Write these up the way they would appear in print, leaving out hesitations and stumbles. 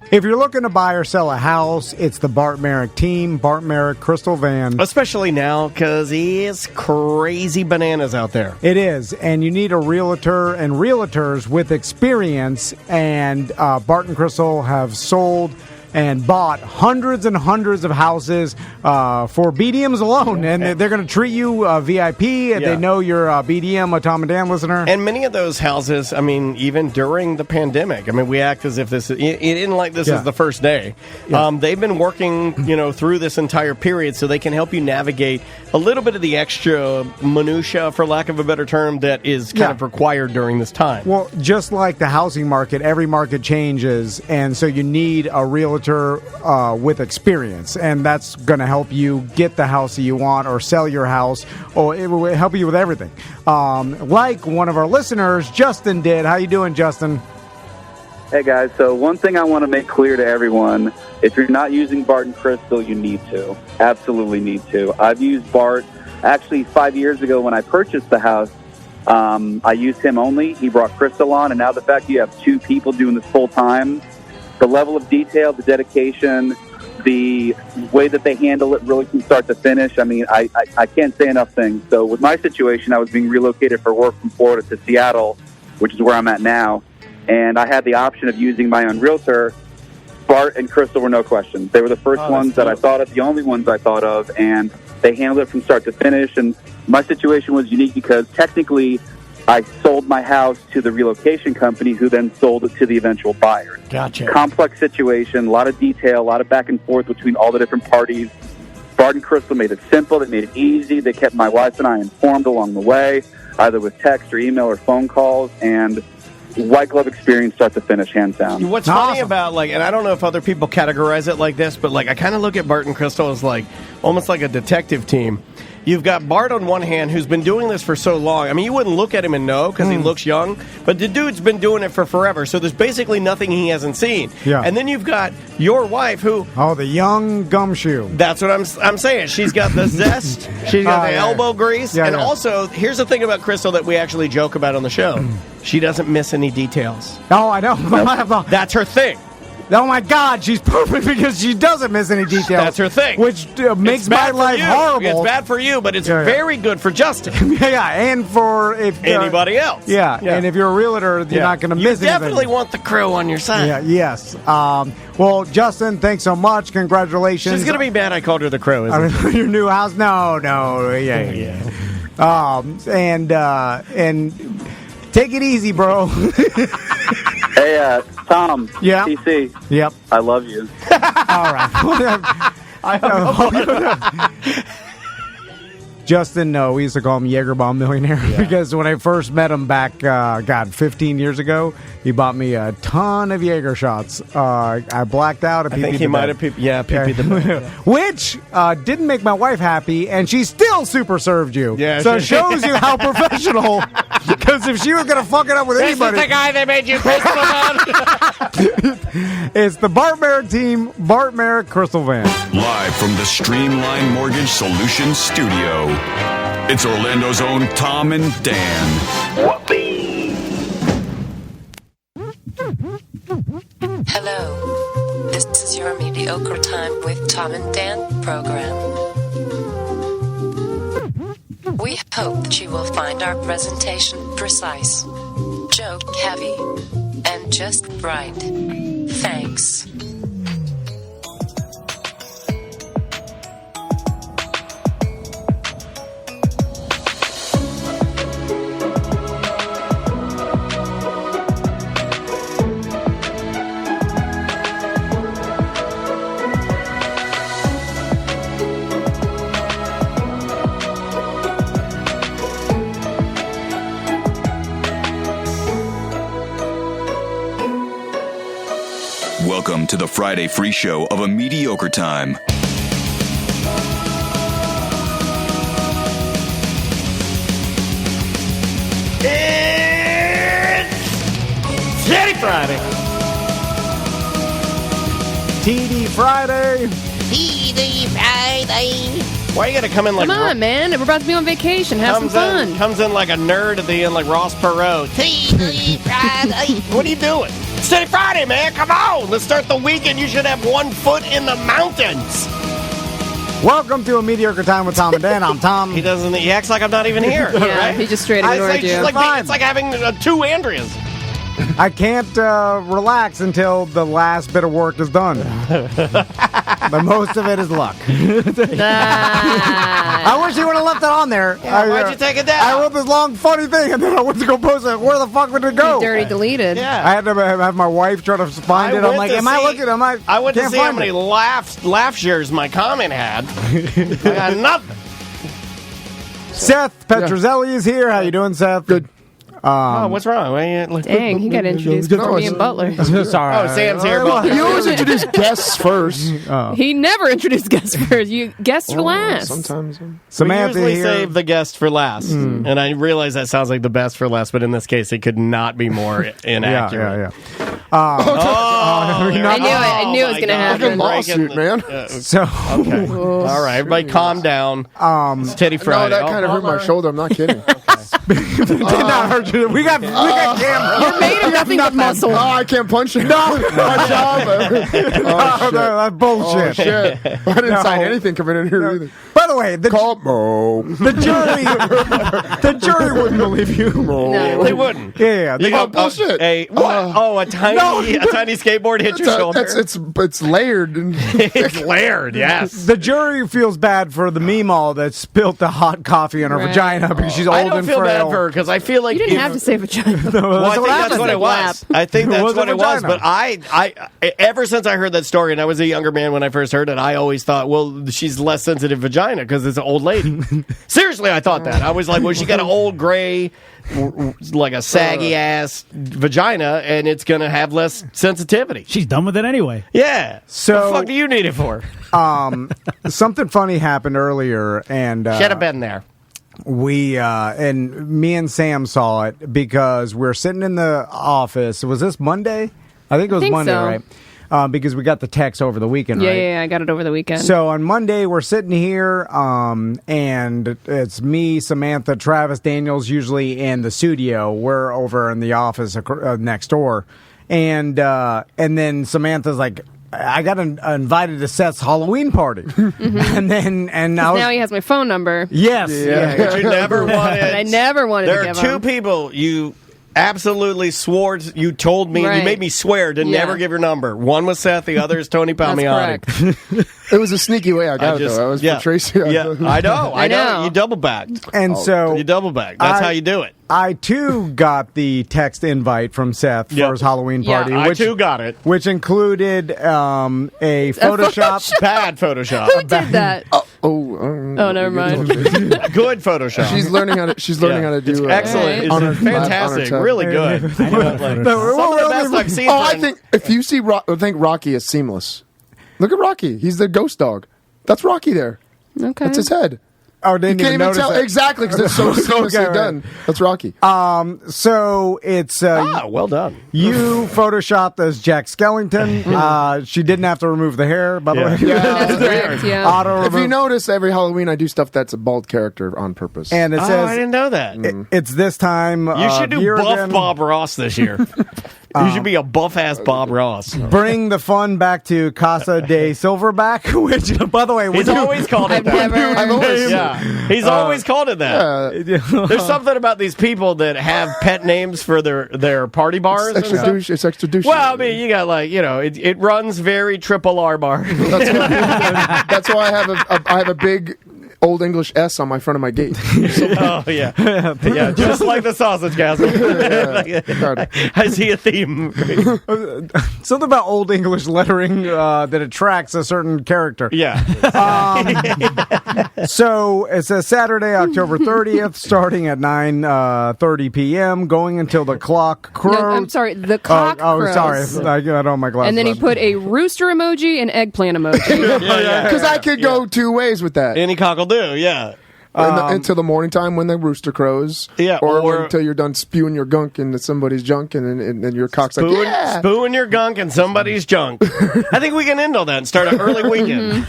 If you're looking to buy or sell a house, it's the Bart Merrick team, Bart Merrick Crystal Van. Especially now, because he is crazy bananas out there. It is, and you need a realtor and realtors with experience, and Bart and Crystal have sold and bought hundreds and hundreds of houses for BDMs alone. And they're going to treat you VIP, and they know you're a BDM, a Tom and Dan listener. And many of those houses, I mean, even during the pandemic, I mean, we act as if this is, it isn't like this is the first day. Yeah. They've been working, through this entire period, so they can help you navigate a little bit of the extra minutia, for lack of a better term, that is kind of required during this time. Well, just like the housing market, every market changes, and so you need a realtor with experience, and that's going to help you get the house that you want or sell your house, or it will help you with everything. Like one of our listeners, Justin, did. How you doing, Justin? Hey, guys. So one thing I want to make clear to everyone, if you're not using Bart and Crystal, you need to. Absolutely need to. I've used Bart actually 5 years ago when I purchased the house. I used him only. He brought Crystal on, and now the fact you have two people doing this full time, the level of detail, the dedication, the way that they handle it really from start to finish. I mean, I can't say enough things. So with my situation, I was being relocated for work from Florida to Seattle, which is where I'm at now. And I had the option of using my own realtor. Bart and Crystal were no question. They were the first ones that I thought of, the only ones I thought of, and they handled it from start to finish. And my situation was unique because technically I sold my house to the relocation company who then sold it to the eventual buyer. Gotcha. Complex situation, a lot of detail, a lot of back and forth between all the different parties. Bart and Crystal made it simple. They made it easy. They kept my wife and I informed along the way, either with text or email or phone calls, and white glove experience start to finish, hands down. What's funny about, and I don't know if other people categorize it like this, but I kind of look at Bart and Crystal as almost like a detective team. You've got Bart on one hand, who's been doing this for so long. I mean, you wouldn't look at him and know because he looks young, but the dude's been doing it for forever, so there's basically nothing he hasn't seen. Yeah. And then you've got your wife, who... Oh, the young gumshoe. That's what I'm saying. She's got the zest, she's got the elbow grease, and also, here's the thing about Crystal that we actually joke about on the show. She doesn't miss any details. Oh, I know. That's her thing. Oh, my God, she's perfect because she doesn't miss any details. That's her thing. Which makes my life horrible. It's bad for you, but it's very good for Justin. And for anybody else. Yeah, and if you're a realtor, you're not going to miss anything. You definitely want the crew on your side. Yeah, yes. Well, Justin, thanks so much. Congratulations. She's going to be mad I called her the crew, isn't she? Your new house? No. Yeah. And take it easy, bro. Hey, Tom. Yeah. TC. Yep. I love you. All right. Justin, we used to call him Jägerbomb Millionaire because when I first met him back, 15 years ago, he bought me a ton of Jaeger shots. I blacked out. I think he might have peed the bed. Which didn't make my wife happy, and she still super served you. Yeah, so it shows you how professional. Because if she was going to fuck it up with anybody... This is the guy that made you Crystal Van. It's the Bart Merrick team, Bart Merrick Crystal Van. Live from the Streamline Mortgage Solutions studio, it's Orlando's own Tom and Dan. Hello. This is your Mediocre Time with Tom and Dan program. We hope that you will find our presentation precise, joke-heavy, and just right. Thanks. Welcome to the Friday free show of A Mediocre Time. It's Teddy Friday. TD Friday. TD Friday. Why you gotta come in like... Come on, man. We're about to be on vacation. Have some fun. Comes in like a nerd at the end, like Ross Perot. What are you doing? It's Steady Friday, man. Come on. Let's start the weekend. You should have 1 foot in the mountains. Welcome to A Mediocre Time with Tom and Dan. I'm Tom. He acts like I'm not even here. Yeah, right? he just straight ignored you. It's like having 2 Andreas. I can't relax until the last bit of work is done. But most of it is luck. I wish you would have left it on there. Yeah, why'd you take it down? I wrote this long, funny thing, and then I went to go post it. Where the fuck would it go? Dirty deleted. Yeah. I had to have my wife try to find it. I'm like, I looking? I went to see how many laugh shares my comment had. I got nothing. Seth Petrozelli is here. How you doing, Seth? Good. What's wrong? Dang, he got introduced before me and Butler. Sorry. Oh, Sam's here. You always introduce guests first. He never introduced guests first. You guests for last. Sometimes. Samantha we usually here. save the guest for last. And I realize that sounds like the best for last, but in this case, it could not be more inaccurate. I knew it was going to happen. Lawsuit, man. So, okay. All right, everybody calm down. It's Teddy Friday. No, that kind of hurt my shoulder. I'm not kidding. did not hurt you. We got cameras. You're made of nothing but muscle. Oh, I can't punch you. No, my job. Oh, that's bullshit. Oh, shit. I didn't sign anything coming in here either. By the way, the jury wouldn't believe you. No. They wouldn't. Yeah. You go, bullshit. A tiny skateboard hit your shoulder. It's layered. It's layered, yes. The jury feels bad for the meemaw that spilt the hot coffee in her vagina because she's old I don't and feel bad frail. for her because I feel like You didn't have to say vagina. Well, I think that's what it was. I think that's what it was. vagina. But I ever since I heard that story, and I was a younger man when I first heard it, I always thought, well, she's less sensitive vagina because it's an old lady. Seriously, I thought that. I was like, well, she got an old gray, like a saggy ass vagina, and it's gonna have less sensitivity. She's done with it anyway. Yeah. So- what the fuck do you need it for? Something funny happened earlier, and Should have been there. we and me and Sam saw it because we're sitting in the office. Was this Monday? I think it was Monday, so. right? Because we got the text over the weekend, right? Yeah, I got it over the weekend. So on Monday, we're sitting here, and it's me, Samantha, Travis, Daniels, usually in the studio. We're over in the office next door. And then Samantha's like, I got invited to Seth's Halloween party. And now he has my phone number. Yes. Yeah. But you never wanted. But I never wanted to There are give 2 him. people you absolutely swore. You told me. Right. You made me swear to Yeah. never give your number. One was Seth. The other is Tony That's Palmiotti. correct. It was a sneaky way I got it, though. I was for Tracy. Yeah, I know. I know. You double backed. And so You double backed. That's how you do it. I too got the text invite from Seth for his Halloween party. Yeah. I too got it. Which included a Photoshop. Bad Photoshop. Who did that? Oh, never mind. Good Photoshop. She's learning how to. She's learning how to do. It's excellent. It's on her- fantastic. on her Really good. Some of the best I've seen. Oh, I think if you see, I think Rocky is seamless. Look at Rocky. He's the ghost dog. That's Rocky there. Okay. That's his head. Oh, You didn't can't even even notice tell that. exactly because it's so seamlessly right. done. That's Rocky. So it's well done. you photoshopped as Jack Skellington. She didn't have to remove the hair, by the way. That's correct, yeah. Auto If you remove. notice, every Halloween I do stuff that's a bald character on purpose. And it I says didn't know that. it's this time. You should do year buff again. Bob Ross this year. You should be a buff ass Bob Ross. Bring the fun back to Casa de Silverback, which, by the way, He's always called it I've that. never. I've always, Yeah, he's always called it that. There's something about these people that have pet names for their party bars. and extra stuff. douche. It's extra douche. Well, I mean, you got it runs very triple R bar. That's why I have a big Old English S on my front of my gate. Oh yeah, yeah, just like the Sausage Castle. I see a theme. something about Old English lettering that attracts a certain character. Yeah. So it says Saturday, October 30th, starting at 9:30 p.m., going until the clock crows. No, I'm sorry, the cock crows. Sorry, I don't have my glasses. And then he on. put a rooster emoji and eggplant emoji. Because I could go 2 ways with that. Any cock will do. Yeah. until the morning time when the rooster crows. Yeah, or until you're done spewing your gunk into somebody's junk, and then your cock's like, yeah. Spewing your gunk in somebody's junk. I think we can end all that and start an early weekend.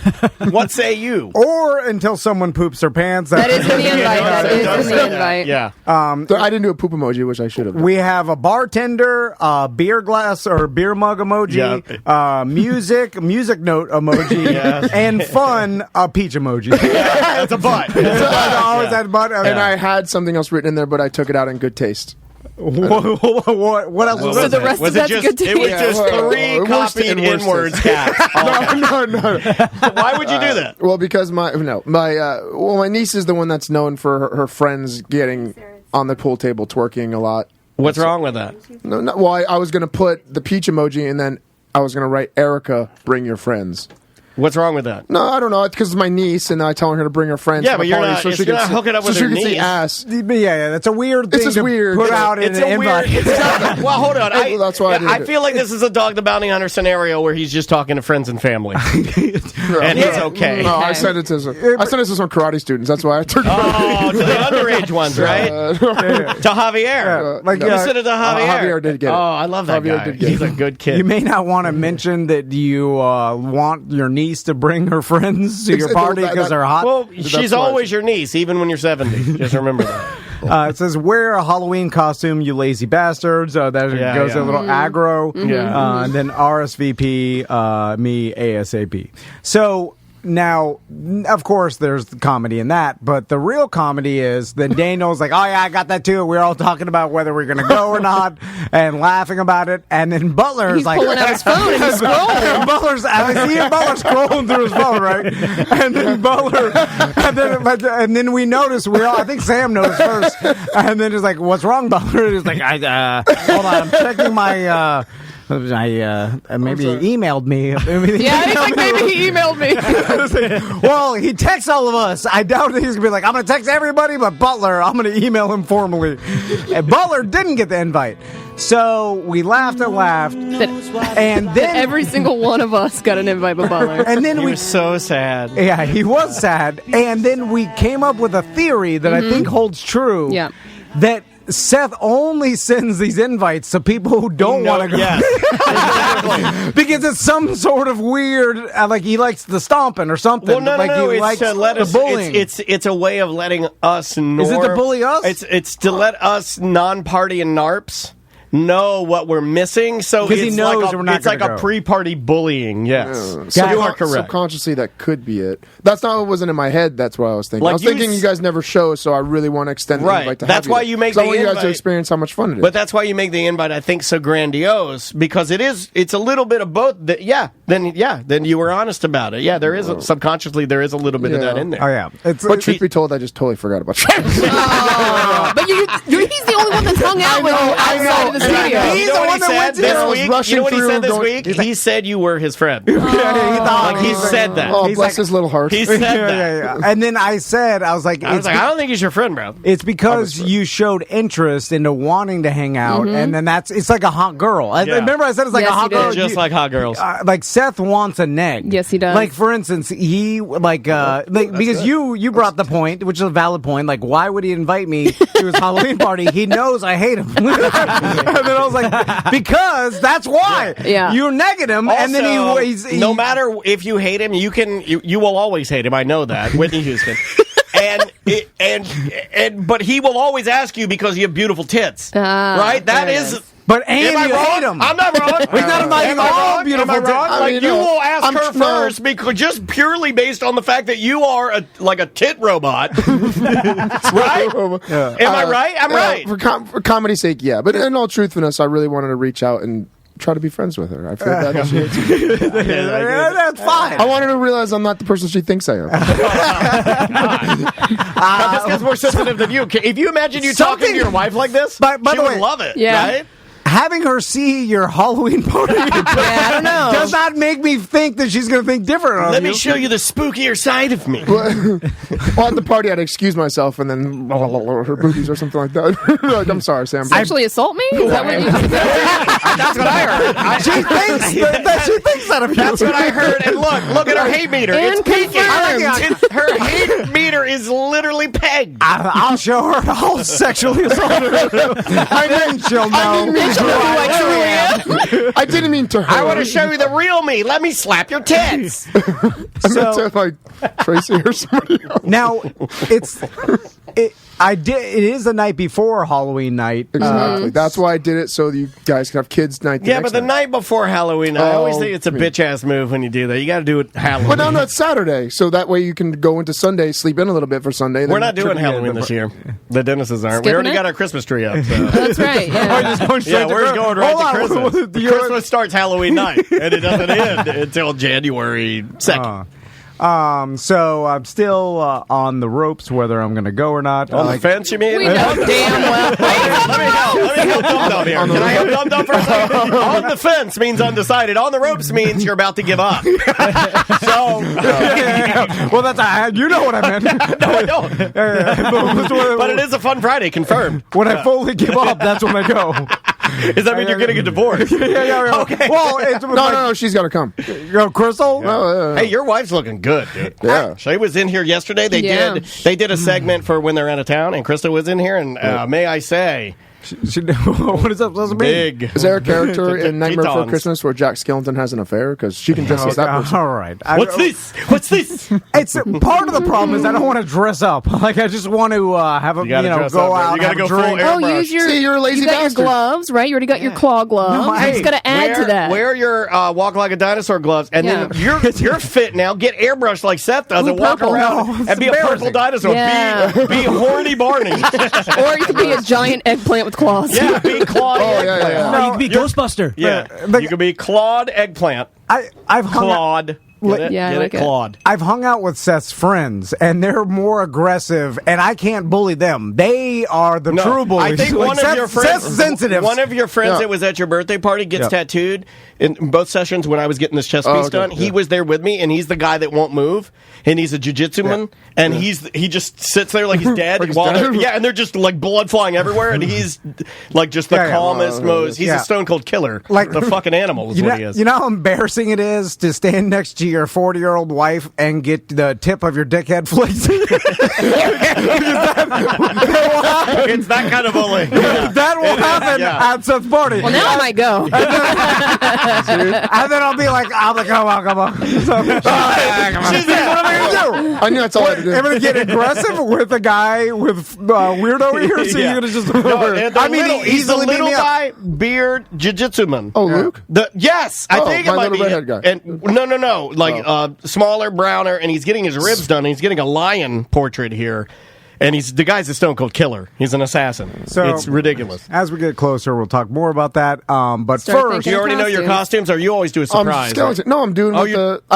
What say you? Or until someone poops their pants. That is in the invite. That is in the invite. Yeah. So I didn't do a poop emoji, which I should have done. We have a bartender, a beer glass or beer mug emoji, music note emoji, and fun, a peach emoji. That's a butt. I always had butt. And I had something else written in there, but I took it out in good taste. What else was So the there? rest Was of it that's just, good to it was hear. just three copied inwards cats. No. Why would you do that? Well, because my niece is the one that's known for her friends getting on the pool table twerking a lot. What's wrong with that? No, well, I was going to put the peach emoji, and then I was going to write, Erica, bring your friends. What's wrong with that? No, I don't know. It's because it's my niece, and I tell her to bring her friends. Yeah, to but the you're party not, so she you're can not hooking up so with she her can see niece. ass. Yeah, that's a weird thing It's just to weird. put out in It's an a weird. invite. Well, hold on. Well, that's why I did it. feel like this is a Dog the Bounty Hunter scenario where he's just talking to friends and family, and it's okay. No, I sent it to some karate students. That's why I took it. Oh, to the underage ones, right? To Javier. You sent it to Javier. Javier did get it. Oh, I love that Javier guy. did get He's it. a good kid. You may not want to mention that you want your niece to bring her friends to your party because they're hot. Well, she's always your niece, even when you're 70. Just remember that. It says, wear a Halloween costume, you lazy bastards. That goes a little aggro. Yeah. And then RSVP, me ASAP. So now, of course, there's the comedy in that, but the real comedy is that Daniel's like, oh yeah, I got that too. We're all talking about whether we're going to go or not and laughing about it. And then Butler's He's like, pulling out his phone and he's scrolling. I see Butler scrolling through his phone, right? And then Butler, and then we notice, I think Sam noticed first, and then he's like, what's wrong, Butler? He's like, hold on, I'm checking my, maybe he emailed me. Yeah, he's like, maybe he emailed me. Well, he texts all of us. I doubt that he's going to be like, I'm going to text everybody, but Butler, I'm going to email him formally. And Butler didn't get the invite. So we laughed and laughed. And then Every single one of us got an invite by Butler. And then He was so sad. Yeah, he was sad. And then we came up with a theory that I think holds true. Yeah. That Seth only sends these invites to people who don't want to go. Yes. Exactly. Because it's some sort of weird, like he likes the stomping or something. Well, no, like no. he It's likes to let the us. bullying. It's a way of letting us. Is it to bully us? It's to let us non-party and narps know what we're missing. So 'Cause he it's knows like we're not it's like gonna a go. pre-party bullying. Yes, Yeah. you are correct. Subconsciously, that could be it. That's not what wasn't in my head. That's what I was thinking. Like I was you thinking you guys never show, so I really want to extend the Right. invite to That's have why you you make 'Cause I the want you guys to invite. experience how much fun it is. But that's why you make the invite, I think, so grandiose, because it's a little bit of both. Then you were honest about it. Yeah, there is subconsciously there is a little bit of that in there. Oh yeah. But truth be told, I just totally forgot about Travis. But he's the only one that's hung out with you outside of the studio. You know what he said this week? rushing You know what he through said this going- week? He said you were his friend. Yeah, he thought Like he said that. Oh, He's bless like- his little heart. He said that. yeah. And then I was like, I was like, I don't think he's your friend, bro. it's because you showed interest into wanting to hang out, and then it's like a hot girl. I remember I said it's like Yes, a hot you did. girl. Just like hot girls. Like Seth wants a neg. Yes, he does. Like for instance, he because you brought the point, which is a valid point. Like, why would he invite me to his Halloween party? He knows I hate him. And then I was like, because that's why. Yeah. You negged him, and then he no matter if you hate him, you will always hate him. I know that, Whitney Houston. But he will always ask you because you have beautiful tits, right? That is. But and Am I you wrong? hate him. I'm not wrong. He's not inviting Am I all wrong? beautiful Am I wrong? tits. Like mean, you no. will ask her no. first because just purely based on the fact that you are a tit robot, right? Am I right? I'm right. For comedy's sake, yeah. But in all truthfulness, I really wanted to reach out and try to be friends with her. I feel that she Yeah, that's fine. I wanted her to realize I'm not the person she thinks I am. Just because we're sensitive than you. If you imagine you talking to your wife like this, By she the would way, love it, Yeah. right? Having her see your Halloween party I don't know. does not make me think that she's going to think different of Let you. me show you the spookier side of me. Well, at the party, I'd excuse myself and then her boobies or something like that. Like, I'm sorry, Sam. Sexually assault me? Is that what you That's what I heard. She thinks that of you. That's what I heard. And look at her hate meter. And It's peaking. confirmed. Her hate meter is is literally pegged. I'll show her. I'll sexually assault her. I mean, she'll know. I didn't mean to her. I want to show you the real me. Let me slap your tits. I meant to, like, Tracy or somebody else. Now, it is the night before Halloween night. Exactly. That's why I did it, so you guys can have kids' night. Yeah, but the night before Halloween, I always think it's a bitch-ass move when you do that. You got to do it Halloween. But no, it's Saturday, so that way you can go into Sunday, sleep in a little bit for Sunday. We're not doing Halloween this year. The Dennis's aren't. We already got our Christmas tree up. So. That's right. Yeah, we're going right to Christmas. Christmas starts Halloween night, and it doesn't end until January 2nd. So I'm still on the ropes whether I'm going to go or not. On the fence, you mean? We know damn well. Let me help Dum Dum here. Can I help Dum Dum for a second? On the fence means undecided. On the ropes means you're about to give up. So, well, you know what I meant. No, I don't. But it is a fun Friday, confirmed. When I fully give up, that's when I go. Does that mean you're getting a divorce? Yeah. Okay. Well, no, she's got to come. Crystal? Yeah. Hey, your wife's looking good, dude. Yeah. She was in here yesterday. They did a segment for when they're out of town, and Krista was in here, and may I say... what does that mean? Big. Is there a character in Nightmare Before Christmas where Jack Skellington has an affair? Because she can dress as that person. All right. What's this? It's part of the problem is I don't want to dress up. Like I just want to have a go out. You got to go full airbrush. Use your. See, you're a lazy You got bastard. your gloves, right? You already got your claw gloves. No, You just got to add to that. Wear your walk like a dinosaur gloves, and then you're fit now. Get airbrushed like Seth does, and walk purple. around and be a purple dinosaur. Yeah. Be horny Barney. Or you could be a giant eggplant with claws. Yeah, be Claude Eggplant. yeah. No, you can be Ghostbuster. Yeah, you could be Claude Eggplant. I've hung out. Claude. Get it? Yeah, I like it. Claude. I've hung out with Seth's friends, and they're more aggressive, and I can't bully them. They are the true bullies. I think one of your friends, Seth's sensitive. One of your friends that was at your birthday party gets tattooed in both sessions when I was getting this chest piece done. He was there with me, and he's the guy that won't move, and he's a jiu-jitsu man, and he just sits there like he's dead. Like he's dead? And they're just like blood flying everywhere, and he's like just the calmest, most. He's a stone cold killer, like the fucking animal is what he is. You know how embarrassing it is to stand next to your 40-year-old wife and get the tip of your dickhead flicked? It's that kind of bullying. That will happen at Seth's party. Well, now I might go. And then I'll be like, come on. So, what am I going to do? I knew that's all I had to do. I'm going to get aggressive with a guy with weirdo ears, so you're going to just... he's a little guy, beard, jiu-jitsu man. Oh, Luke? Yes, I think it might be. Redhead guy. And no. Like smaller, browner, and he's getting his ribs done. And he's getting a lion portrait here. And the guy's a stone cold killer. He's an assassin. So it's ridiculous. As we get closer, we'll talk more about that. But first, you already know your costumes, or you always do a surprise? No, I'm doing I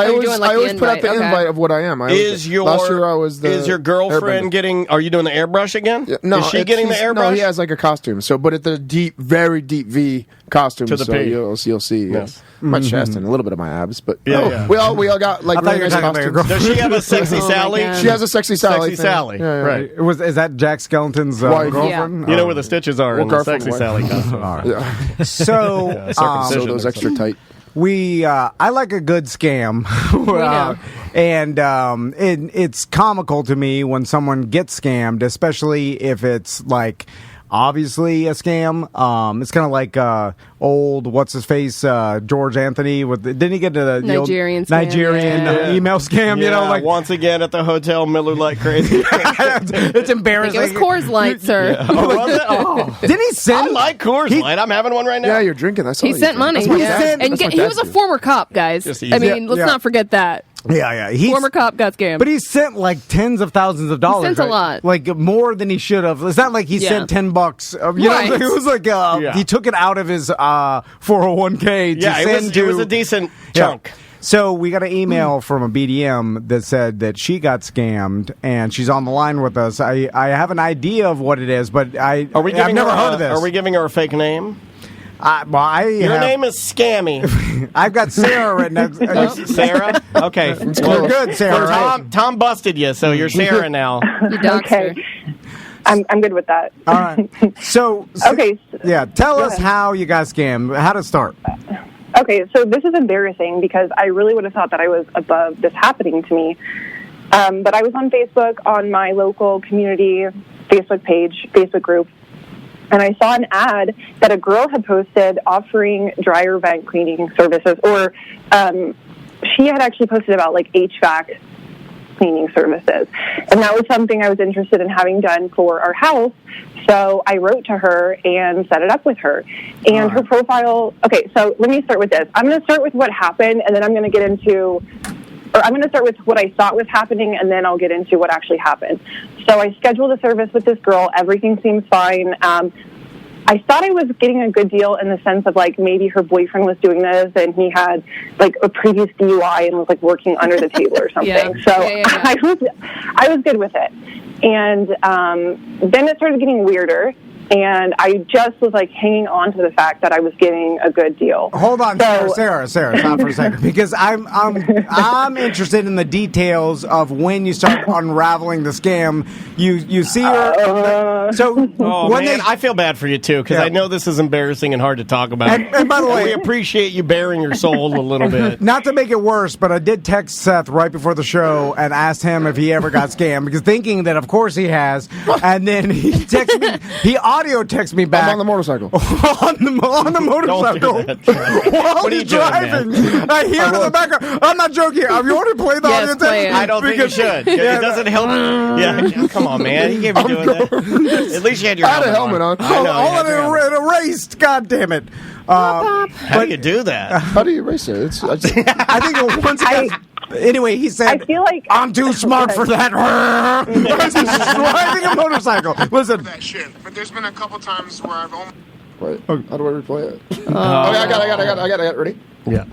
always put out the invite of what I am. Last year I was Is your girlfriend getting? Are you doing the airbrush again? Yeah, no, is she getting the airbrush? No, he has like a costume. So, but at the very deep V costume. To the so P. you'll see. Yes. My chest and a little bit of my abs, but we all got like really nice costumes. Does she have a sexy Sally? She has a sexy Sally. Sexy Sally, right? Is that Jack Skellington's wife? girlfriend? You know where the stitches are in the sexy Sally costume. All right. So those extra tight. I like a good scam. And it's comical to me when someone gets scammed, especially if it's like obviously a scam. It's kind of like old what's-his-face George Anthony. Didn't he get the Nigerian email scam? Yeah, you know, like once again at the hotel, Miller like crazy. It's embarrassing. It was Coors Light, sir. Yeah. Oh, was it? Oh. Didn't he send? I like Coors Light. I'm having one right now. Yeah, you're drinking. That's he sent money. And he was a former cop, guys. I mean, let's not forget that. Yeah. Former cop got scammed. But he sent like tens of ththousands of dollars. He sent a lot. Like more than he should have. It's not like he sent $10. You know, it was like he took it out of his 401k to send it was a decent chunk. Yeah. So we got an email from a BDM that said that she got scammed, and she's on the line with us. I have an idea of what it is, but I've never heard of this. Are we giving her a fake name? Your name is Scammy. I've got Sarah written down. Sarah? Okay. You're good, Sarah. Tom busted you, so you're Sarah now. Okay. I'm good with that. All right. So, tell us how you got scammed. How to start. Okay, so this is embarrassing because I really would have thought that I was above this happening to me. But I was on Facebook on my local community Facebook group, and I saw an ad that a girl had posted offering dryer vent cleaning services, or she had actually posted about like HVAC cleaning services. And that was something I was interested in having done for our house. So I wrote to her and set it up with her. And her profile, okay, so let me start with this. I'm going to start with what happened, and then I'm going to start with what I thought was happening, and then I'll get into what actually happened. So I scheduled a service with this girl. Everything seems fine. I thought I was getting a good deal in the sense of, like, maybe her boyfriend was doing this and he had, like, a previous DUI and was, like, working under the table or something. I was good with it. And then it started getting weirder. And I just was, like, hanging on to the fact that I was getting a good deal. Hold on, Sarah, stop for a second, because I'm interested in the details of when you start unraveling the scam. You see her. I feel bad for you too, because I know this is embarrassing and hard to talk about. And by the way, we appreciate you bearing your soul a little bit. Not to make it worse, but I did text Seth right before the show and asked him if he ever got scammed, because thinking that of course he has, and then he texted me. He audio text me back. I'm on the motorcycle. on the motorcycle. While he's driving. I hear it in the background. I'm not joking. Have you already played the audio text? I don't think you should. It doesn't help. Yeah, come on, man. You can't be doing that. At least you had your helmet on. I know. All it erased. God damn it. How do you do that? How do you erase it? I think once anyway, he said, I feel like I'm too smart for that. Driving a motorcycle. Listen. That shit. But there's been a couple times where I've only... Wait, how do I replay it? I got it. Ready? Yeah.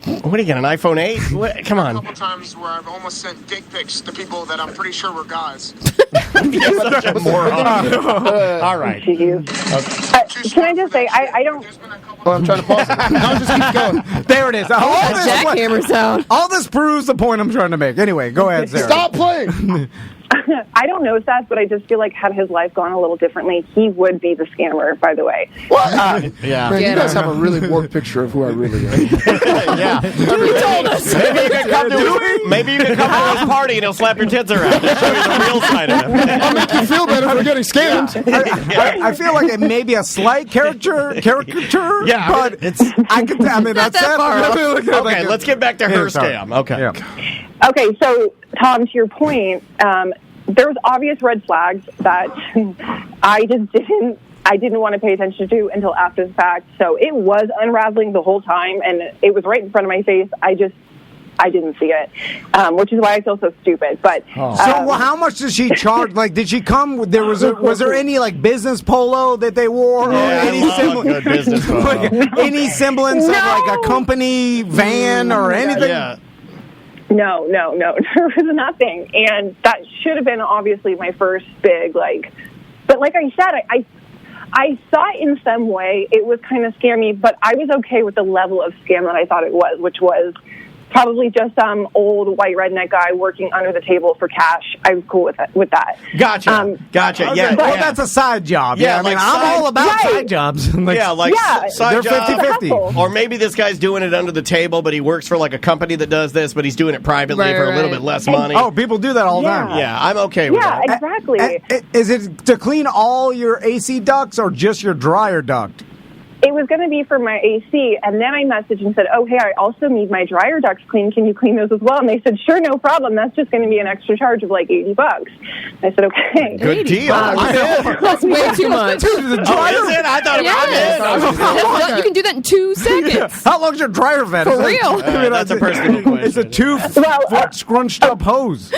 What do you get, an iPhone 8? What? Come on. A couple times where I've almost sent dick pics to people that I'm pretty sure were guys. You're such a moron. All right. Can I just say, I don't... I'm trying to pause it. No, just keep going. There it is. Jackhammer sound. All this proves the point I'm trying to make. Anyway, go ahead, Sarah. Stop playing. I don't know Seth, but I just feel like had his life gone a little differently, he would be the scammer, by the way. What? Yeah. Man, you guys have a really warped picture of who I really am. Yeah. You told us. Maybe you can come to his party and he'll slap your tits around and show you the real side of him. I'll make you feel better for getting scammed. I feel like it may be a slight caricature. Yeah, but it's. That's that far. Okay, let's get back to her scam. Okay. Yeah. Okay, so Tom, to your point, there was obvious red flags that I didn't want to pay attention to until after the fact. So it was unraveling the whole time, and it was right in front of my face. I didn't see it, which is why I feel so stupid. But so, how much did she charge? Like, did she come? Was there any like business polo that they wore? Yeah, or any good business polo. Any semblance of like a company van or anything? Yeah. No, there was nothing, and that should have been obviously my first big But like I said, I thought in some way it was kind of scammy, but I was okay with the level of scam that I thought it was, which was probably just some old white redneck guy working under the table for cash. I was cool with that. Gotcha. Yeah, well, that's a side job. Yeah, I mean, I'm all about side jobs. Side they're job. 50-50. Or maybe this guy's doing it under the table, but he works for like a company that does this, but he's doing it privately for a little bit less money. Oh, people do that all the time. Yeah, I'm okay with that. Yeah, exactly. Is it to clean all your AC ducts or just your dryer duct? It was going to be for my AC, and then I messaged and said, oh, hey, I also need my dryer ducts cleaned. Can you clean those as well? And they said, sure, no problem. That's just going to be an extra charge of like $80. I said, okay. Good deal. That's way too much. Dude, the dryer vent? I thought you can do that in 2 seconds. How long's your dryer vent? For real. That's a personal question. It's a 2-foot scrunched up hose.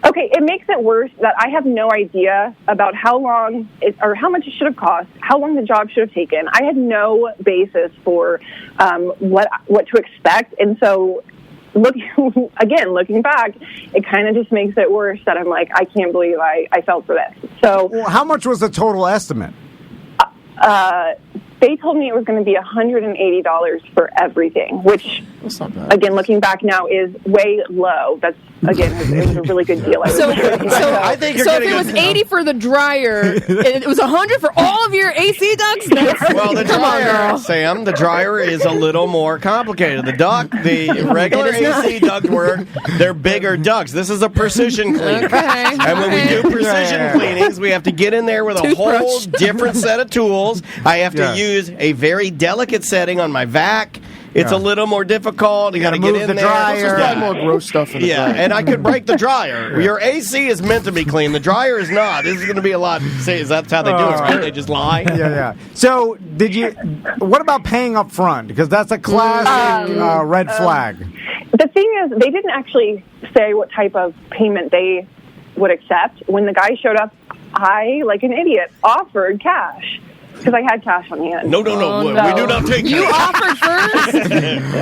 Okay, it makes it worse that I have no idea about how long or how much it should have cost, how long the job should have taken. I had no basis for what to expect, and so looking back, it kind of just makes it worse that I'm like, I can't believe I fell for this. So, well, how much was the total estimate? They told me it was going to be $180 for everything, which, again, looking back now, is way low. That's again, it was a really good deal. I think you're so if getting it was 80 for the dryer, and it was 100 for all of your AC ducts. Well, the Come on, dryer, girl. Sam, the dryer is a little more complicated. The regular AC ductwork, they're bigger ducts. This is a precision cleaner. Okay. And when we do precision cleanings, we have to get in there with a whole different set of tools. I have to use a very delicate setting on my vac. It's a little more difficult. You got to get in the there. dryer. There's more gross stuff in the dryer. And I could break the dryer. Your AC is meant to be clean. The dryer is not. This is going to be a lot. See, that's how they do it. Right? They just lie. Yeah. So, what about paying up front? Because that's a classic red flag. The thing is, they didn't actually say what type of payment they would accept. When the guy showed up, I, like an idiot, offered cash. Because I had cash on hand. No. We do not take You cash. offered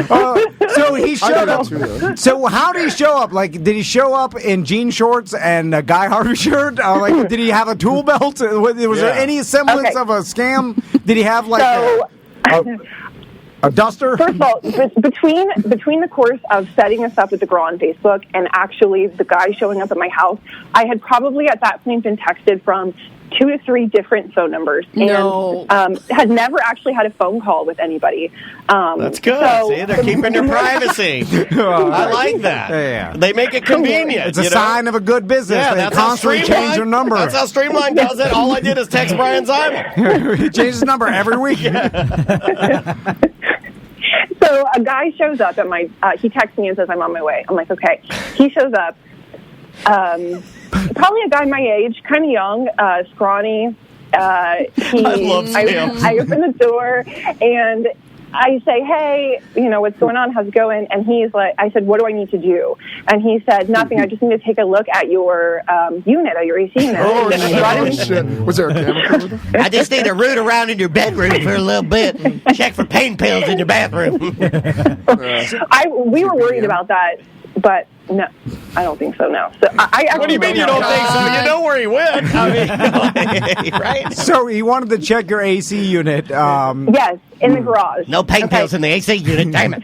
first? So he showed up. So how did he show up? Like, did he show up in jean shorts and a Guy Harvey shirt? Like, did he have a tool belt? Was there any semblance of a scam? Did he have like a duster? First of all, between the course of setting us up with the girl on Facebook and actually the guy showing up at my house, I had probably at that point been texted from 2 to 3 different phone numbers and had never actually had a phone call with anybody. That's good. So, see, they're keeping their privacy. I like that. Yeah. They make it convenient. It's a sign of a good business. Yeah, they that's constantly change their number. That's how Streamline does it. All I did is text Brian Simon. He changes his number every week. So a guy shows up at my, he texts me and says, I'm on my way. I'm like, okay. He shows up, probably a guy my age, kind of young, scrawny. I love Sam. I open the door and I say, hey, what's going on? How's it going? And he's like, I said, what do I need to do? And he said, nothing. I just need to take a look at your unit, your AC unit. Oh, shit. Was there a camera? I just need to root around in your bedroom for a little bit and check for pain pills in your bathroom. We were worried about that, but no, I don't think so, no. So What do you mean you don't think so? You know where he went. I mean, right? So he wanted to check your AC unit. Yes, in the garage. No pain pills in the AC unit, damn it.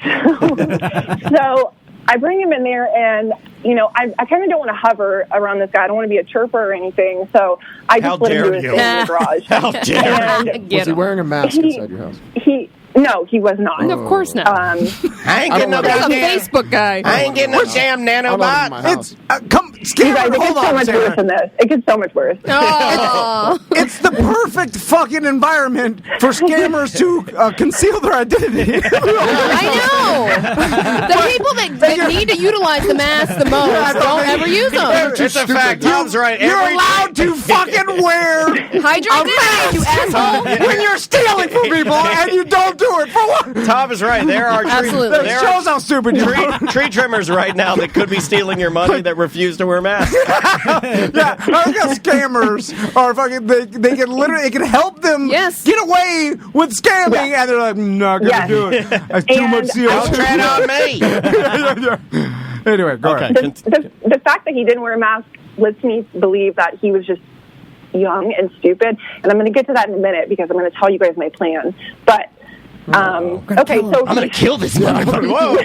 So I bring him in there, and, I kind of don't want to hover around this guy. I don't want to be a chirper or anything, so I just let him do his thing in the garage. How dare you? Was he wearing a mask inside your house? No, he was not. Of course not. I ain't getting no That's a damn Facebook guy. I ain't getting no damn nanobot. It's Scammer, It hold gets so on, much Sarah. worse than this. It gets so much worse. Oh. It's the perfect fucking environment for scammers to conceal their identity. I know. The people that need to utilize the mask the most don't ever use them. It's a fact. Tom's right. You're allowed to fucking wear Hydrate this, you asshole. when you're stealing from people and you don't do it for what? Tom is right. There are Absolutely. That shows how stupid you are. tree trimmers right now that could be stealing your money that refuse to wear masks. Yeah, I think scammers are fucking. They can literally. It can help them get away with scamming, and they're like, not gonna do it. That's too much CO2. Don't tread on me. Anyway, go ahead. The fact that he didn't wear a mask lets me believe that he was just young and stupid. And I'm going to get to that in a minute because I'm going to tell you guys my plan. But okay, so I'm going to kill this motherfucker. Whoa.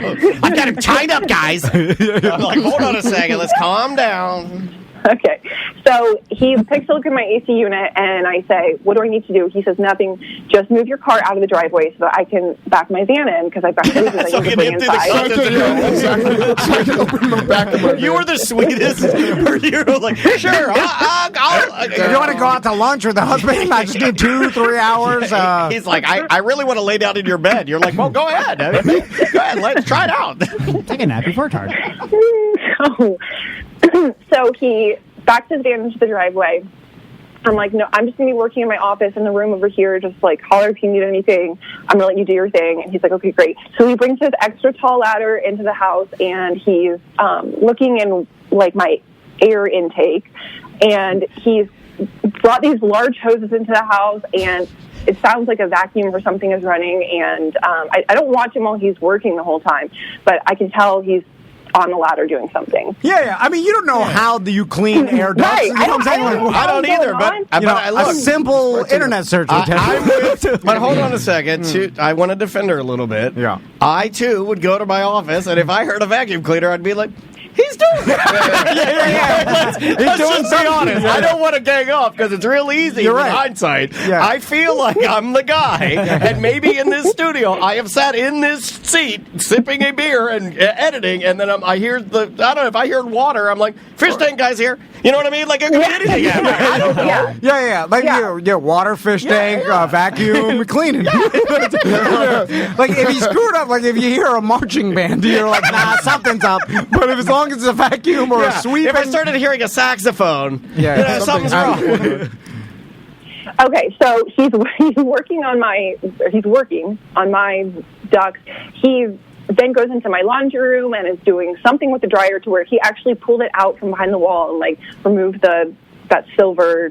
I've got him tied up, guys. I'm like, hold on a second. Let's calm down. Okay, so he takes a look at my AC unit, and I say, what do I need to do? He says, nothing, just move your car out of the driveway so that I can back my van in, because I've got cruises I need to bring inside. You were the sweetest. You were like, sure, If you want to go out to lunch with the husband, I just need 2-3 hours. He's like, I really want to lay down in your bed. You're like, well, go ahead. Go ahead, let's try it out. Take a nap before dark. So he backs his van into the driveway. I'm like, no, I'm just going to be working in my office in the room over here. Just like holler if you need anything. I'm going to let you do your thing. And he's like, okay, great. So he brings his extra tall ladder into the house, and he's looking in like my air intake. And he's brought these large hoses into the house, and it sounds like a vacuum or something is running. And I don't watch him while he's working the whole time, but I can tell he's on the ladder doing something. Yeah. I mean, you don't know how you clean air ducts. Right. You know what I'm saying? I don't either, but I a simple internet search will tell. But hold on a second. I want to defend her a little bit. Yeah. I, too, would go to my office, and if I heard a vacuum cleaner, I'd be like, He's doing it. Let's He's doing just be honest. I don't want to gang off because it's real easy in hindsight. Yeah. I feel like I'm the guy, and maybe in this studio, I have sat in this seat sipping a beer and editing, and then I don't know, if I hear water, I'm like, fish tank guy's here. You know what I mean? Like, it could be anything happening. I don't know. Yeah. Like, water, fish tank, vacuum, cleaning. Like, if you screwed up, like, if you hear a marching band, you're like, nah, something's up. But if as long as it's a vacuum or a sweep. If I started hearing a saxophone, something's wrong. Okay, so he's working on my ducks. He then goes into my laundry room and is doing something with the dryer to where he actually pulled it out from behind the wall and like removed that silver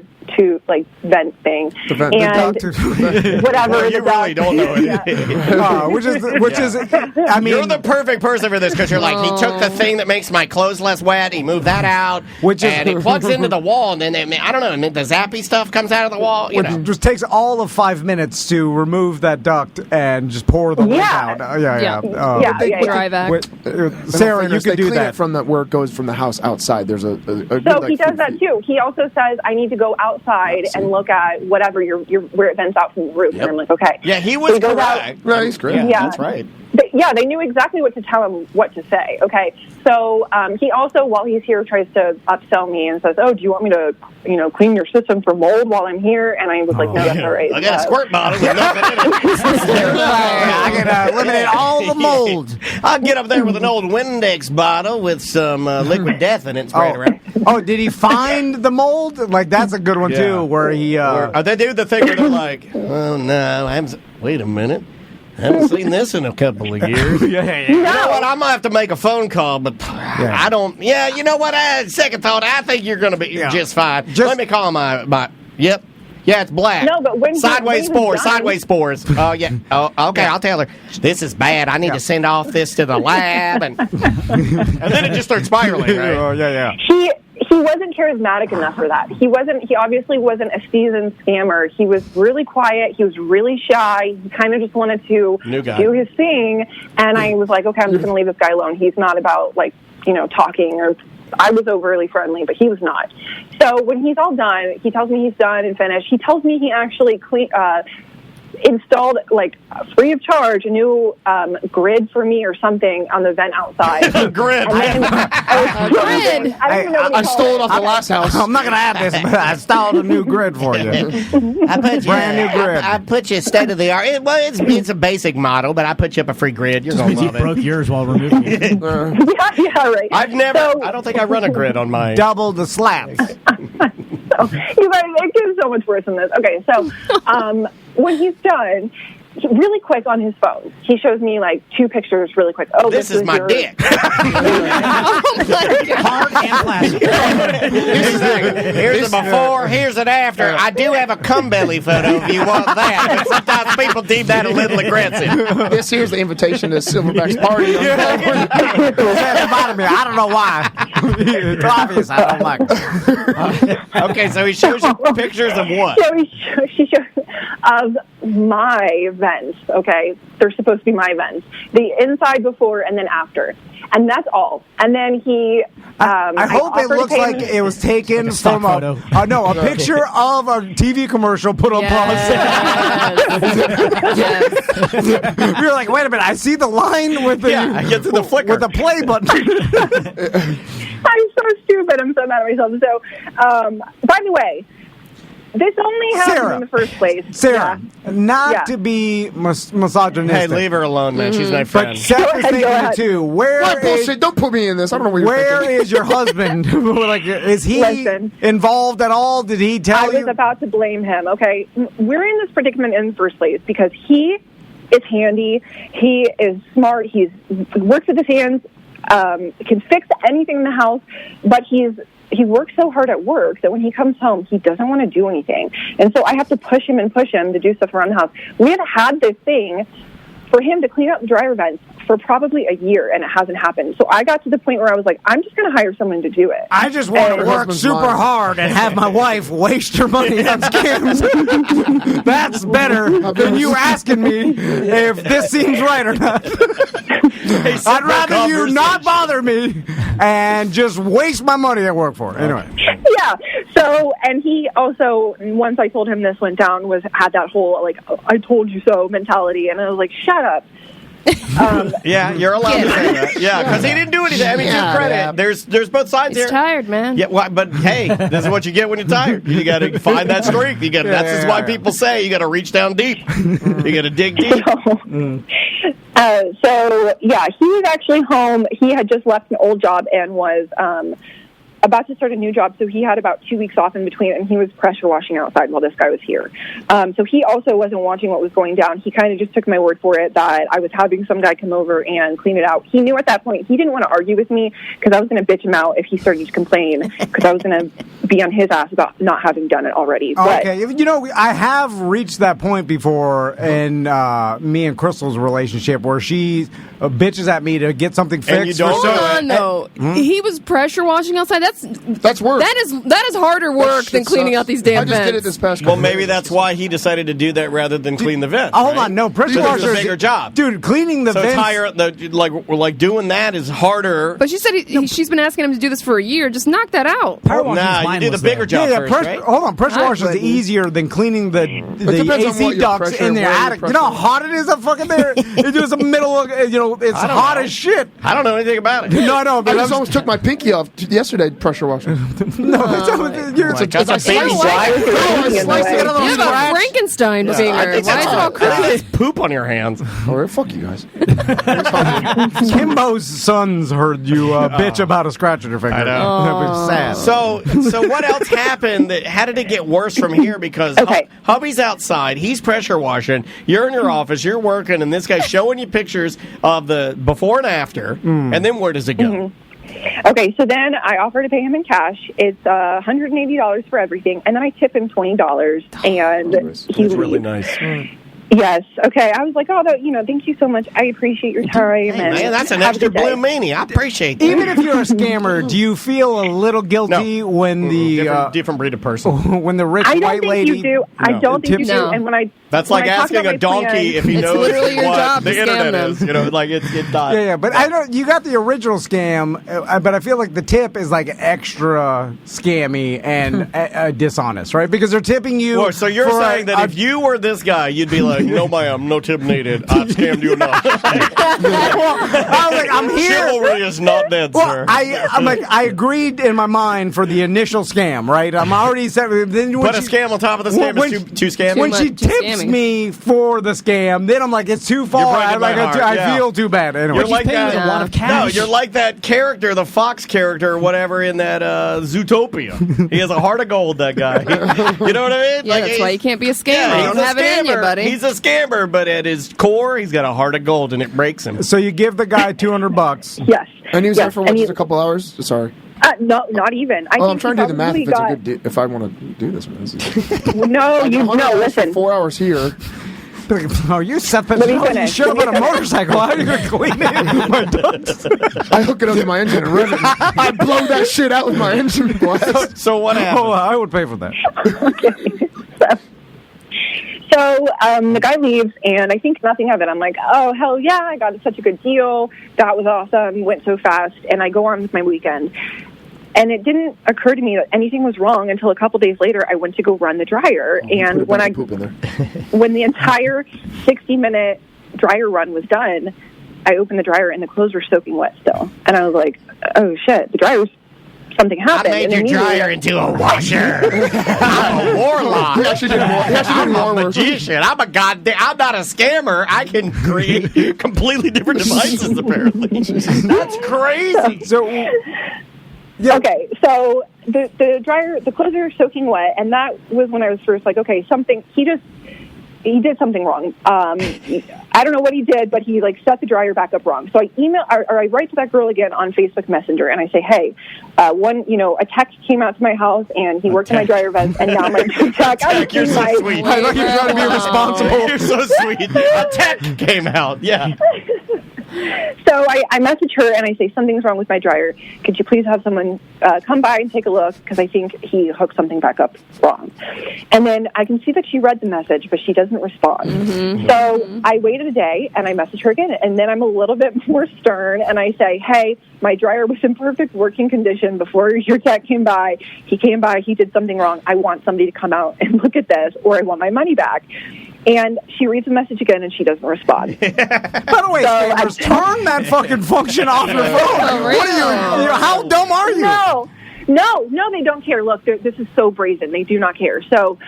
vent thing, and whatever. You really don't know it. Which is, I mean, you're the perfect person for this because you're like, he took the thing that makes my clothes less wet, he moved that out, and it plugs into the wall, and then I don't know, the zappy stuff comes out of the wall. It just takes all of 5 minutes to remove that duct and just pour the lint out. Dry vac. Sarah, you could do that from where it goes from the house outside. There's a good, so he does that too. He also says I need to go outside and look at whatever where it vents out from the roof. Yep. And I'm like, okay. Yeah, he was correct. Right, he's correct. Yeah, that's right. They knew exactly what to tell him what to say. Okay, so he also, while he's here, tries to upsell me and says, "Oh, do you want me to, clean your system for mold while I'm here?" And I was like, "No, that's all right." I got a squirt bottle with nothing in it. I can eliminate all the mold. I'll get up there with an old Windex bottle with some liquid death in it, sprayed around. Oh, did he find the mold? Like, that's a good one too, where he. They do the thing where they're like, "Oh no, wait a minute." I haven't seen this in a couple of years. You know what? I might have to make a phone call, but I don't. Yeah, you know what? Second thought, I think you're going to be just fine. Let me call my. Yep. Yeah, it's black. No, but when sideways spores. Oh, yeah. Oh, okay. I'll tell her this is bad. I need to send off this to the lab, and then it just starts spiraling. Right? Oh, yeah. He wasn't charismatic enough for that. He obviously wasn't a seasoned scammer. He was really quiet. He was really shy. He kind of just wanted to do his thing. And I was like, okay, I'm just going to leave this guy alone. He's not about talking or. I was overly friendly, but he was not. So when he's all done, he tells me he's done and finished. He tells me he actually installed, free of charge, a new grid for me or something on the vent outside. Grid. Grid. I stole it off the last house. I'm not going to add this, but I installed a new grid for you. Brand new grid. I put you state of the art. It's a basic model, but I put you up a free grid. You're going to love it. Broke yours while removing it. Right. I've never. I don't think I run a grid on mine. Double the slats. It gets so much worse than this. Okay, so when he's done, really quick on his phone, he shows me 2 pictures really quick. Oh, this is my dick. Oh my God. Hard and plastic. Here's a before, here's an after. I do have a cum belly photo if you want that, but sometimes people deem that a little aggressive. This here's the invitation to Silverback's party. I don't know why. It's obvious I don't like it. Okay, so he shows you pictures of what? So he shows of my vents, okay? They're supposed to be my vents. The inside before and then after. And that's all. And then he... I hope it looks like it was taken from a picture of a TV commercial put on pause. You're like, wait a minute, I see the line with the, I get to the flicker. with the play button. I'm so stupid. I'm so mad at myself. So, by the way, this only happened in the first place. Sarah, not to be misogynistic. Hey, leave her alone, man. She's my friend. But Seth is thinking too. Bullshit. Don't put me in this. I don't know what you're thinking. Where is your husband? Is he involved at all? Did he tell you? I was about to blame him. Okay, we're in this predicament in the first place because he is handy. He is smart. He works with his hands. Can fix anything in the house, but he works so hard at work that when he comes home, he doesn't want to do anything. And so I have to push him to do stuff around the house. We have had this thing for him to clean up the dryer vents for probably a year, and it hasn't happened. So I got to the point where I was like, I'm just going to hire someone to do it. I just want to work super hard and have my wife waste her money on scams. That's better than you asking me if this seems right or not. Hey, I'd rather you conversation. not bother me and just waste my money at work for. Anyway. Yeah. So, and he also, once I told him this went down, had that whole, like, I told you so mentality. And I was like, shut up. Yeah, you're allowed to say that. Yeah, because he didn't do anything. I mean, Yeah, to credit, yeah. there's both sides He's here. tired, man. Yeah, well, but hey, this is what you get when you're tired. You got to find that strength. You got. That's why people say you got to reach down deep. You got to dig deep. So, yeah, he was actually home. He had just left an old job and was about to start a new job, so he had about 2 weeks off in between, and he was pressure washing outside while this guy was here. So he also wasn't watching what was going down. He kind of just took my word for it that I was having some guy come over and clean it out. He knew at that point he didn't want to argue with me because I was going to bitch him out if he started to complain because I was going to be on his ass about not having done it already. But, Okay, you know, I have reached that point before in me and Crystal's relationship where she bitches at me to get something fixed. And you don't for do so- it. No, he was pressure washing outside. That's work. That is harder work than Shit cleaning sucks. out these damn I just did it vents. this past. Well, couple maybe days. that's why he decided to do that rather than clean the vent. Hold right? on, no, pressure Because it's washers. a bigger job. Dude, cleaning the So vents. like doing that is harder. But she said she's been asking him to do this for a year. Just knock that out. Power washing's Nah, you do the mindless, bigger though. job Yeah, first, pressure, right? hold on. Pressure I washers is wouldn't. easier than cleaning the depends on AC what your ducts pressure in the and where your attic. You know how pressure- hot it is up fucking there? It is the middle of, it's I don't hot know. as shit. I don't know anything about it. No, no, I but just almost took my pinky off yesterday pressure washing. you're That's a baby Why- slide. slicing it on You the have a scratch. Frankenstein finger. Why is it all crooked? That's poop on your hands. All right, fuck you guys. Kimbo's sons heard you bitch about a scratch on your finger. I know. That was sad. So what else happened? How did it get worse from here? Because Okay. hubby's outside, he's pressure washing, you're in your office, you're working, and this guy's showing you pictures of the before and after, and then where does it go? okay, so then I offer to pay him in cash. It's $180 for everything, and then I tip him $20, and he That's leaves. really nice. Yes. Okay. I was like, thank you so much. I appreciate your time. Hey, and man, that's an have a extra good day. blue meanie. I appreciate that. Even if you're a scammer, do you feel a little guilty when the different breed of person. when the rich I don't white think lady you do. I don't think you tips do. No. And when I That's when like I talk asking about a my donkey plan- if he It's knows literally your what job the to scam internet them. is. You know, like it died. Yeah, but I don't. You got the original scam, but I feel like the tip is like extra scammy and dishonest, right? Because they're tipping you. Well, so you're for saying that if you were this guy, you'd be like, no, ma'am, no tip needed. I've scammed you enough. I was like, I'm here. Chivalry is not dead, Well, sir. I'm like, I agreed in my mind for the initial scam, right? I'm already set. Then when Put a she- scam on top of the scam when is too scammy. When she Too tips scammy. me for the scam, then I'm like, it's too far. breaking I'm like, my heart, I yeah. feel too bad. Anyway, You're like paying that. with a wad of No, cash. you're like that character, the Fox character or whatever in that Zootopia. He has a heart of gold, that guy. You know what I mean? Yeah, Like, that's why you can't be a scammer. Yeah, you he's don't a have it in you, scammer. buddy. He's a scammer, but at his core, he's got a heart of gold, and it breaks him. so you give the guy $200. Yes. And he was yes. there for what, and just a couple hours? Sorry. No, not even. I Oh, think I'm trying he to do the math. probably If it's a got- good deal, if I want to do this, man. This is- No, you no. Listen. 4 hours here. Oh, you Seth Let me you finish. showed up Let on me a finish. motorcycle. How are you going to clean it? My ducts. I hook it up to my engine and rev it. I blow that shit out with my engine blast. So what happened? Oh, I would pay for that. So the guy leaves, and I think nothing of it. I'm like, oh, hell yeah, I got such a good deal. That was awesome. Went so fast. And I go on with my weekend. And it didn't occur to me that anything was wrong until a couple days later. I went to go run the dryer. and when poop in there. when the entire 60-minute dryer run was done, I opened the dryer, and the clothes were soaking wet still. And I was like, oh, shit, the dryer's something happened. I made And your immediately- dryer into a washer. I'm a warlock. He actually did more. He actually did I'm more a work. magician. I'm not a scammer. I can create completely different devices, apparently. That's crazy. So, Okay, so the dryer, the clothes are soaking wet, and that was when I was first like, okay, he did something wrong. I don't know what he did, but he set the dryer back up wrong. So I write to that girl again on Facebook Messenger, and I say, hey, a text came out to my house, and he worked in my dryer vents, and now my tech. You're so sweet. I like you're trying to be responsible. You're so sweet. A tech came out. Yeah. So I message her and I say, something's wrong with my dryer. Could you please have someone come by and take a look? Because I think he hooked something back up wrong. And then I can see that she read the message, but she doesn't respond. So I waited a day and I message her again. And then I'm a little bit more stern and I say, hey, my dryer was in perfect working condition before your tech came by. He came by, he did something wrong. I want somebody to come out and look at this, or I want my money back. And she reads the message again, and she doesn't respond. By the way, scammers, turn that fucking function off your phone. What are you? How dumb are you? No, they don't care. Look, this is so brazen. They do not care. So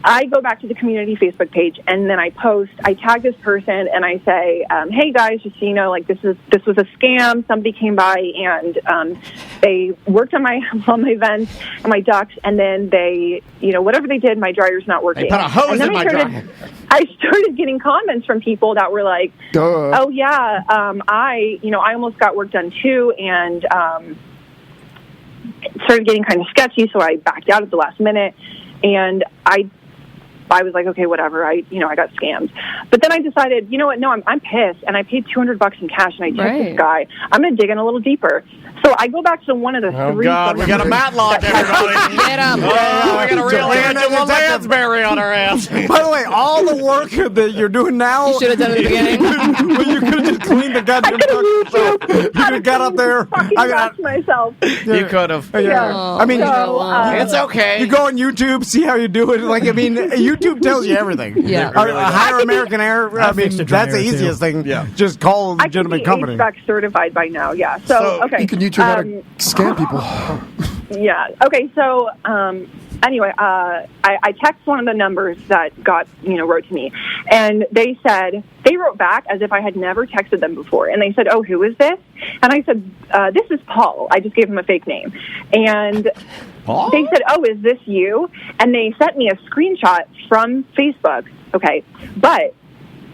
I go back to the community Facebook page, and then I tag this person, and I say, hey, guys, just so you know, like, this was a scam. Somebody came by, and they worked on my vents and my ducts, and then they, whatever they did, my dryer's not working. They put a hose in my dryer. I started getting comments from people that were like, Duh. oh, yeah, I almost got work done, too, and it started getting kind of sketchy, so I backed out at the last minute, and I was like, okay, whatever. I got scammed. But then I decided, you know what? No, I'm pissed, and I paid $200 in cash, and I checked this guy. I'm going to dig in a little deeper. So I go back to one of the three. Oh God, we got a Matlock, everybody. Get him. Oh, we got a real Angela Lansbury on our ass. By the way, all the work that you're doing now, You should have done it at the beginning. well, you could have just cleaned the goddamn duct yourself. You could have got up there. I got myself. You could have. Yeah. Oh, I mean, it's okay. You go on YouTube, see how you do it. Like, I mean, YouTube tells you everything. Yeah. Hire American Air. I mean, that's the easiest thing. Yeah. Just call a legitimate company. I should be HVAC certified by now. Yeah. So okay. You can YouTube how to scam people. Yeah. Okay. So anyway, I text one of the numbers that wrote to me, and they wrote back as if I had never texted them before, and they said, "Oh, who is this?" And I said, "This is Paul." I just gave him a fake name, and Paul? They said, "Oh, is this you?" And they sent me a screenshot from Facebook. Okay, but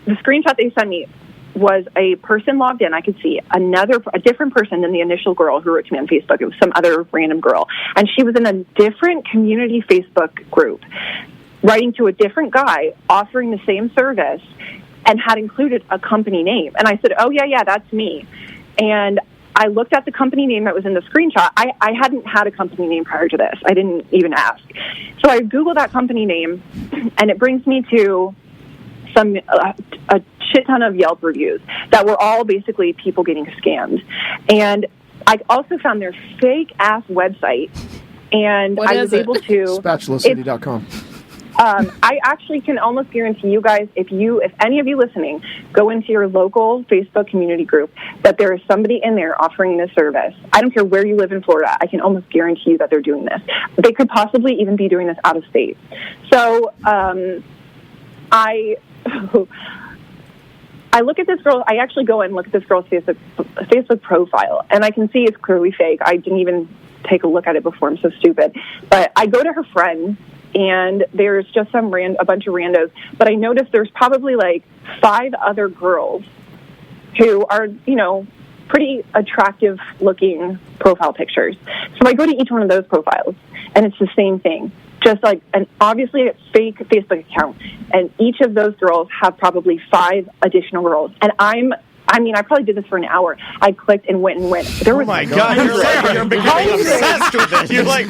the screenshot they sent me was a person logged in. I could see a different person than the initial girl who wrote to me on Facebook. It was some other random girl. And she was in a different community Facebook group, writing to a different guy, offering the same service, and had included a company name. And I said, oh, yeah, that's me. And I looked at the company name that was in the screenshot. I hadn't had a company name prior to this. I didn't even ask. So I Googled that company name, and it brings me to a shit ton of Yelp reviews that were all basically people getting scammed. And I also found their fake ass website, and I was able to SpatulaCity.com. I actually can almost guarantee you guys, if any of you listening go into your local Facebook community group, that there is somebody in there offering this service. I don't care where you live in Florida. I can almost guarantee you that they're doing this. They could possibly even be doing this out of state. So I look at this girl. I actually go and look at this girl's Facebook profile, and I can see it's clearly fake. I didn't even take a look at it before. I'm so stupid. But I go to her friends, and there's just a bunch of randos. But I noticed there's probably like 5 other girls who are, pretty attractive looking profile pictures. So I go to each one of those profiles, and it's the same thing. Just like obviously a fake Facebook account, and each of those girls have probably 5 additional girls. And I probably did this for an hour. I clicked and went. There was oh my God, you're becoming obsessed with this. You're like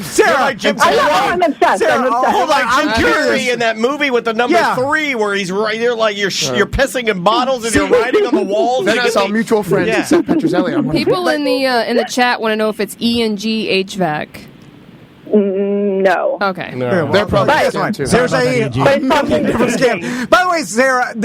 Jim I'm obsessed. Sarah, hold on, Jim Carrey in that movie with the number 3 where he's right there like you're pissing in bottles and you're writing on the walls. Then I saw mutual friends Seth Petrozelli. People in the chat want to know if it's ENG HVAC. No. Okay. No. They're probably fine. There's a different scam. By the way, Sarah,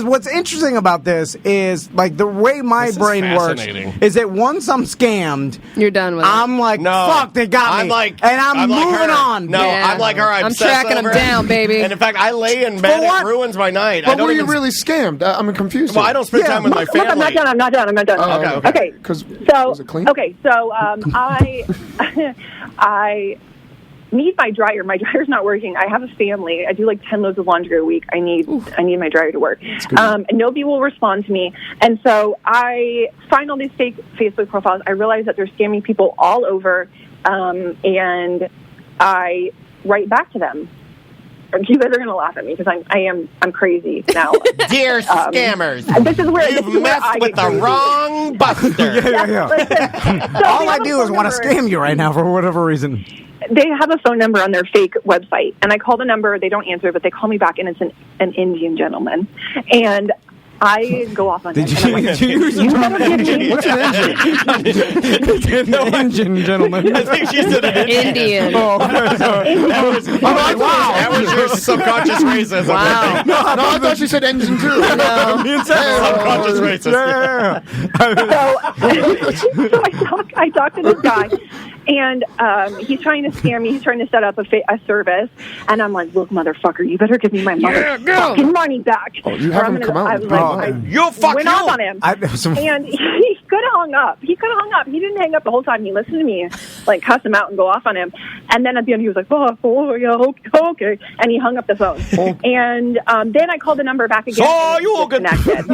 what's interesting about this is like the way my brain works is that once I'm scammed, you're done with it. I'm like, fuck, they got me. I'm moving on. No, yeah. I'm like her. I'm tracking them down, baby. And in fact, I lay in bed. It ruins my night. But were you really scammed? I'm confused. Well, I don't spend time with my family. I'm not done. Okay. Was it clean? Okay. So I need my dryer. My dryer's not working. I have a family. I do like 10 loads of laundry a week. I need my dryer to work. And nobody will respond to me. And so I find all these fake Facebook profiles. I realize that they're scamming people all over. And I write back to them. you guys are going to laugh at me because I'm crazy now. Dear scammers, this is where you've messed with the wrong Buster. Yeah. So All I do is want to scam you right now for whatever reason. They have a phone number on their fake website, and I call the number. They don't answer, but they call me back, and it's an Indian gentleman. And I go off on him. Did you use the term engine? What's an engine? An engine, gentlemen. I think she said an Indian. Oh, wow. That was your subconscious racism. Wow. No, I thought she said engine too. Subconscious racism. So I talk to this guy, and he's trying to scam me. He's trying to set up a service, and I'm like, look, motherfucker, you better give me my fucking money back. Oh, you have him come out. You fuck went you. off on him, and he could have hung up. He didn't hang up the whole time. He listened to me, like, cuss him out and go off on him. And then at the end, he was like, oh yeah, okay. And he hung up the phone. And then I called the number back again. And it was disconnected.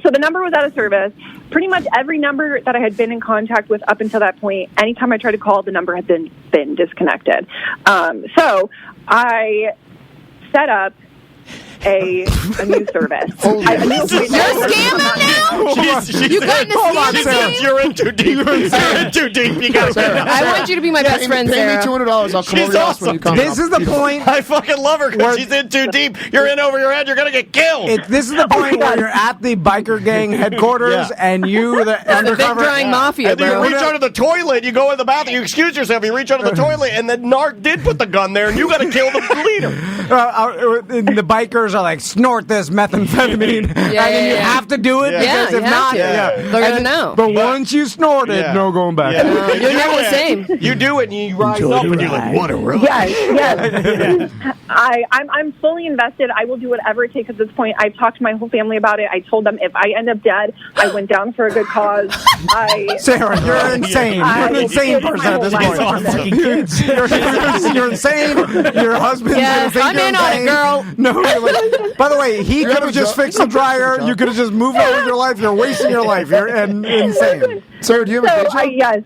So the number was out of service. Pretty much every number that I had been in contact with up until that point, anytime I tried to call, the number had been disconnected. So I set up a new service. You're scamming now? You got in the scam? You're in too deep. You're in too deep. You got I want you to be my best friend, Sarah. Pay me $200. I'll come over your house when you come. This is the point. I fucking love her because she's in too deep. You're in over your head. You're going to get killed. This is the point where you're at the biker gang headquarters and you, the undercover. Big drawing mafia, and bro. you reach under the toilet. You go in the bathroom. You excuse yourself. You reach under the toilet, and then Narc did put the gun there, and you got to kill the leader. The bikers are like, snort this methamphetamine, and then you have to do it because if not, they're gonna know. But once you snort it, no going back. You're never the same. You do it, and you rise up, and you're like, what a ride. Yes. I'm fully invested. I will do whatever it takes at this point. I've talked to my whole family about it. I told them if I end up dead, I went down for a good cause. Sarah, you're insane. You're an insane person at this point. You're insane. Your husband's Yes, gonna think I'm you're in on it, insane. girl. No, by the way, he could have just fixed the dryer. You could have just moved on with your life. You're wasting your life. You're insane. Sarah, do you have a day job? Yes.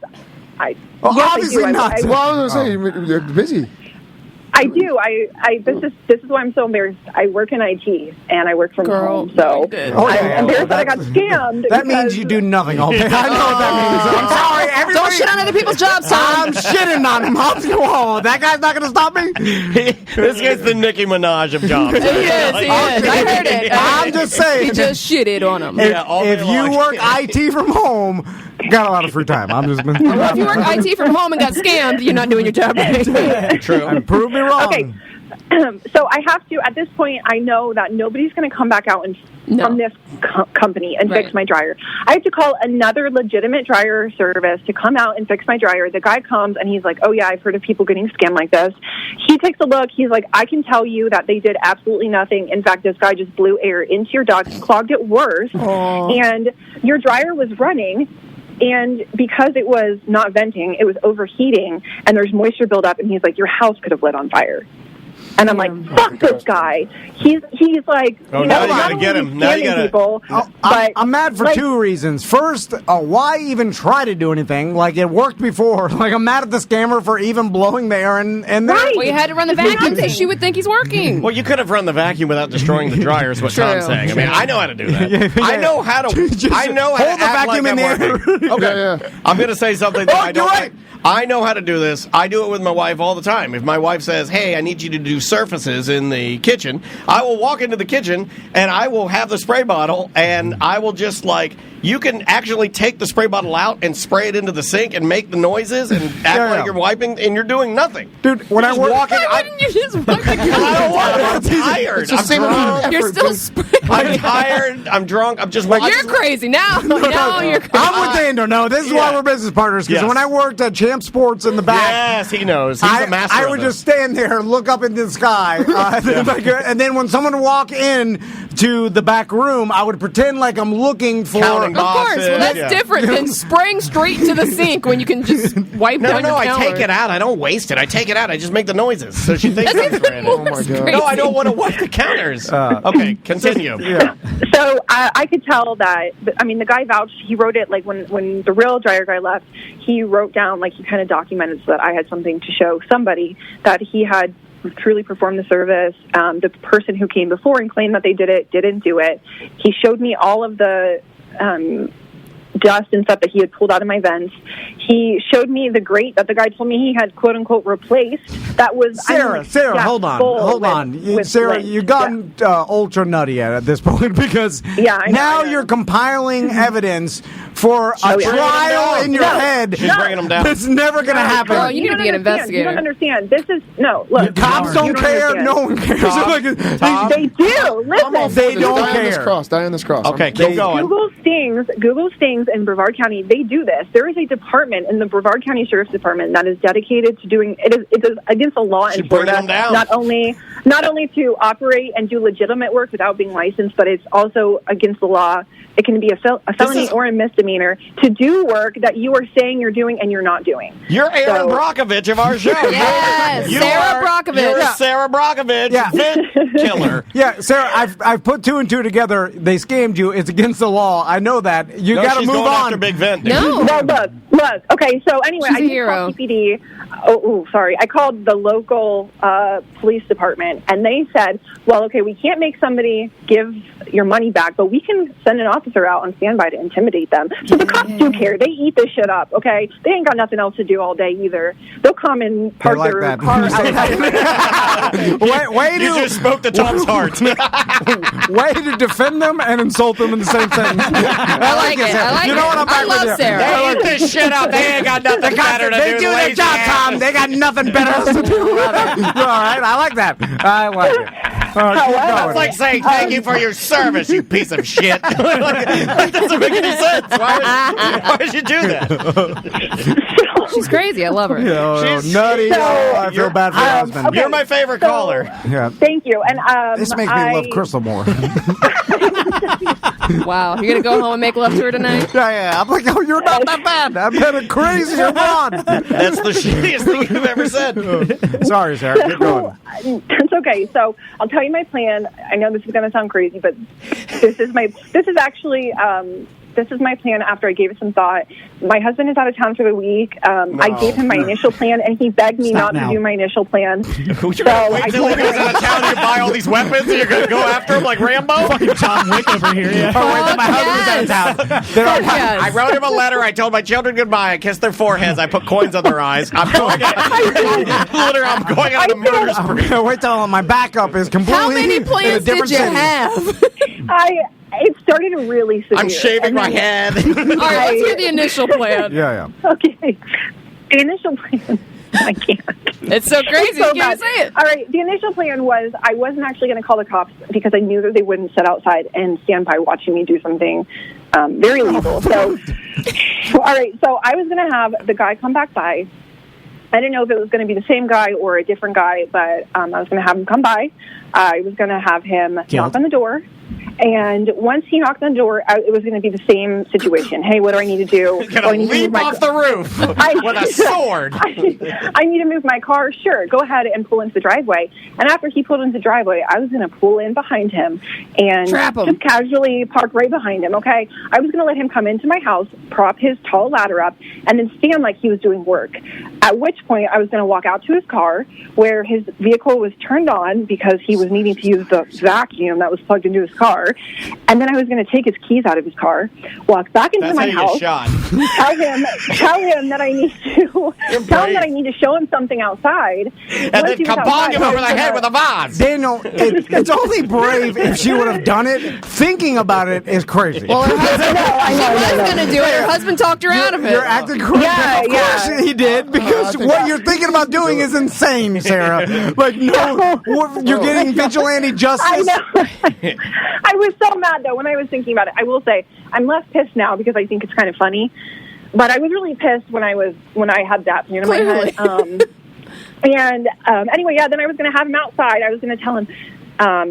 Obviously not. Well, I was going to say, you're busy. I do. This is why I'm so embarrassed. I work in IT and I work from home, so I'm embarrassed that I got scammed. That means you do nothing all day. I know what that means. I'm sorry. Everybody, Don't shit on other people's jobs, Tom. I'm shitting on him. Whoa, that guy's not going to stop me. This guy's the Nicki Minaj of jobs. He is. I heard it. I'm just saying. He just shitted on him. If you work IT from home, got a lot of free time. I'm just. Well, if you work IT from home and got scammed, you're not doing your job right. True. Prove me wrong. Okay. So I have to, at this point, I know that nobody's going to come back out from this company and fix my dryer. I have to call another legitimate dryer service to come out and fix my dryer. The guy comes and he's like, oh yeah, I've heard of people getting scammed like this. He takes a look. He's like, I can tell you that they did absolutely nothing. In fact, this guy just blew air into your ducts, clogged it worse, and your dryer was running. And because it was not venting, it was overheating, and there's moisture buildup, and he's like, your house could have lit on fire. And I'm like, fuck this guy. He's like, now you gotta get him. Now you gotta. People, I'm mad for two reasons. First, why even try to do anything? Like, it worked before. Like, I'm mad at the scammer for even blowing the air in there. Well, you had to run the vacuum so she would think he's working. Well, you could have run the vacuum without destroying the dryer, is what Tom's saying. I mean, I know how to do that. I know how to. I know how hold to the vacuum in the air. Okay. I'm going to say something that I don't like. I know how to do this. I do it with my wife all the time. If my wife says, hey, I need you to do surfaces in the kitchen, I will walk into the kitchen and I will have the spray bottle and I will just you can actually take the spray bottle out and spray it into the sink and make the noises and act like you're wiping and you're doing nothing. Dude, when I work... Why wouldn't you just wipe the I'm tired. I'm drunk. You're still spraying. I'm tired. I'm drunk. I'm just You're crazy. Now you're crazy. I'm with Dando. No, this is why we're business partners. Because when I worked at Champ Sports in the back... Yes, he knows. He's a master I would just stand there, look up into the sky, and then when someone would walk in to the back room, I would pretend like I'm looking for... Of course. Well, that's different than spraying straight to the sink when you can just wipe down your counter. I take it out. I don't waste it. I take it out. I just make the noises. So she thinks I'm spraying it. Oh, my God. No, I don't want to wipe the counters. Okay, continue. So I could tell that, the guy vouched. He wrote it, when the real dryer guy left, he wrote down, he kind of documented so that I had something to show somebody that he had truly perform the service. The person who came before and claimed that they did it didn't do it. He showed me all of the dust and stuff that he had pulled out of my vents. He showed me the grate that the guy told me he had quote unquote replaced. That was Sarah, hold on. Sarah, you've gotten ultra nutty at this point because now you're compiling evidence for a trial in your head. She's bringing them down. It's never going to happen. Girl, you need to be an investigator. You don't understand. This is look. Cops don't care. No one cares. They do. Listen. They don't care. Die on this cross. Okay, keep going. Google Stings in Brevard County, they do this. There is a department in the Brevard County Sheriff's Department that is dedicated to doing it is against the law in Florida. Not only to operate and do legitimate work without being licensed, but it's also against the law. It can be a felony or a misdemeanor to do work that you are saying you're doing and you're not doing. You're Aaron Brokovitch of our show. Yes, Sarah Brokovitch. You're Sarah Brokovitch, vent killer. Yeah, Sarah, I've put two and two together. They scammed you. It's against the law. I know that. You got to move on. After Big Vent. No, look. Okay, so anyway, I did call PPD. Sorry. I called the local police department, and they said, well, okay, we can't make somebody give your money back, but we can send an officer out on standby to intimidate them. So the cops do care. They eat this shit up, okay? They ain't got nothing else to do all day either. They'll come and park their car outside. You just spoke to Tom's heart. Way to defend them and insult them in the same thentence. I like it. You know what? I'm back with you. Sarah. They eat this shit up. They ain't got nothing better to do. They do their job, Tom. They got nothing better to do. All right, I like that. I like it. That's like saying thank you for your service, you piece of shit. That doesn't make any sense. Why would you do that? She's crazy. I love her. She's nutty. I feel bad for your husband. Okay, You're my favorite caller. Yeah. Thank you. And this makes me love Crystal more. Wow. You're going to go home and make love to her tonight? Yeah. I'm like, oh, you're not that bad. I've been a crazier one. That's the shittiest thing you've ever said. Sorry, Sarah. Keep going. It's okay. So I'll tell you my plan. I know this is going to sound crazy, but this is my plan after I gave it some thought. My husband is out of town for the week. I gave him my initial plan, and he begged me not to do my initial plan. Wait till he goes out of town and you buy all these weapons and you're going to go after him like Rambo? Fucking Tom Wick over here. Yeah. My husband's out of town. I wrote him a letter. I told my children goodbye. I kissed their foreheads. I put coins on their eyes. I'm going on a murder spree. Wait till my backup is completely How many plans did you have? It started really severe. I'm shaving my head. All right, let's hear the initial plan. Yeah. Okay. The initial plan. I can't. It's so crazy. You can't say it. All right. The initial plan was I wasn't actually going to call the cops because I knew that they wouldn't sit outside and stand by watching me do something very illegal. So, all right. So I was going to have the guy come back by. I didn't know if it was going to be the same guy or a different guy, but I was going to have him come by. I was going to have him knock on the door. And once he knocked on the door, it was going to be the same situation. Hey, what do I need to do? He's going to leap off the roof with a sword. I need to move my car. Sure, go ahead and pull into the driveway. And after he pulled into the driveway, I was going to pull in behind him and just casually park right behind him, okay? I was going to let him come into my house, prop his tall ladder up, and then stand like he was doing work. At which point, I was going to walk out to his car where his vehicle was turned on because he was needing to use the vacuum that was plugged into his car. And then I was going to take his keys out of his car, walk back into my house, tell him that I need to show him something outside, and then kabong him over the head with a vase. Daniel, it's only brave if she would have done it. Thinking about it is crazy. Well, her husband, she was going to do it. Her husband talked her out of it. You're acting crazy. Yeah, of course he did, because what you're thinking about doing is insane, Sarah. Like, no, you're getting vigilante justice. I know. I was so mad, though, when I was thinking about it. I will say, I'm less pissed now because I think it's kind of funny. But I was really pissed when I had that plan in my head. Anyway, then I was going to have him outside. I was going to tell him,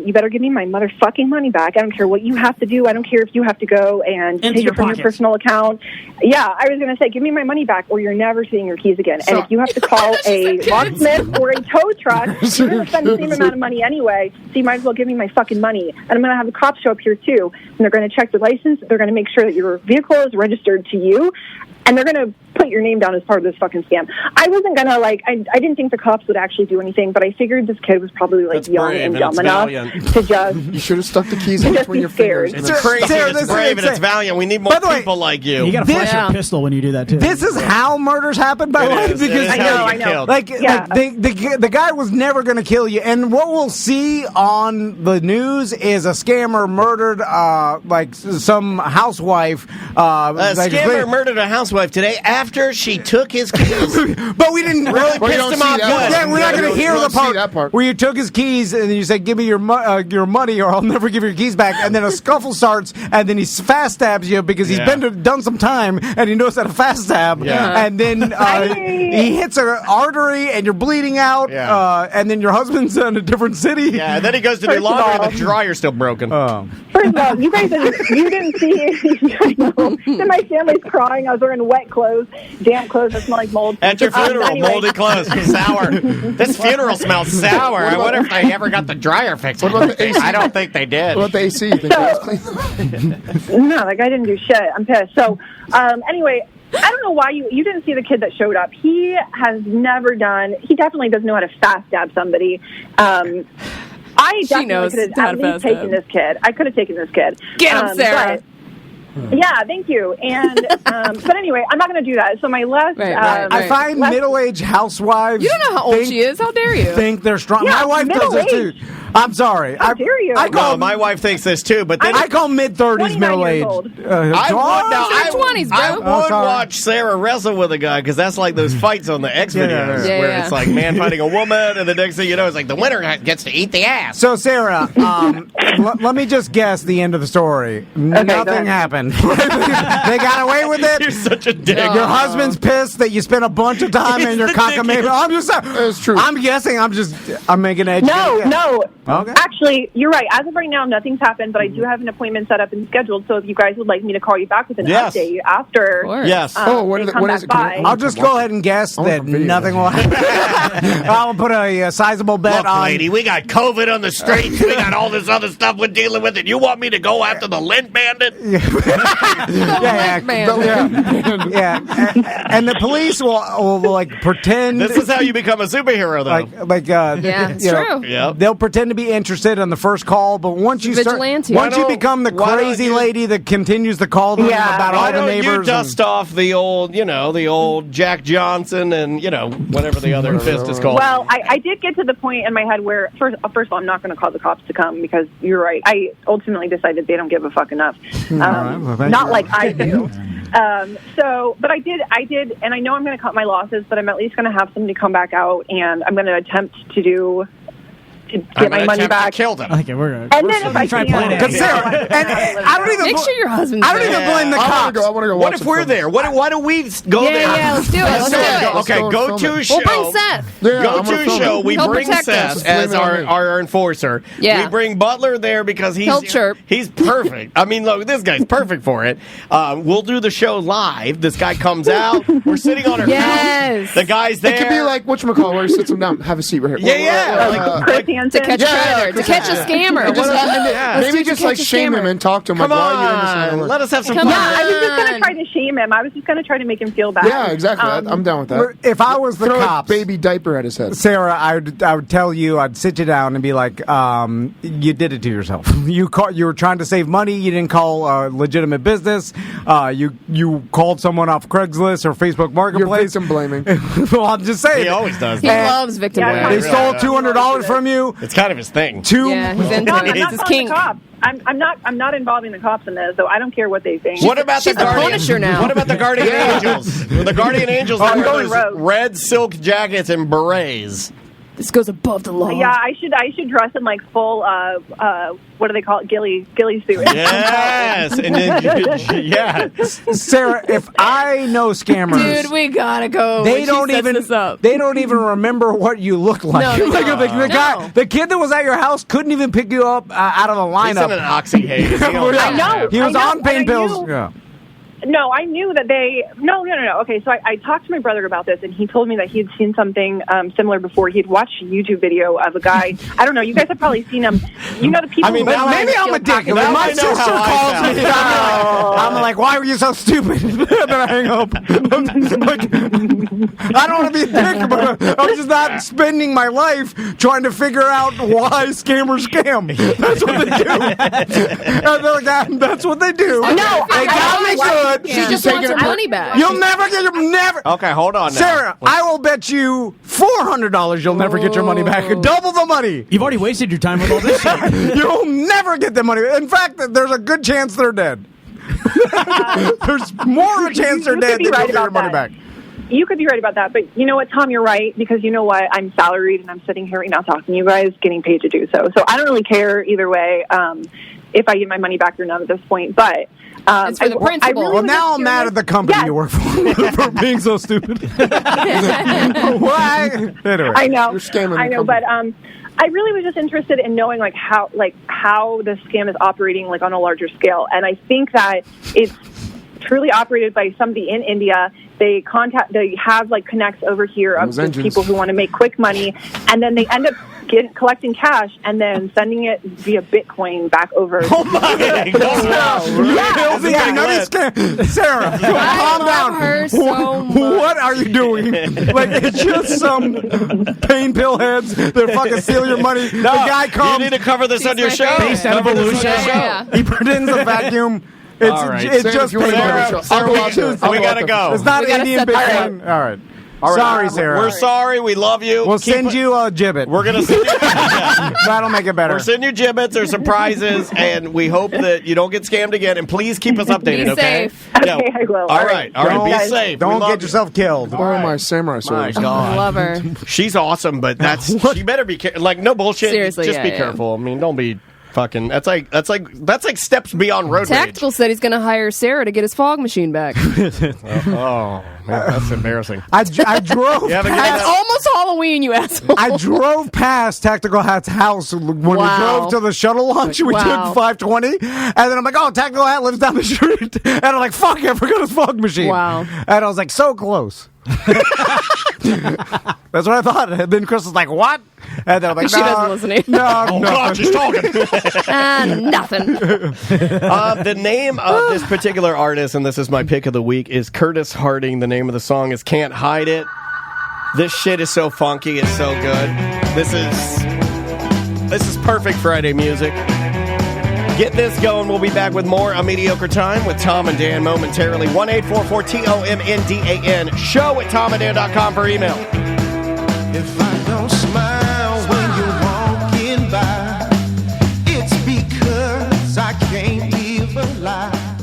you better give me my motherfucking money back. I don't care what you have to do. I don't care if you have to go and take it from your personal account. Yeah, I was going to say, give me my money back or you're never seeing your keys again. And if you have to call a locksmith or a tow truck, you're going to spend the same amount of money anyway, so you might as well give me my fucking money. And I'm going to have the cops show up here, too. And they're going to check the license. They're going to make sure that your vehicle is registered to you. And they're going to put your name down as part of this fucking scam. I wasn't gonna I didn't think the cops would actually do anything, but I figured this kid was probably young and dumb enough to just. You should have stuck the keys in between your fingers. It's crazy. It's brave and it's valiant. We need more people like you. You got to flash your pistol when you do that too. This is how murders happen, by the way, because I know. The guy was never going to kill you, and what we'll see on the news is a scammer murdered some housewife. A scammer murdered a housewife today after she took his keys. But we didn't really pissed him off. Yeah, we're not going to hear the part where you took his keys and you said, "Give me your money, or I'll never give your keys back." And then a scuffle starts, and then he fast stabs you because he's done some time, and he knows how to fast stab. Yeah. And then he hits an artery, and you're bleeding out. Yeah. And then your husband's in a different city. Yeah. And then he goes to do laundry, and the dryer's still broken. First of all, you guys didn't see. Then my family's crying. I was wearing wet clothes, damp clothes that smell like mold. At your funeral, moldy clothes, sour. This funeral smells sour. I wonder if they ever got the dryer fixed. What about the AC? I don't think they did. What about the AC? You think that was clean? No, that guy didn't do shit. I'm pissed. So, anyway, I don't know why you didn't see the kid that showed up. He has never done. He definitely doesn't know how to fast stab somebody. I definitely could have at least taken this kid. I could have taken this kid. Get him, Sarah. Yeah, thank you. And but anyway, I'm not going to do that. So my last, I find middle-aged housewives. You don't know how old she is. How dare you? Think they're strong. Yeah, my wife does this too. I'm sorry. How dare you? My wife thinks this too, but then I call mid-30s middle-aged. I would 20s, bro. I would watch Sarah wrestle with a guy because that's like those fights on the X videos where it's like man fighting a woman, and the next thing you know, it's like the winner gets to eat the ass. So Sarah, let me just guess the end of the story. Nothing happened. They got away with it. You're such a dick. Your husband's pissed that you spent a bunch of time in your cockamamie. I'm just. It's true. I'm guessing. I'm making an educated guess. No. Okay. Actually, you're right. As of right now, nothing's happened, but I do have an appointment set up and scheduled. So if you guys would like me to call you back with an update after, when is it? I'll just go ahead and guess that nothing will happen. I'll put a sizable bet on. Look, lady, we got COVID on the streets. We got all this other stuff we're dealing with, and you want me to go after the Lint Bandit? And the police will like pretend. This is how you become a superhero, though. It's true. Yep. They'll pretend to be interested on the first call, but once you you become the crazy lady that continues to call them about all the neighbors. Why don't you dust off the old Jack Johnson and whatever the other fist is called? Well, I did get to the point in my head where first of all, I'm not going to call the cops to come because you're right. I ultimately decided they don't give a fuck enough. Not like I do. But I did, and I know I'm going to cut my losses, but I'm at least going to have somebody come back out, and I'm going to attempt to get my money back. Kill them. Okay, we're going And then if I can, I don't even. Make sure your husband's I don't even blame the cops. I want to go. What if we're there? Why don't we go there? Yeah, let's do it. Let's do it. Okay, go to a show. We'll bring Seth. Go to a show. We He'll bring protect Seth us. as our enforcer. Yeah. We bring Butler there because He'll chirp. He's perfect. I mean, look, this guy's perfect for it. We'll do the show live. This guy comes out. We're sitting on our couch. The guy's there. It could be like whatchamacallit, where he sits him down. Have a seat right here. To catch to catch a scammer. Maybe just like shame him and talk to him. Come like, on, let us have some fun. Yeah, I was just going to try to shame him. I was just going to try to make him feel bad. Yeah, exactly. I'm down with that. If I was the Throw cops, a baby diaper at his head. Sarah, I would tell you, I'd sit you down and be like, you did it to yourself. You were trying to save money. You didn't call a legitimate business. You called someone off Craigslist or Facebook Marketplace. You're victim blaming. Well, I'm just saying. He always does. He loves victim blaming. They stole $200 from you. It's kind of his thing. He's into it. I'm It's not his calling kink. the cops. I'm not involving the cops in this, so I don't care what they think. What about She's the the Guardian? Punisher now. What about the Guardian Angels? The Guardian Angels wear those red silk jackets and berets. This goes above the law. Yeah, I should dress in like full what do they call it? Ghillie suit. Yes, and then Sarah, if I know scammers, dude, we gotta go. They don't even remember what you look like. No, the kid that was at your house couldn't even pick you up out of the lineup. He's in an oxy haze. I know. He was on pain pills. No, No, I knew that they... No. Okay, so I talked to my brother about this, and he told me that he had seen something similar before. He'd watched a YouTube video of a guy... I don't know, you guys have probably seen him. You know the people... maybe I'm a dick. When my sister calls me, I'm like, why were you so stupid? Then I hang up. I don't want to be a dick, but I'm just not spending my life trying to figure out why scammers scam. That's what they do. That's what they do. No, they got me good. She just wants her money back. You'll never get your Okay, hold on now. Sarah, I will bet you $400 you'll never get your money back. Double the money. You've already wasted your time with all this shit. You'll never get the money. In fact, there's a good chance they're dead. There's more of a chance they're dead than you'll get your money back. You could be right about that, but you know what, Tom, you're right, because you know what, I'm salaried and I'm sitting here right now talking to you guys, getting paid to do so. So I don't really care either way if I get my money back or not at this point, but... it's for the principal. Well, now I'm mad at the company you work for being so stupid. Why? Anyway, I know. You're scamming I know, but I really was just interested in knowing how the scam is operating on a larger scale, and I think that it's truly operated by somebody in India. They have connects over here of just people who want to make quick money, and then they end up collecting cash and then sending it via Bitcoin back over. Oh my God! Sarah, calm down. Her so much. What are you doing? It's just some pain pill heads that fucking steal your money. No, the guy comes. You need to cover this on your show. Based evolution. Yeah. He pretends the vacuum. It's, all right. it's just pain pills. We gotta go. It's not Indian Bitcoin. All right. Sorry, Sarah. We're sorry. We love you. We'll send you a gibbet. We're going to send you That'll make it better. We're sending you gibbets or surprises, and we hope that you don't get scammed again. And please keep us updated, Be okay? safe. Yeah. Okay, I will. All right. Be safe. Don't get yourself killed. Borrow my samurai My sword. God. I love her. She's awesome, but she better be careful. No bullshit. Seriously, just be careful. I mean, don't be fucking. That's like steps beyond road rage. Tactical said he's going to hire Sarah to get his fog machine back. Oh, man, that's embarrassing. I drove. It's almost Halloween, you asshole. I drove past Tactical Hat's house when we drove to the shuttle launch. We took 520, and then I'm like, "Oh, Tactical Hat lives down the street," and I'm like, "Fuck, I forgot his fog machine." Wow! And I was like, "So close." That's what I thought. And then Chris was like, "What?" And then I'm like, she doesn't listen. No, God, she's talking. Nothing. The name of this particular artist, and this is my pick of the week, is Curtis Harding. The name of the song is "Can't Hide It." This shit is so funky. It's so good. This is perfect Friday music. Get this going. We'll be back with more A Mediocre Time with Tom and Dan momentarily. 1-844-TOMNDAN. Show at tomanddan.com for email. If I don't smile when you're walking by, it's because I can't live a lie.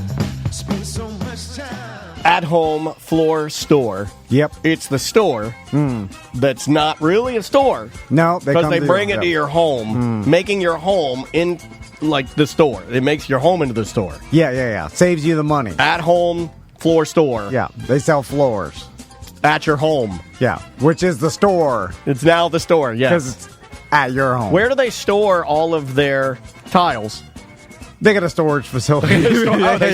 Spend so much time. At-home floor store. Yep. It's the store that's not really a store. No, because they bring it to your home, making your home in the store. It makes your home into the store. Yeah. Saves you the money. At-home floor store. Yeah, they sell floors. At your home. Yeah, which is the store. It's now the store, yes. Because it's at your home. Where do they store all of their tiles? They got a storage facility. They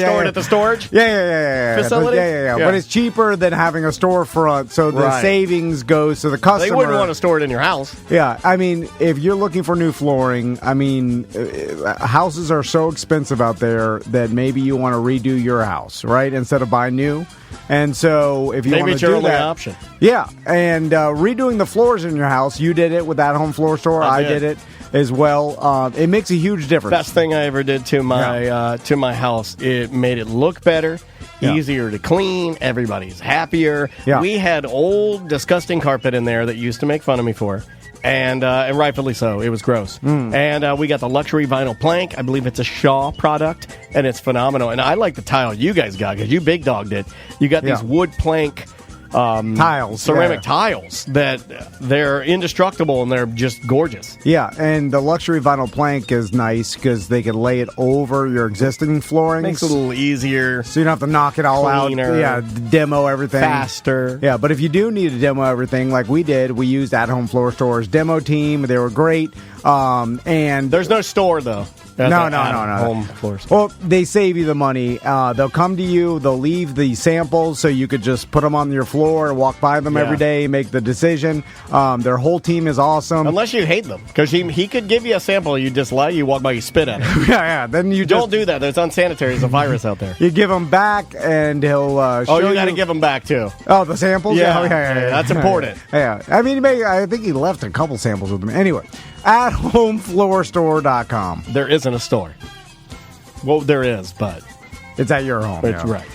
store it at the storage? Yeah. Facility? Yeah. But it's cheaper than having a storefront, so the savings goes to the customer. They wouldn't want to store it in your house. Yeah, I mean, if you're looking for new flooring, houses are so expensive out there that maybe you want to redo your house, right, instead of buy new. And so if you want to do that... Maybe it's your only option. Yeah, and redoing the floors in your house, you did it with That Home Floor Store. I did it as well. It makes a huge difference. Best thing I ever did to my house. It made it look better, easier to clean. Everybody's happier. Yeah. We had old, disgusting carpet in there that used to make fun of me for. And rightfully so. It was gross. And we got the luxury vinyl plank. I believe it's a Shaw product, and it's phenomenal. And I like the tile you guys got because you big dogged it. You got these wood plank tiles, ceramic tiles that they're indestructible and they're just gorgeous. Yeah, and the luxury vinyl plank is nice because they can lay it over your existing flooring. Makes it a little easier. So you don't have to knock it all cleaner, out. Yeah, demo everything. Faster. Yeah, but if you do need to demo everything like we did, we used At Home Floor Store's demo team. They were great. And there's no store though. No. Home floors. Well, they save you the money. They'll come to you. They'll leave the samples so you could just put them on your floor, walk by them every day, make the decision. Their whole team is awesome. Unless you hate them, because he could give you a sample you dislike, you walk by, you spit at it. yeah. Then you don't do that. There's unsanitary. There's a virus out there. You give them back, and he'll show you got to give them back too. Oh, the samples? Yeah, yeah. That's important. Yeah. I mean, I think he left a couple samples with him. Anyway, at homefloorstore.com. There isn't a store. Well, there is, but it's at your home. It's right.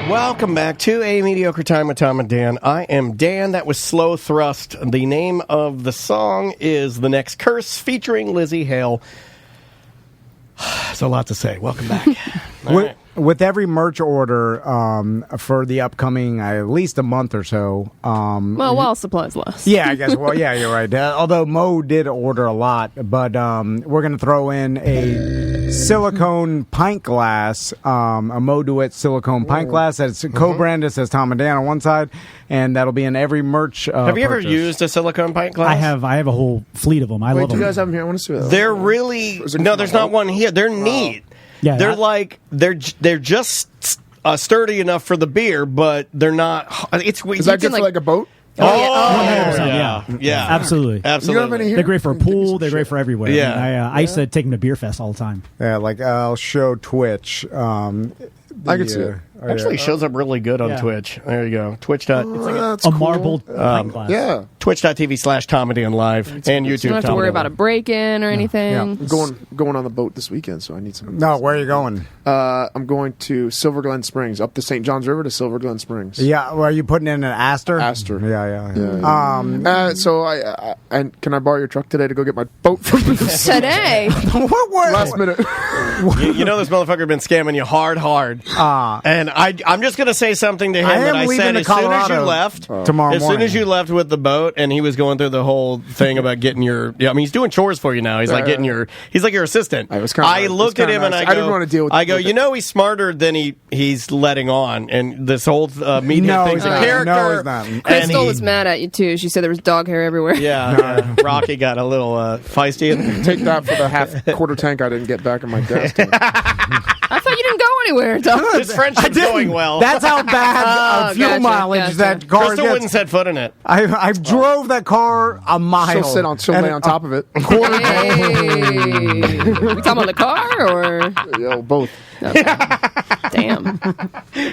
Welcome back to A Mediocre Time with Tom and Dan. I am Dan. That was Slow Thrust. The name of the song is The Next Curse, featuring Lizzie Hale. There's a lot to say. Welcome back. With every merch order for the upcoming at least a month or so. While supplies last. Yeah, I guess. Well, yeah, you're right. Although Mo did order a lot, but we're going to throw in a silicone pint glass, a Mo DeWitt silicone pint glass that's co-branded, says Tom and Dan on one side, and that'll be in every merch. Have you ever used a silicone pint glass? I have a whole fleet of them. I love them. Do you guys have them here? I want to see that. They're really no. There's not one here. They're neat. Yeah, they're just sturdy enough for the beer, but they're not. It's Is that good for like a boat? Yeah. Absolutely. You don't have any here? They're great for a pool. They're great for everywhere. Yeah. I mean, I used to take them to Beer Fest all the time. Yeah, like I'll show Twitch. I can see it. Actually, shows up really good on Twitch. There you go. Twitch. It's like a marbled pint glass. Yeah. Twitch.tv/Tom and Dan Live and YouTube. You don't have to worry about a break-in or anything. Yeah. I'm going on the boat this weekend, so I need some. No, where are you going? I'm going to Silver Glen Springs, up the St. Johns River to Silver Glen Springs. Yeah, well, are you putting in an Aster? Aster. Yeah. So I can I borrow your truck today to go get my boat from Today? Last minute. You know this motherfucker been scamming you hard. And I'm just going to say something to him that I said as soon as you left. Tomorrow morning. As soon as you left with the boat, and he was going through the whole thing about getting your. I mean, he's doing chores for you now. He's like getting your. He's like your assistant. I looked at him and I go. I didn't want to deal with. I go. You know, he's smarter than he's letting on, and this whole media thing's a character. No, he's not. Crystal was mad at you too. She said there was dog hair everywhere. Yeah. Rocky got a little feisty. Take that for the quarter tank I didn't get back in my desk. I thought you didn't go anywhere, Tom. This friendship's going well. That's how bad fuel mileage that car Crystal gets. wouldn't set foot in it. I drove that car a mile. She'll lay on top of it. Hey. We talking about the car or? Yeah, both. Okay. Damn.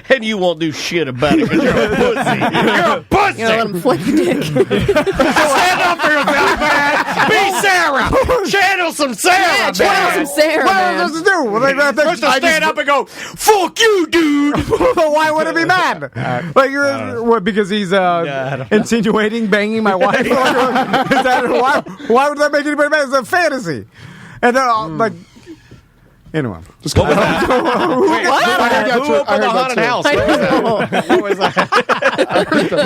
And you won't do shit about it because you're a pussy. You're a pussy. You know, let him flick the dick. Stand up for yourself, man. Be Sarah. Channel some Sarah, Yeah, channel some Sarah, What man. am I supposed to do? Well, Crystal stand up and go, fuck you, dude. Why would it be mad? Like what? Because he's insinuating banging my wife. Why would that make anybody mad? It's a fantasy. And then like. Anyway. What was that? Who opened the haunted house? What was that?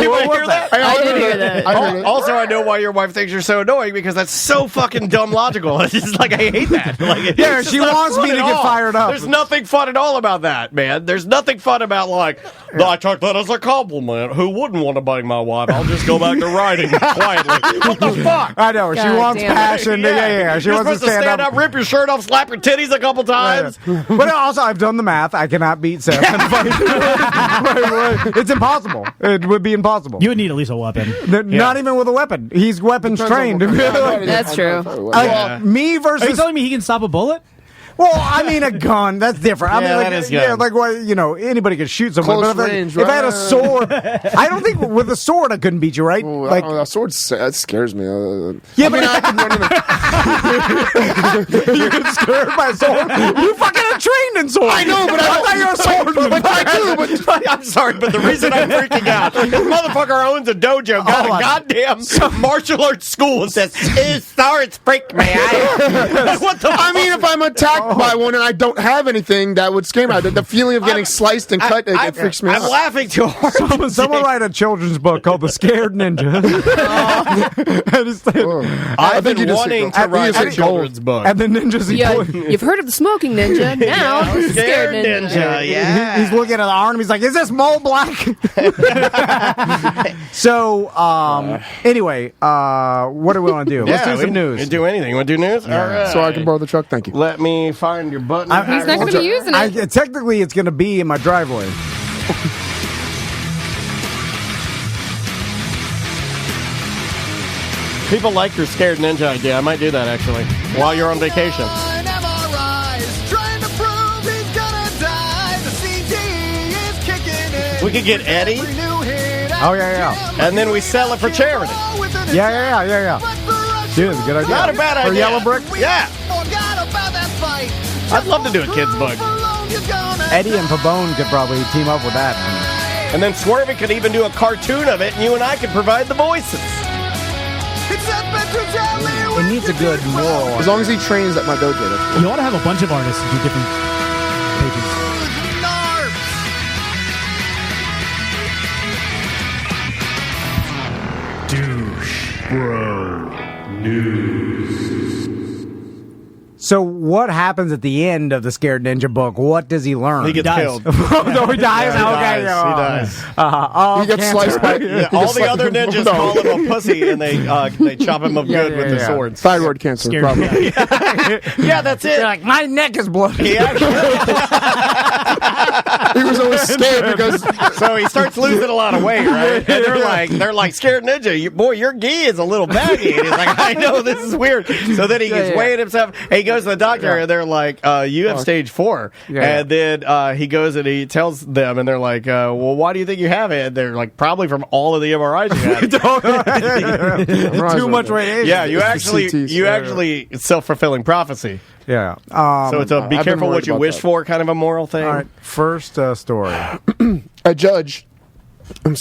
You hear that? I did hear that. Also, I know why your wife thinks you're so annoying because that's so fucking dumb logical. It's just like, I hate that. Like, yeah, she wants me to get fired up. There's nothing fun at all about that, man. There's nothing fun about, like, I took that as a compliment. Who wouldn't want to bang my wife? I'll just go back to writing quietly. What the fuck? I know. She wants passion. Yeah. She You're wants supposed to stand up, rip your shirt off, slap your titties a couple times. But also, I've done the math. I cannot beat Seth. It's impossible. It would be impossible. You would need at least a weapon. Not even with a weapon. He's weapons trained. That's true. Me versus. Are you telling me he can stop a bullet? Well, I mean, a gun, that's different. I mean, like, that is yeah, gun. like, well, you know, anybody could shoot someone. Close But range, if I had a sword, I don't think with a sword I couldn't beat you, right? Ooh, Like, a sword that scares me. yeah, but I can run in you get scared by a sword? You fucking are trained in swords. I know, but I thought you're a swordsman. But I do. But I'm sorry, but the reason I'm freaking out, this motherfucker owns a dojo, got a goddamn martial arts school, and says, swords freak me out. What the I mean, if I'm attacked by one and I don't have anything that would scare me. The feeling of getting sliced and cut, it freaks me out. I'm laughing too hard. Someone write a children's book called The Scared Ninja. I've been wanting to write a children's book. And the ninjas you've heard of the smoking ninja. Now the scared ninja. Yeah. He's looking at the arm. He's like, "Is this mole black?" So, anyway, what do we want to do? Let's do some news. Do anything. You want to do news? Yeah. All right. So I can borrow the truck. Thank you. Let me find your button. He's not going to be using it. Technically, it's going to be in my driveway. People like your scared ninja idea. I might do that actually while you're on vacation. We could get Eddie. Oh yeah. And then we sell it for charity. Yeah. Dude, it's a good idea. Not a bad idea. For Yellow Brick? Yeah. I'd love to do a kid's book. Eddie and Pabone could probably team up with that. And then Swervey could even do a cartoon of it, and you and I could provide the voices. It needs a good moral. As long as he trains at my dojo. That's cool. You ought to have a bunch of artists do different pages. Douche Bro News. So what happens at the end of the Scared Ninja book? What does he learn? He gets killed. No, he dies? Yeah, he dies. He gets sliced by... All the other ninjas call him a pussy, and they chop him up good with their swords. Thyroid cancer, probably. Yeah, that's it. You're like, my neck is bloody. He was always scared because... So he starts losing a lot of weight, right? And they're like, Scared Ninja, boy, your gi is a little baggy. And he's like, I know, this is weird. So then he gets weighing himself. He goes to the doctor, and they're like, you have stage 4. And then he goes and he tells them, and they're like, well, why do you think you have it? And they're like, probably from all of the MRIs you had. Too much radiation. Yeah, you actually self-fulfilling prophecy. Yeah. So it's a be careful what you wish for kind of a moral thing. All right. First story. A judge in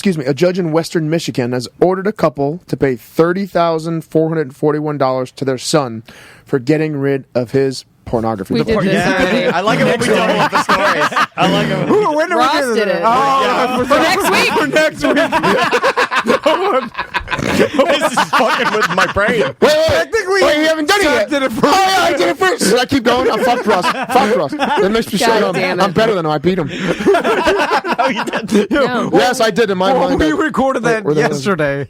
Western Michigan has ordered a couple to pay $30,441 to their son for getting rid of his pornography. We did this. Yeah, I like it when we double up the stories. I like it. When do Ross we do did this? it. For next week. For next week. This is fucking with my brain. Technically, you haven't done it yet. Did it first. Oh, yeah, I did it first. Should I keep going? I fucked Ross. That makes me shut up. I'm better than him. I beat him. No, you didn't. No. Yes, I did in my mind. We recorded that yesterday,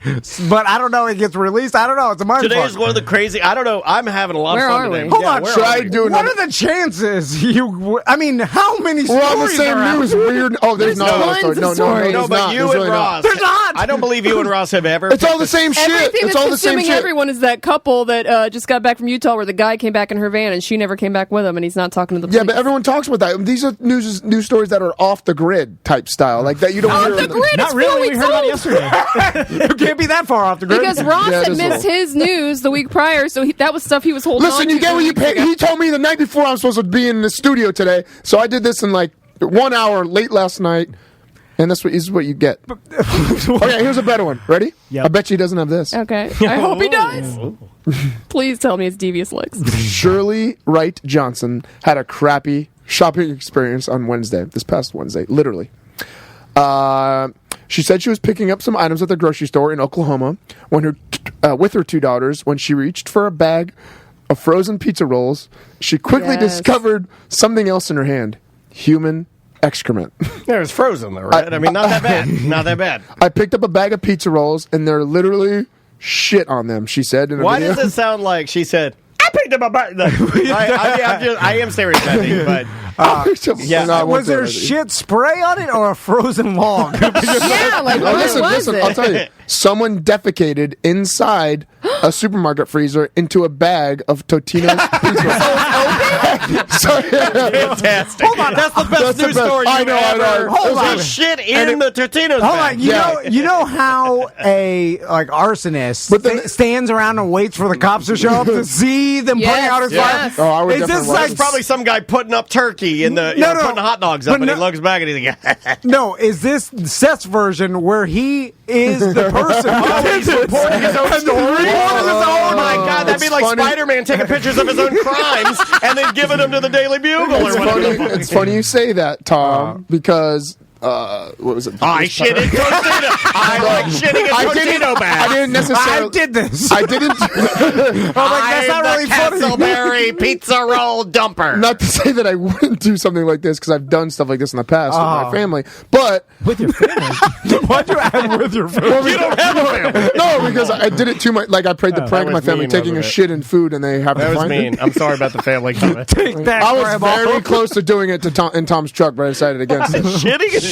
but I don't know. It gets released. I don't know. It's a mind Today fuck. is one of the crazy. I don't know. I'm having a lot Where of fun are today. we? Hold on. where Should are I we? do What another? are the chances you? I mean, how many stories We're on the same are out news. there? Weird. Oh, there's There's not. tons of No, stories. No, but you and Ross. There's not. I don't believe you and Ross have ever. It's all the same shit. Everything It's that's all the same consuming shit. everyone is that couple that just got back from Utah where the guy came back in her van and she never came back with him and he's not talking to the police. Yeah, but everyone talks about that. These are news stories that are off the grid type style, like that you don't hear. Off the grid, Not it's really. 4 We weeks heard about it old. yesterday. You can't be that far off the grid. Because Ross Yeah, it had is missed old. his news the week prior, so that was stuff he was holding on Listen, to. you get what you pay. He told me the night before I'm supposed to be in the studio today, so I did this in like 1 hour late last night, and this is what you get. Okay, here's a better one. Ready? Yep. I bet you he doesn't have this. Okay. I hope he does. Please tell me it's Devious Licks. Shirley Wright Johnson had a crappy shopping experience on this past Wednesday, literally. She said she was picking up some items at the grocery store in Oklahoma with her 2 daughters when she reached for a bag of frozen pizza rolls. She quickly discovered something else in her hand: human excrement. Yeah, it's frozen though, right? I mean, not that bad. Not that bad. I picked up a bag of pizza rolls, and they're literally shit on them, she said in a Why video. does it sound like she said, I picked up a bag? I am stereotyping, but Was there shit spray on it or a frozen log? Yeah, like what was listen, it? I'll tell you. Someone defecated inside a supermarket freezer into a bag of Totino's pizza. Fantastic. Hold on, that's the best news story I you've know. ever. Hold on. There's shit in the Totino's Hold bag. on, you know how a arsonist stands around and waits for the cops to show up to see them putting out his fire? Oh, I would Is this definitely like There's probably some guy putting up turkey in the putting hot dogs up, and he looks back and he's like, no, is this Seth's version where he is the person he's reporting his own story? Oh my God, That'd be like Spider-Man taking pictures of his own crimes and then giving them to the Daily Bugle or whatever. It's funny you say that, Tom, because what was it? I shit in Tostino. I like shitting in Tostino bags. I didn't necessarily. I did this. I didn't. that's not really funny. Castleberry pizza roll dumper. Not to say that I wouldn't do something like this because I've done stuff like this in the past with my family, but with your family. Why'd you add with your family? You don't have a family. No, because I did it too much. Like I played the prank of my family mean, taking a shit in food, and they have That to was find mean. it. I'm sorry about the family comment. Take that, I was Grandma. very close to doing it to in Tom's truck, but I decided against it.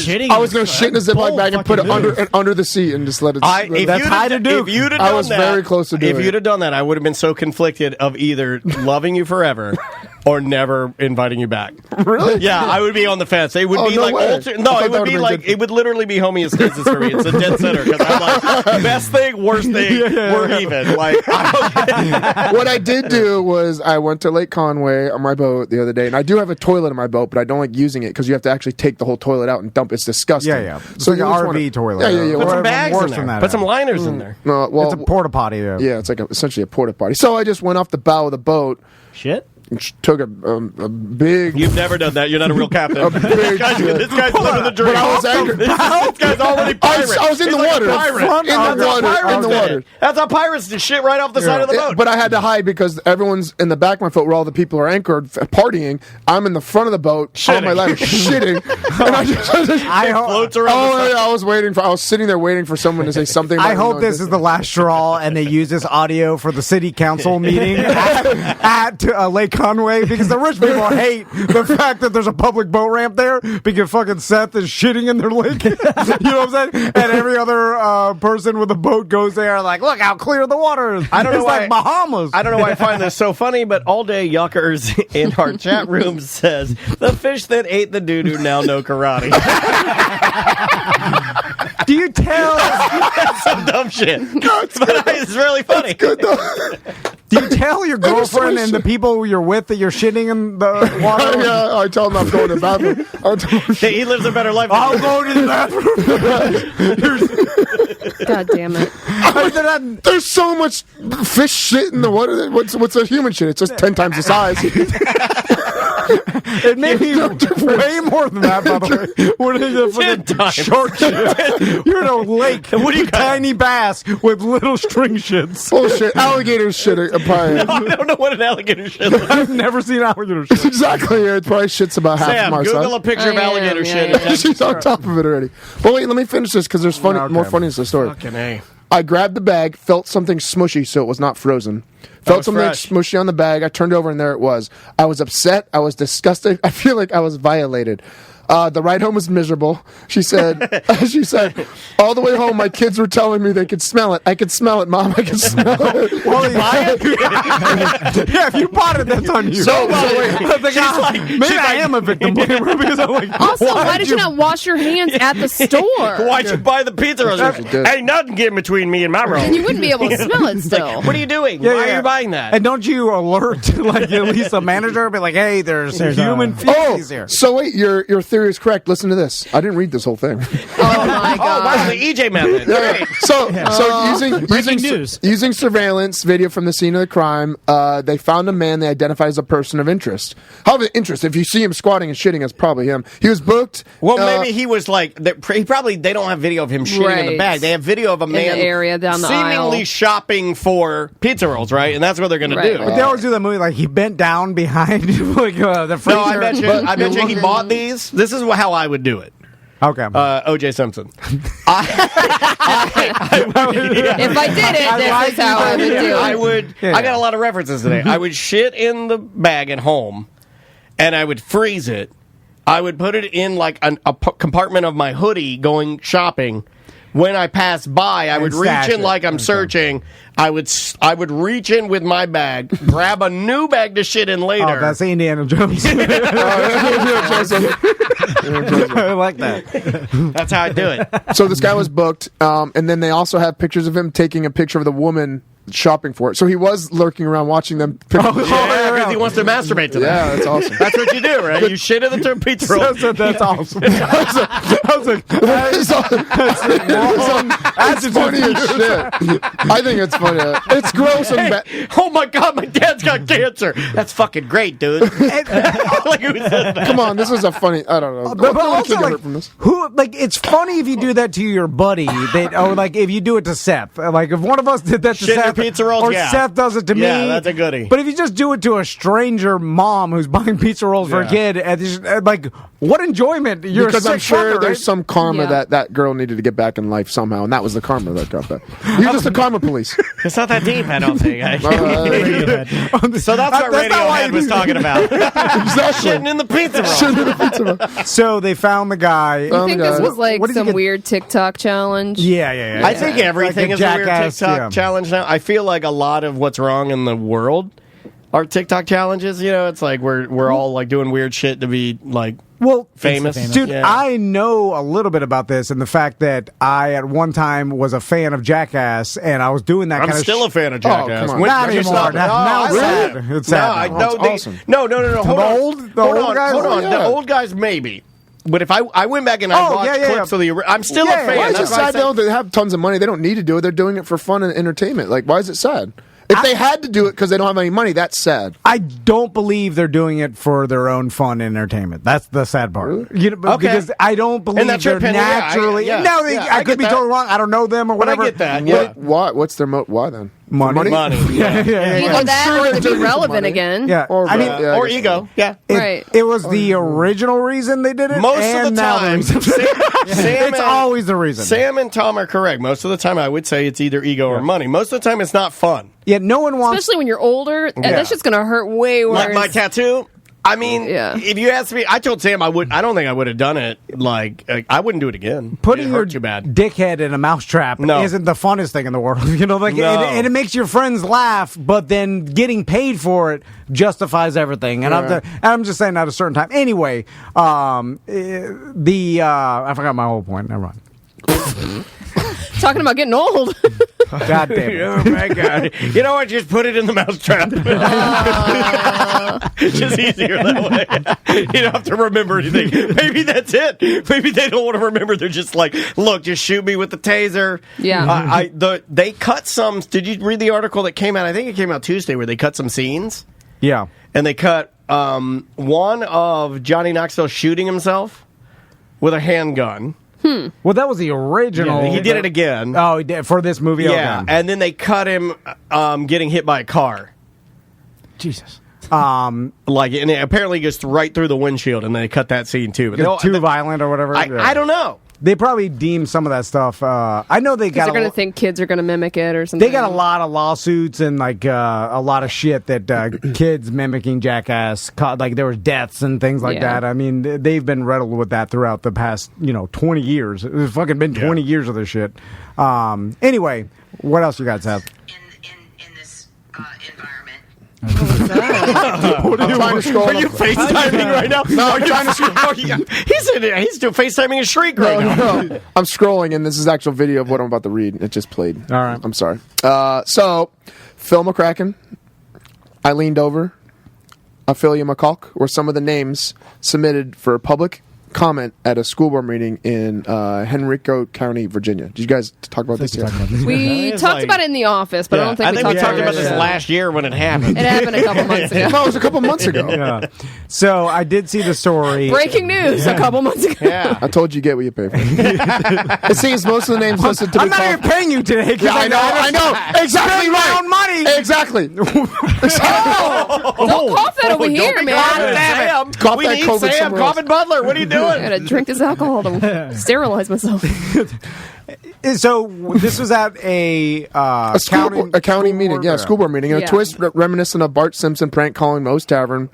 Shitting? I was going to shit in a Ziploc bag and put it under the seat and just let it. That's high to do. If you'd have I done was that, very close to doing If you'd have done that, I would have been so conflicted of either loving you forever or never inviting you back. Really? Yeah, I would be on the fence. It would be no like way. no, I it thought would be that like good. it would literally be homeostasis for me. It's a dead center because I'm like best thing, worst thing, we're even. Like what I did do was I went to Lake Conway on my boat the other day, and I do have a toilet in my boat, but I don't like using it because you have to actually take the whole toilet out and dump. It's disgusting. Yeah. It's So like you an just RV wanna- toilet. Yeah. put Well, some bags worse in than there. that. Put some liners in there. no, well, It's a porta potty. yeah, it's like essentially a porta potty. So I just went off the bow of the boat. Shit. And took a big. You've never done that. You're not a real captain. big this guy's living the dream. But I was angry. This guy's already pirate. I was in He's the like water. a pirate. In the water. That's how pirates do shit right off the side of the boat. But I had to hide because everyone's in the back of my boat where all the people are anchored partying. I'm in the front of the boat on my ladder shitting. And I just floats around. I was sitting there waiting for someone to say something. I hope this is the last straw and they use this audio for the city council meeting at Lake Conway because the rich people hate the fact that there's a public boat ramp there because fucking Seth is shitting in their lake. You know what I'm saying? And every other person with a boat goes there like, look how clear the water is. I don't know it's why, like Bahamas. I don't know why I find this so funny, but all day yuckers in our chat room says the fish that ate the doo-doo now know karate. Do you tell? That's some dumb shit. But it's really funny. Good though. Do you tell your girlfriend and the people you're with that you're shitting in the water? Yeah, I tell them I'm going to the bathroom. He lives a better life. I'll go to the bathroom. God damn it. There's so much fish shit in the water. What's a human shit? It's just 10 times the size. It may be way more than that, by the way. What is the fucking shark shit? You're in a lake. What do you tiny bass with little string shits. Bullshit. Alligator shit are probably. No, I don't know what an alligator shit is. I've never seen alligator shit. Exactly. It probably shit's about half Sam, my Google size. a picture of alligator shit. yeah. She's on top of it already. But wait, let me finish this because there's more funniness to the story. Fucking A. I grabbed the bag, felt something smushy, so it was not frozen. Felt was something fresh. smushy on the bag. I turned over, and there it was. I was upset. I was disgusted. I feel like I was violated. The ride home was miserable. She said, all the way home, my kids were telling me they could smell it. I could smell it, Mom. I could smell it. Well, you buy it? Yeah, if you bought it, that's on you. So wait. Maybe I am a victim blamer because I'm like, Also, why did you not wash your hands at the store? Why'd you buy the pizza rolls? Ain't nothing getting between me and my roll. And you wouldn't be able to smell it still. What are you doing? Why are you buying that? And don't you alert like at least a manager? Be like, hey, there's human feces here. So wait, your theory is correct. Listen to this. I didn't read this whole thing. Oh my Oh, wow, god. the EJ method. Yeah. Great. So news. using surveillance video from the scene of the crime, they found a man they identified as a person of interest. How of interest? If you see him squatting and shitting, it's probably him. He was booked. Well, maybe he was like, they don't have video of him shitting in the Right. bag. They have video of a man the area down the seemingly aisle. shopping for pizza rolls, right? And that's what they're going to Right. do. But they always do that movie like he bent down behind like the freezer. No, I bet you he bought these. This is how I would do it. Okay. O.J. Simpson. If I did it, this is how I would do it. I got a lot of references today. I would shit in the bag at home, and I would freeze it. I would put it in like a compartment of my hoodie going shopping. When I pass by, I would reach in like I'm searching. I would reach in with my bag, grab a new bag to shit in later. Oh, that's Indiana Jones. I like that. That's how I do it. So this guy was booked, and then they also have pictures of him taking a picture of the woman shopping for it. So he was lurking around watching them. Because he wants to masturbate to them. Yeah, that's awesome. That's what you do, right? You shit in the pizza roll. That's awesome. That's funny as shit. I think it's funny. It's gross and bad. Oh my God, my dad's got cancer. That's fucking great, dude. Like, who says that? Come on, this was a funny. I don't know. But No one also, can get like, hurt from this. it's funny if you do that to your buddy, or like if you do it to Seth. Like if one of us did that to Shit in Seth, your pizza rolls, or yeah. Seth does it to me. Yeah, that's a goodie. But if you just do it to a stranger mom who's buying pizza rolls for a kid, and like, what enjoyment? You're Because a I'm sick sure fucker, there's right? some karma that girl needed to get back in life somehow, and that was the karma that got that. You're just the karma police. It's not that deep, I don't think. So that's what That's not why Radiohead was talking about. Exactly. Shitting in the pizza roll. Shitting in the pizza roll. So they found the guy. You think this was like What did he some get- weird TikTok challenge? Yeah. I think everything Like is a weird jackass, TikTok challenge now. I feel like a lot of what's wrong in the world are TikTok challenges. You know, it's like we're all like doing weird shit to be like famous. Dude, Yeah. I know a little bit about this and the fact that I at one time was a fan of Jackass, and I was doing that I'm kind of still a fan of Jackass. come on. Not When you anymore. stop- Now it's really? sad. It's sad now. That's awesome. No. Hold on. old guys? Hold on. Yeah. The old guys, maybe. But if I went back and I watched clips of the, I'm still a fan. Why is it That's why I sad said- though? They have tons of money. They don't need to do it. They're doing it for fun and entertainment. Like, why is it sad? If they had to do it because they don't have any money, that's sad. I don't believe they're doing it for their own fun and entertainment. That's the sad part. Really? You know, because I don't believe that's your they're opinion. Yeah, naturally. I I could get be that. totally wrong. I don't know them or But I whatever. get that. Yeah. Why? What's their why then? Money. Money. Yeah. Either that sure or they're to doing be it for relevant money. again. Yeah. Or, I mean, I Or guess ego. Yeah. Right. It was the original reason they did it. Most and of the now time, reason. Sam it's and- always the reason. Sam and Tom are correct. Most of the time, I would say it's either ego or money. Most of the time, it's not fun. Yeah, no one wants. Especially when you're older, that shit's gonna hurt way worse. Like my tattoo. I mean, Yeah. if you ask me, I told Sam I don't think I would have done it. Like I wouldn't do it again. Putting it your hurt too bad. dickhead in a mousetrap isn't the funnest thing in the world. You know, like, No. and it makes your friends laugh, but then getting paid for it justifies everything. And I'm just saying at a certain time. Anyway, I forgot my whole point. Never mind. Talking about getting old. God damn it. Oh my God! You know what? Just put it in the mousetrap. It's just easier that way. You don't have to remember anything. Maybe that's it. Maybe they don't want to remember. They're just like, look, just shoot me with the taser. Yeah. They cut some. Did you read the article that came out? I think it came out Tuesday, where they cut some scenes. Yeah. And they cut one of Johnny Knoxville shooting himself with a handgun. Well, that was the original. Yeah, he did it again. Oh, he did for this movie. Yeah, Okay. and then they cut him getting hit by a car. Jesus. And it apparently goes right through the windshield, and they cut that scene too. But Too violent or whatever. I don't know. They probably deemed some of that stuff. I know they got. They're going to think kids are going to mimic it or something. They got a lot of lawsuits and a lot of shit that kids mimicking Jackass. Like there was deaths and things like that. I mean, they've been riddled with that throughout the past 20 years. It's fucking been 20 years of this shit. Anyway, what else you guys have? In this environment. I'm trying to scroll. Are you FaceTiming right now? No, I'm trying to scroll. He's doing FaceTiming a shriek right now. No. I'm scrolling, and this is actual video of what I'm about to read. It just played. All right. I'm sorry. So, Phil McCracken, I Leaned Over, Ophelia McCulk were some of the names submitted for public comment at a school board meeting in Henrico County, Virginia. Did you guys talk about this yet? We talked about it in the office, but I don't think we we talked about about this last year when it happened. It happened a couple months ago. No, it was a couple months ago. Yeah. So I did see the story. Breaking news a couple months ago. Yeah. I told you get what you pay for. It seems most of the names listed to I'm be not even paying you today. Yeah, I know. Exactly my right. own money. Exactly. Don't cough that over here, man. Sam. Cough We that need COVID Sam. somewhere else. Coffin Butler. What are you I doing? gotta drink this alcohol to sterilize myself. So this was at a county meeting. Yeah, school board meeting. A twist reminiscent of Bart Simpson prank calling Moe's Tavern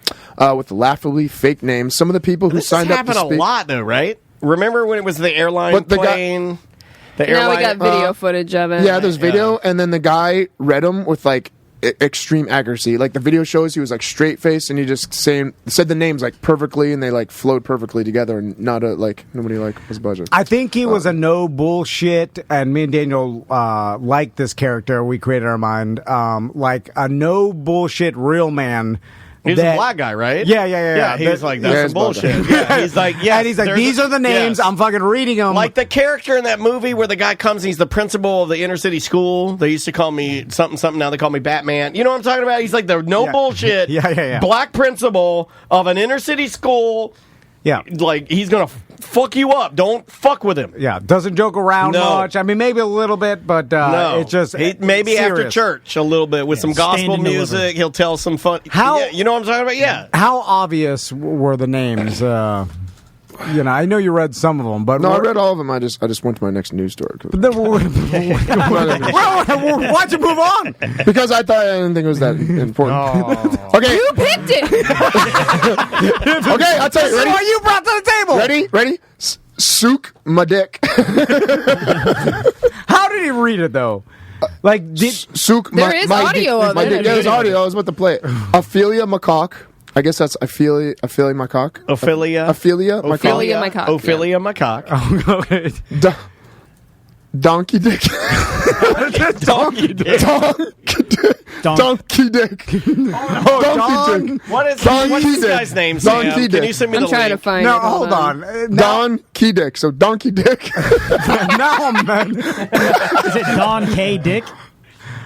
with laughably fake names. Some of the people who This signed up to happened speak. a lot, though, right? Remember when it was the airline plane? Now we got video footage of it. Yeah, there's video, and then the guy read them with like extreme accuracy. Like the video shows, he was like straight faced, and he just said the names like perfectly, and they like flowed perfectly together, and not nobody was budget. I think he was a no bullshit, and me and Daniel liked this character. We created our mind like a no bullshit real man. He's a black guy, right? Yeah. He's like, that's some bullshit. Yeah, he's like, and he's like, these are the names. Yes. I'm fucking reading them. Like the character in that movie where the guy comes and he's the principal of the inner city school. They used to call me something. Now they call me Batman. You know what I'm talking about? He's like the bullshit black principal of an inner city school. Yeah. Like, he's going to fuck you up. Don't fuck with him. Yeah. Doesn't joke around much. I mean, maybe a little bit, but it's just maybe serious. After church a little bit with some gospel music. He'll tell some fun. You know what I'm talking about? Yeah. How obvious were the names? I know you read some of them, but no, I read all of them. I just went to my next news story. Why'd you move on? Because I didn't think it was that important. Oh. Okay, you picked it. Okay, I'll tell you. Ready? What you brought to the table? Ready? Sook my dick. How did he read it though? Like Sook there is audio of it. There's audio. I was about to play it. Ophelia Macaque. I guess that's Ophelia Macaque. Ophelia Macaque. Ophelia Macaque. Donkey dick. Donkey dick. Donkey dick. Donkey dick. What's this guy's name, Sam? Donkey Can you send me the link? I'm trying to find it. No, hold on. Donkey dick. So donkey dick. No, man. Is it Don K. Dick?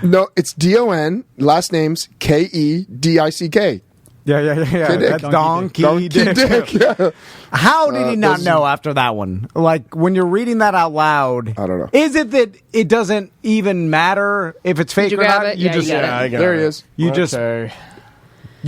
No, it's Don. Last name's Kedick. Yeah. That's Donkey Dick. Yeah. How did he not know after that one? Like, when you're reading that out loud, I don't know. Is it that it doesn't even matter if it's fake Did you or grab not? it? Yeah, you got it. There he is. You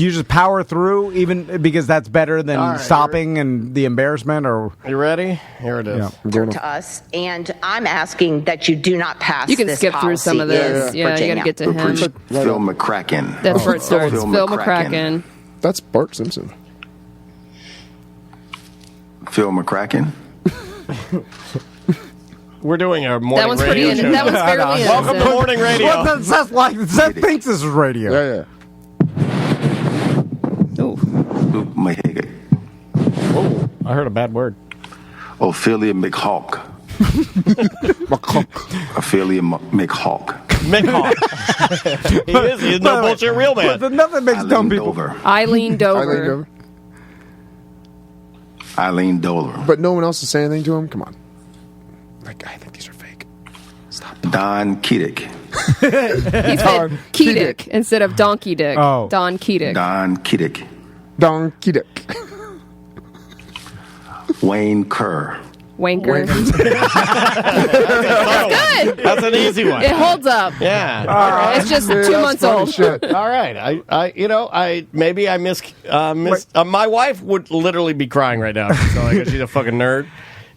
just power through, even because that's better than stopping and the embarrassment. Or you ready? Here it is. To us, and I'm asking that you do not pass. You can this skip through some of this. Yeah, you got to get to him. Phil McCracken. That's where it starts. Phil McCracken. That's Bart Simpson. Phil McCracken. We're doing our morning radio show. That was fairly innocent. Welcome to morning radio. Well, Seth thinks this is radio. Yeah. Oh, I heard a bad word. Ophelia McHawk. Ophelia McHawk. He's no bullshit real man. But nothing makes dumb people. Eileen Dover. Eileen Dover. But no one else is saying anything to him? Come on. Like, I think these are fake. Stop. Don Kedick. He said Kedick instead of Donkey Dick. Oh. Don Kedick. Don Kedick. Donkey Dick. Wayne Kerr. Wanker. That's good. That's an easy one. It holds up. Yeah. All right. It's just 2 months old. Shit. All right. I missed. My wife would literally be crying right now. She's a fucking nerd.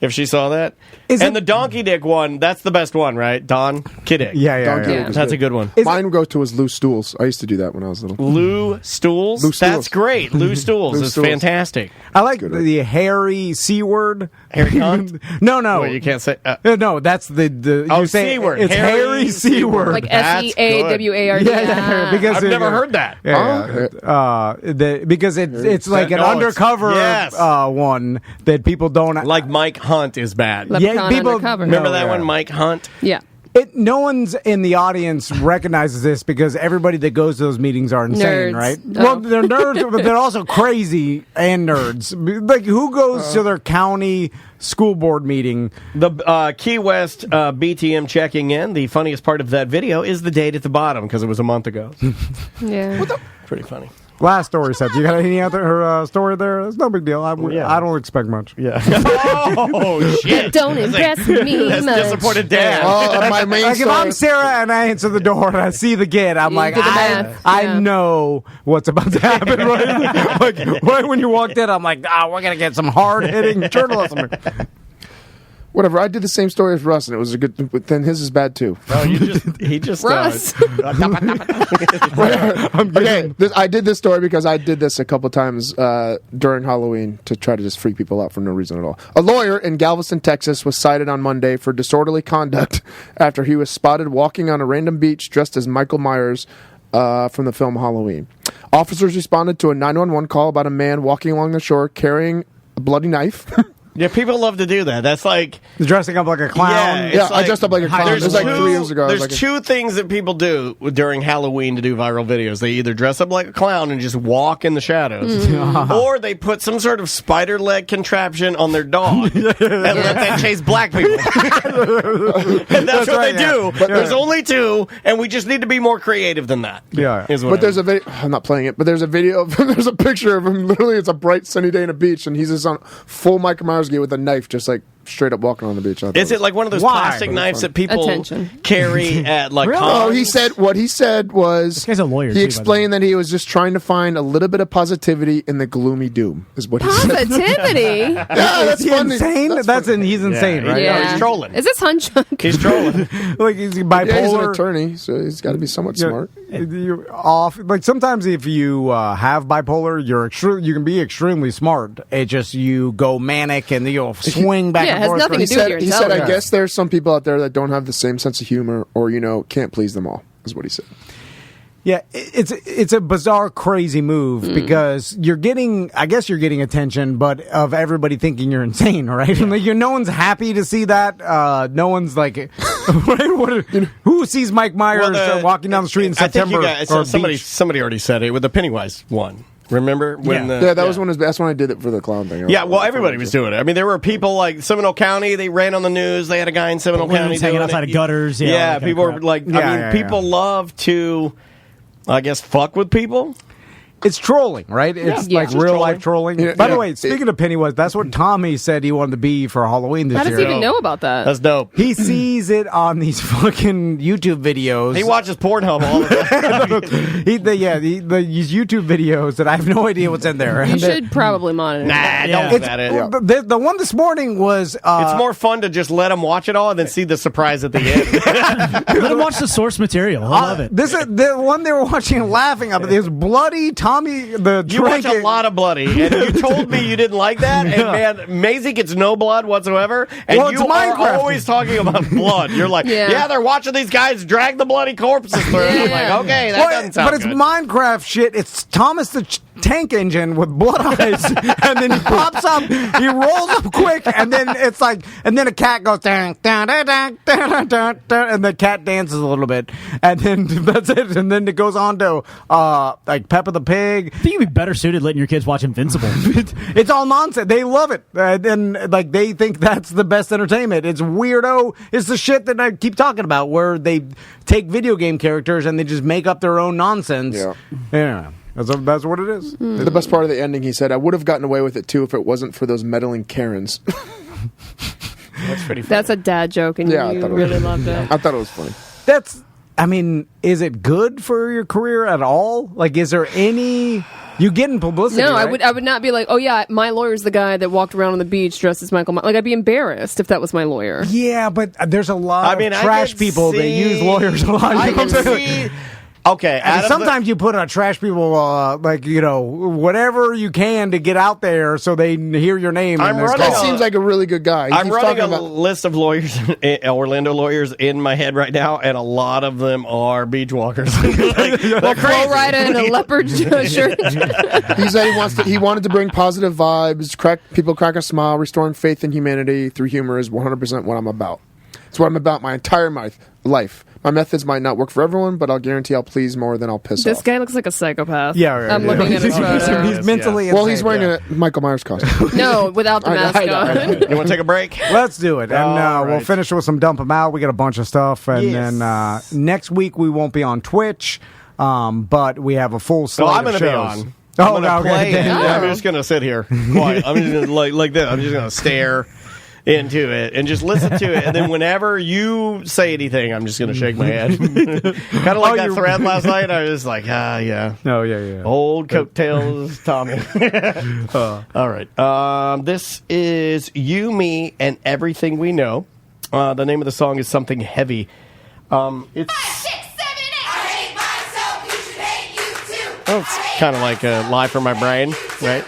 If she saw that. The Donkey Dick one, that's the best one, right? Don Kiddick. Yeah. That's a good one. Mine would go to his Lou Stools. I used to do that when I was little. Lou Stools? That's great. Lou Stools is fantastic. I like the hairy C word. Hairy cunt? No. Well, you can't say... no, that's the C word. It's hairy C word. Like SEAWARD. Yeah, because I've never heard that. Because it's like an undercover one that people don't... Like Mike Hunt is bad. People undercover. Remember that one, Mike Hunt? Yeah. No one's in the audience recognizes this because everybody that goes to those meetings are insane, nerds. right? Oh. Well, they're nerds, but they're also crazy and nerds. Like, who goes to their county school board meeting? The Key West BTM checking in. The funniest part of that video is the date at the bottom because it was a month ago. Yeah. Pretty funny. Last story, Seth. You got any other story there? It's no big deal. I don't expect much. Yeah. Oh, shit. Don't impress me That's much. disappointed dad. My main Like, if story. I'm Sarah and I answer the door and I see the kid, I'm like, do the math. I know what's about to happen. Right? Like, right when you walked in, I'm like, we're going to get some hard-hitting journalism. Whatever. I did the same story as Russ, and it was a good. But then his is bad too. Oh, he just Russ. Okay, I did this story because I did this a couple times during Halloween to try to just freak people out for no reason at all. A lawyer in Galveston, Texas, was cited on Monday for disorderly conduct after he was spotted walking on a random beach dressed as Michael Myers from the film Halloween. Officers responded to a 911 call about a man walking along the shore carrying a bloody knife. Yeah, people love to do that. That's like dressing up like a clown. Yeah, I dressed up like a clown. It was like 3 years ago. There's two things that people do during Halloween to do viral videos. They either dress up like a clown and just walk in the shadows, or they put some sort of spider leg contraption on their dog and let that chase black people. And that's what they do. But there's only two, and we just need to be more creative than that. Yeah. But there's a video. I'm not playing it, but there's a video of there's a picture of him. Literally, it's a bright sunny day on a beach, and he's just on full Michael Myers gear with a knife, just like straight up walking on the beach. Is it like one of those plastic knives that people carry at like really? cons? What he said was this guy's a lawyer. He explained that he was just trying to find a little bit of positivity in the gloomy doom. Is what he said. Positivity? Yeah, that's funny. Insane? He's insane, right? Yeah. No, he's trolling. Is this Hunchunk? He's trolling. Like he's bipolar. Yeah, he's an attorney, so he's got to be somewhat smart. You're off. Like sometimes if you have bipolar, you can be extremely smart. It just you go manic and you'll swing back and forth. It has nothing to do with your He said, I guess there's some people out there that don't have the same sense of humor or, can't please them all, is what he said. Yeah, it's a bizarre, crazy move because you're getting attention, but of everybody thinking you're insane, right? Yeah. Like no one's happy to see that. No one's like, who sees Mike Myers walking down the street in September? I think somebody already said it with the Pennywise one. Remember when? That's when I did it for the clown thing. Yeah, well, everybody was doing it. I mean, there were people like Seminole County. They ran on the news. They had a guy in Seminole County hanging outside of gutters. Yeah, people were like, people love to, I guess, fuck with people. It's trolling, right? It's like real life trolling. Yeah, By the way, speaking of Pennywise, that's what Tommy said he wanted to be for Halloween this year. How does he even know about that? That's dope. He sees it on these fucking YouTube videos. He watches Pornhub all the time. These YouTube videos that I have no idea what's in there. You should probably monitor. Nah, don't do that. Yeah. The one this morning was... it's more fun to just let him watch it all and then see the surprise at the end. Let him watch the source material. I love it. The one they were watching and laughing at, it was bloody Tommy... You watch a lot of bloody, and you told me you didn't like that, and man, Maisie gets no blood whatsoever, and you are always talking about blood. You're like, they're watching these guys drag the bloody corpses through. I'm like, okay, that doesn't sound good. But it's Minecraft shit. It's Thomas the Tank Engine with blood eyes, and then he pops up, he rolls up quick, and then it's like, and then a cat goes dun, dun, dun, dun, dun, dun, dun, and the cat dances a little bit, and then that's it, and then it goes on to like Peppa the Pig. I think you'd be better suited letting your kids watch Invincible. It's all nonsense. They love it, and like they think that's the best entertainment. It's weirdo. It's the shit that I keep talking about, where they take video game characters and they just make up their own nonsense. Yeah. That's what it is. The best part of the ending, he said, I would have gotten away with it too if it wasn't for those meddling Karens. That's pretty funny. That's a dad joke, and you really loved it. I thought it was funny. Is it good for your career at all? Like, is there any... You getting publicity, No, right? I would not be like, oh yeah, my lawyer's the guy that walked around on the beach dressed as Michael Myers. Like, I'd be embarrassed if that was my lawyer. Yeah, but there's a lot of trash people that use lawyers a lot. I can see... Okay, sometimes you put on trash people, whatever you can to get out there so they hear your name. That seems like a really good guy. I'm running a list of lawyers, Orlando lawyers, in my head right now, and a lot of them are beach walkers. They're crazy. Rider in a leopard shirt. He said he wanted to bring positive vibes, crack a smile, restoring faith in humanity through humor is 100% what I'm about. It's what I'm about my entire life. My methods might not work for everyone, but I'll guarantee I'll please more than I'll piss off. This guy looks like a psychopath. Yeah, right, I'm looking at his photo. He's mentally insane. Well, he's wearing a Michael Myers costume. No, without the mask on. You want to take a break? Let's do it. And we'll finish with some Dump 'Em Out. We got a bunch of stuff. And then next week we won't be on Twitch, but we have a full slate of shows. I'm going to play. I'm just going to sit here quiet. I'm just going to like this. I'm just going to stare into it and just listen to it, and then whenever you say anything, I'm just going to shake my head. Kind of like that thread last night. I was like, yeah. Oh, yeah. Old coattails, Tommy. All right. This is You, Me, and Everything We Know. The name of the song is Something Heavy. It's kind of like a lie from my brain, right?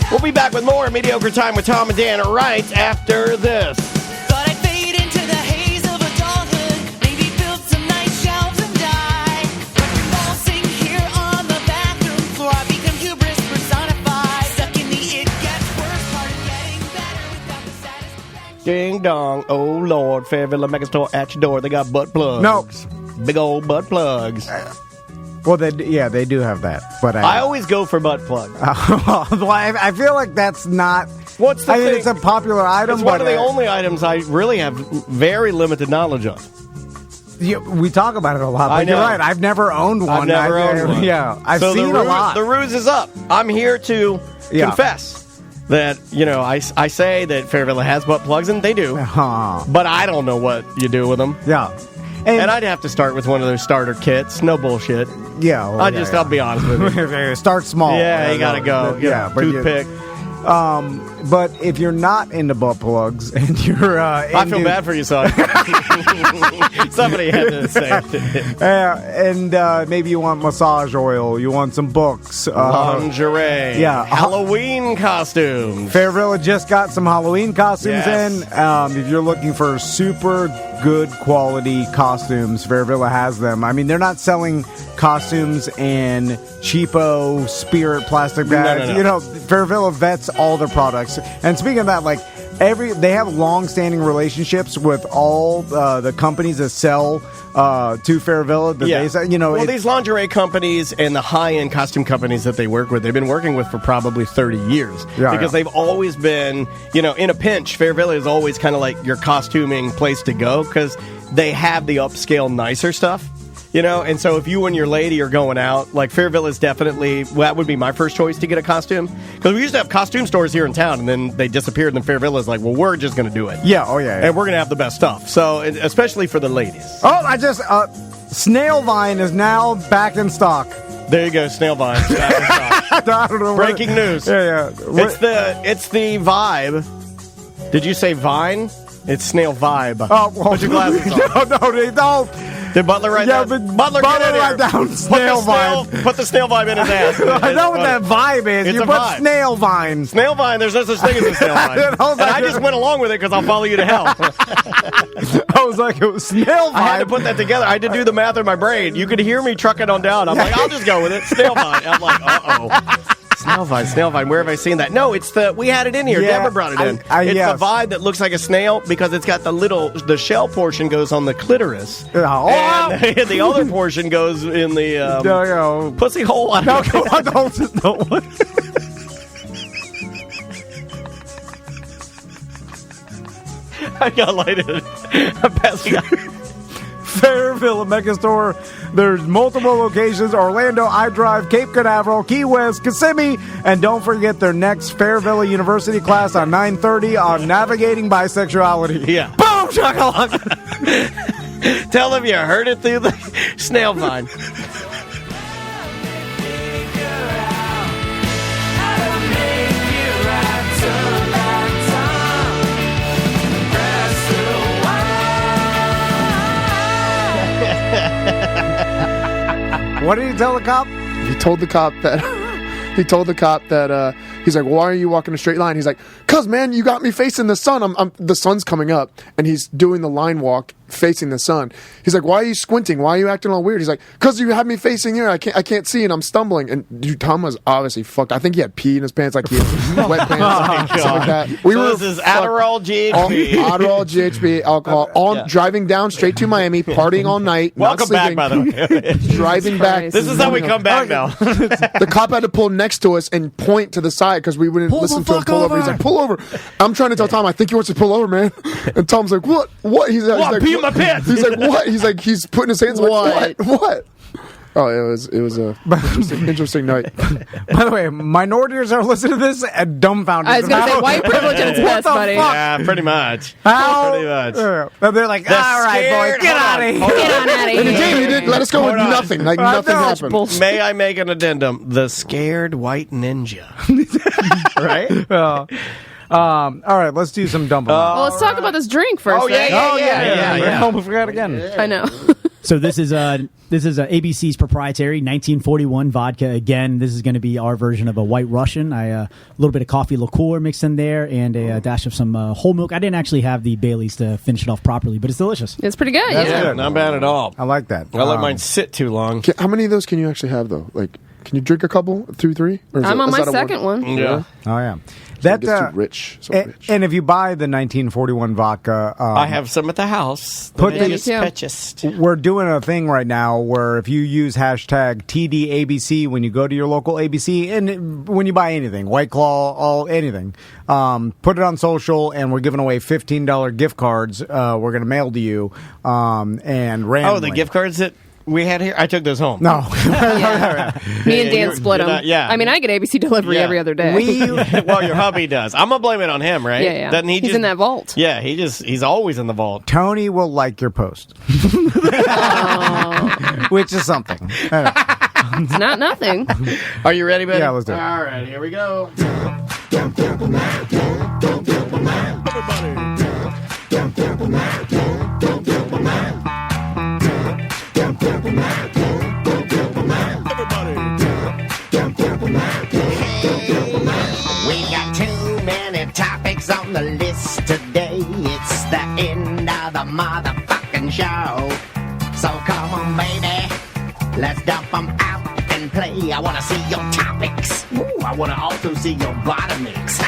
We'll be back with more Mediocre Time with Tom and Dan right after this. Thought I'd fade into the haze of adulthood, maybe build some nice shelves and die. dong. Oh, Lord. Fairville Mega Store at your door. They got butt plugs. No. Big old butt plugs. Well, they do have that. But I always go for butt plugs. I feel like that's not... What's the thing? It's a popular item. It's one of the only items I really have very limited knowledge of. We talk about it a lot, but I know. you're right. I've never owned one. I've never owned one. Yeah, I've so seen a lot. The ruse is up. I'm here to confess that, I say that Fairville has butt plugs, and they do. But I don't know what you do with them. Yeah. And I'd have to start with one of those starter kits. No bullshit. Yeah. Well, I'll be honest with you. Start small. Yeah, you got to go. Yeah, but toothpick. But if you're not into butt plugs and you're I feel bad for you, son. Somebody had to say it. And maybe you want massage oil, you want some books, lingerie, Halloween costumes. Fairville just got some Halloween costumes in. If you're looking for super good quality costumes, Fairville has them. I mean, they're not selling costumes in cheapo Spirit plastic bags. No. Fairville vets all their products. And speaking of that, they have long-standing relationships with all the companies that sell to Fairville. These lingerie companies and the high-end costume companies that they work with, they've been working with for probably 30 years. Because they've always been, in a pinch, Fairville is always kind of like your costuming place to go because they have the upscale, nicer stuff. And so if you and your lady are going out, Fairville is definitely, that would be my first choice to get a costume. Because we used to have costume stores here in town, and then they disappeared, and then Fairville is like, well, we're just going to do it. Yeah, oh yeah. And we're going to have the best stuff. So, especially for the ladies. Oh, Snail Vine is now back in stock. There you go, Snail Vine. Back in stock. I don't know. Breaking news. Yeah. It's the vibe. Did you say Vine? It's Snail Vibe. Oh, well, put your glasses on. No, they don't. Did Butler write that? But Butler get in write here. down Snail Vine. Put the Snail Vibe in his ass. I know what that vibe is. It's You a put vibe. Snail Vine. Snail Vine, there's no such thing as a Snail Vine. And I just went along with it because I'll follow you to hell. I was like, it was Snail Vine. I had to put that together. I had to do the math in my brain. You could hear me trucking on down. I'm like, I'll just go with it. Snail Vine. I'm like, uh-oh. Snail Vine. Where have I seen that? No, we had it in here. Yeah, Deborah brought it in. it's the vibe that looks like a snail because it's got the shell portion goes on the clitoris. And the other portion goes in the pussy hole. No, go on, don't. I got lighted. I'm passing out. Fairville Mega Store. There's multiple locations: Orlando, iDrive, Cape Canaveral, Key West, Kissimmee, and don't forget their next Fairville University class on 9:30 on navigating bisexuality. Yeah. Boom, shakalaka. Tell them you heard it through the Snail Vine. What did he tell the cop? He told the cop that he's like, why are you walking a straight line? He's like, cause man, you got me facing the sun. The sun's coming up, and he's doing the line walk facing the sun. He's like, why are you squinting? Why are you acting all weird? He's like, cause you have me facing here. I can't see, and I'm stumbling. And dude, Tom was obviously fucked. I think he had pee in his pants, like he had wet pants, stuff like that. This is Adderall, GHB, Adderall, GHB, alcohol. Driving down straight to Miami, partying all night. Welcome back, by the way. Driving back. This is how we come back now. The cop had to pull next to us and point to the side because we wouldn't listen to him pull over. He's like, pull over. I'm trying to tell Tom, I think he wants to pull over, man. And Tom's like, what? He's like, pee in my pants. He's like, what? He's like, he's putting his hands like, what? Oh, it was a interesting night. Oh, By the way, minorities are listening to this and dumbfounded. I was going to say, white privilege at its best, buddy. Yeah, pretty much. How? Pretty much. They're like, all right, boy, get out of here. Get on out of And he here. didn't let us go with nothing. Like, nothing happened. May I make an addendum? The scared white ninja. Right? All right, let's do some dumping. Well, let's talk about this drink first. Oh, yeah. Oh, we forgot again. I know. So this is ABC's proprietary 1941 vodka. Again, this is going to be our version of a White Russian. A little bit of coffee liqueur mixed in there and a dash of some whole milk. I didn't actually have the Baileys to finish it off properly, but it's delicious. It's pretty good. That's good. Not bad at all. I like that. I let mine sit too long. How many of those can you actually have, though? Like, Can you drink a couple, 2, 3? Or I'm on is my that a second one. Yeah. Oh yeah. That gets too rich. So rich. And if you buy the 1941 vodka, I have some at the house. Put that I the- just purchased. we're doing a thing right now where if you use hashtag TDABC when you go to your local ABC and when you buy anything, White Claw, anything, put it on social, and we're giving away $15 gift cards. We're going to mail to you, and randomly. Oh, the gift cards that we had here? I took those home. No. Me and Dan split them. Yeah. I mean, I get ABC delivery every other day. Well, your hubby does. I'm going to blame it on him, right? Yeah. Doesn't he He's in that vault. Yeah, he's always in the vault. Tony will like your post, which is something. It's not nothing. Are you ready, buddy? Yeah, let's do it. All right, here we go. We got too many topics on the list today. It's the end of the motherfucking show. So come on, baby, let's dump them out and play. I wanna see your topics. Ooh, I wanna also see your bottom mix.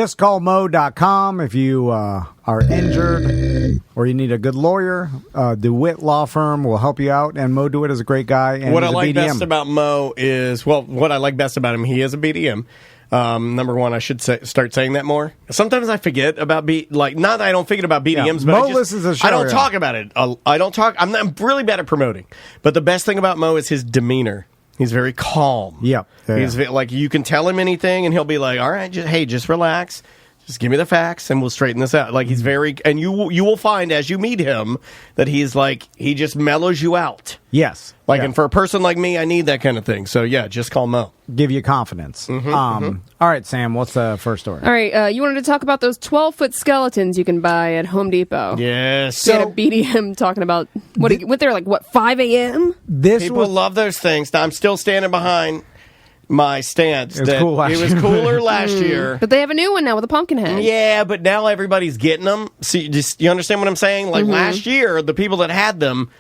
JustCallMo.com if you are injured or you need a good lawyer. DeWitt Law Firm will help you out, and Mo DeWitt is a great guy. And What I he's a like BDM. best about Mo is, what I like best about him, he is a BDM. Number one, I should start saying that more. Sometimes I forget about not that I don't forget about BDMs, but Mo listens to the show, I don't yeah. talk about it. I don't talk. I'm really bad at promoting. But the best thing about Mo is his demeanor. He's very calm. Yeah. He's like, you can tell him anything, and he'll be like, "All right, just relax. Just give me the facts, and we'll straighten this out." Like, he's very, and you will find as you meet him that he's like, he just mellows you out. Yes. Like, and for a person like me, I need that kind of thing. So yeah, just call Mo. Give you confidence. All right, Sam, what's the first story? All right, you wanted to talk about those 12-foot skeletons you can buy at Home Depot. Yes. We had a BDM talking about what they're like, 5 a.m.? People love those things. Now, I'm still standing behind my stance. It was cool last It was year. cooler last year. But they have a new one now with a pumpkin head. Yeah, but now everybody's getting them. See, you understand what I'm saying? Like last year, the people that had them,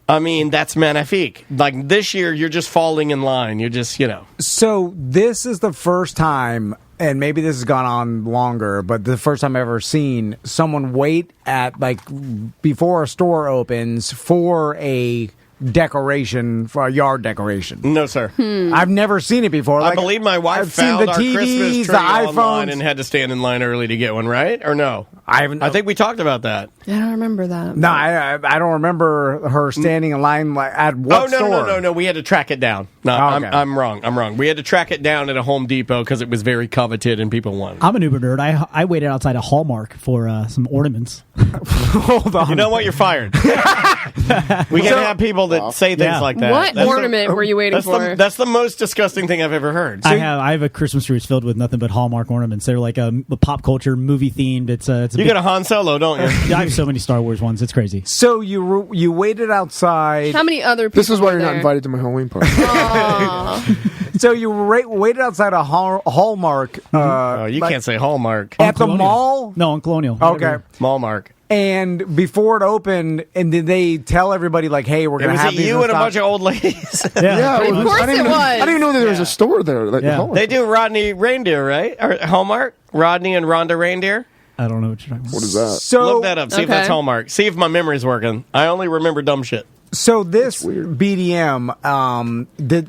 I mean, that's magnifique. Like this year, you're just falling in line. You're just, So this is the first time, and maybe this has gone on longer, but the first time I've ever seen someone wait at, before a store opens for a decoration, for a yard decoration. No, sir. I've never seen it before. I believe my wife I've seen found the our TVs, Christmas tree the online iPhones. and had to stand in line early to get one, right? Or no? I think we talked about that. I don't remember that. No, I don't remember her standing in line at what store? No. We had to track it down. No, Okay. I'm wrong. We had to track it down at a Home Depot because it was very coveted and people wanted it. I'm an Uber nerd. I waited outside a Hallmark for some ornaments. Hold on. You know what? You're fired. We can have people that say things like that. What ornament were you waiting for? That's the most disgusting thing I've ever heard. I have a Christmas tree filled with nothing but Hallmark ornaments. They're like a pop culture movie themed. It's a You big, got a Han Solo, don't you? I have so many Star Wars ones. It's crazy. So you waited outside. How many other people This is why you're were not there? invited to my Halloween party. So you waited outside a Hallmark. You can't say Hallmark. At the mall? No, on Colonial. Okay. Mallmark. And before it opened, and did they tell everybody hey, we're It going to was have it these you in and a stock? bunch of old ladies. Yeah, Of course I didn't it know, was. I didn't even know that there was a store there. Hallmark. They do Rodney Reindeer, right? Or Hallmark? Rodney and Rhonda Reindeer? I don't know what you're talking about. What is that? So Look that up. See if that's Hallmark. See if my memory's working. I only remember dumb shit. So this BDM,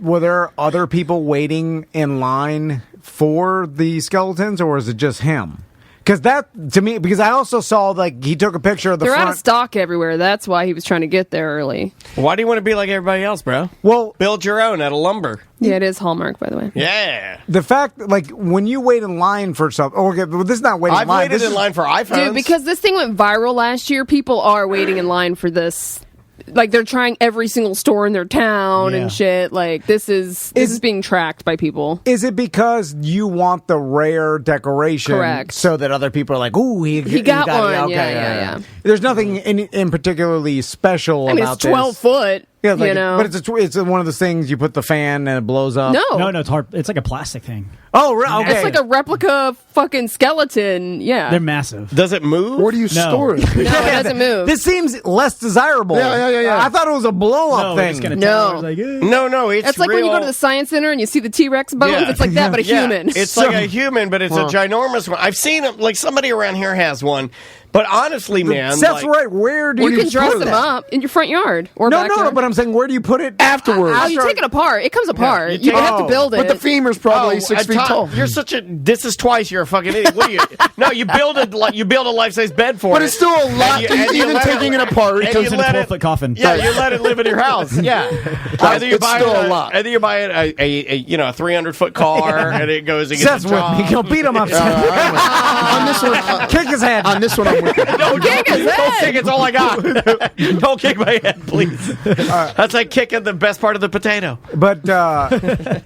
were there other people waiting in line for the skeletons, or is it just him? Because I also saw he took a picture of the They're front. out of stock everywhere. That's why he was trying to get there early. Why do you want to be like everybody else, bro? Well, build your own out of lumber. Yeah, it is Hallmark, by the way. Yeah. The fact, when you wait in line for something. Okay, but this is not waiting in line. I've waited in line for iPhones. Dude, because this thing went viral last year, people are waiting in line for this. They're trying every single store in their town and shit. This is being tracked by people. Is it because you want the rare decoration? Correct. So that other people are like, ooh, he got it. one. Okay, Yeah. There's nothing in particularly special I mean, about it's 12 this. foot. Yeah, like, you know? but it's one of those things you put the fan and it blows up. No, it's hard. It's like a plastic thing. Oh, okay. It's like a replica fucking skeleton. Yeah. They're massive. Does it move? Where do you store it? No, it doesn't move. This seems less desirable. Yeah. I thought it was a blow-up thing. No. No, It's like when you go to the science center and you see the T-Rex bones. Yeah. It's like that, but a human. It's like a human, but it's a ginormous one. I've seen them. Like somebody around here has one. But honestly, man, Seth's right. Where do you can dress put them it? up in your front yard or No, backyard. but I'm saying, where do you put it afterwards? Oh, you take it apart. It comes apart. You have to build it. But the femur's probably 6 feet tall. You're such a. This is twice. You're a fucking idiot. What are you? No, you build a life-size bed for it. But it's still a lot. Even taking it apart, and goes you in a let 12-foot coffin. Yeah, you let it live in your house. Yeah, It's still a lot. Either you buy it a 300-foot car and it goes and Seth's gets a with me. job. He'll beat him up. On this one, kick his head. On this one, I'm with you. Don't kick his head. Don't kick. It's all I got. Don't kick my head, please. That's like kicking the best part of the potato. But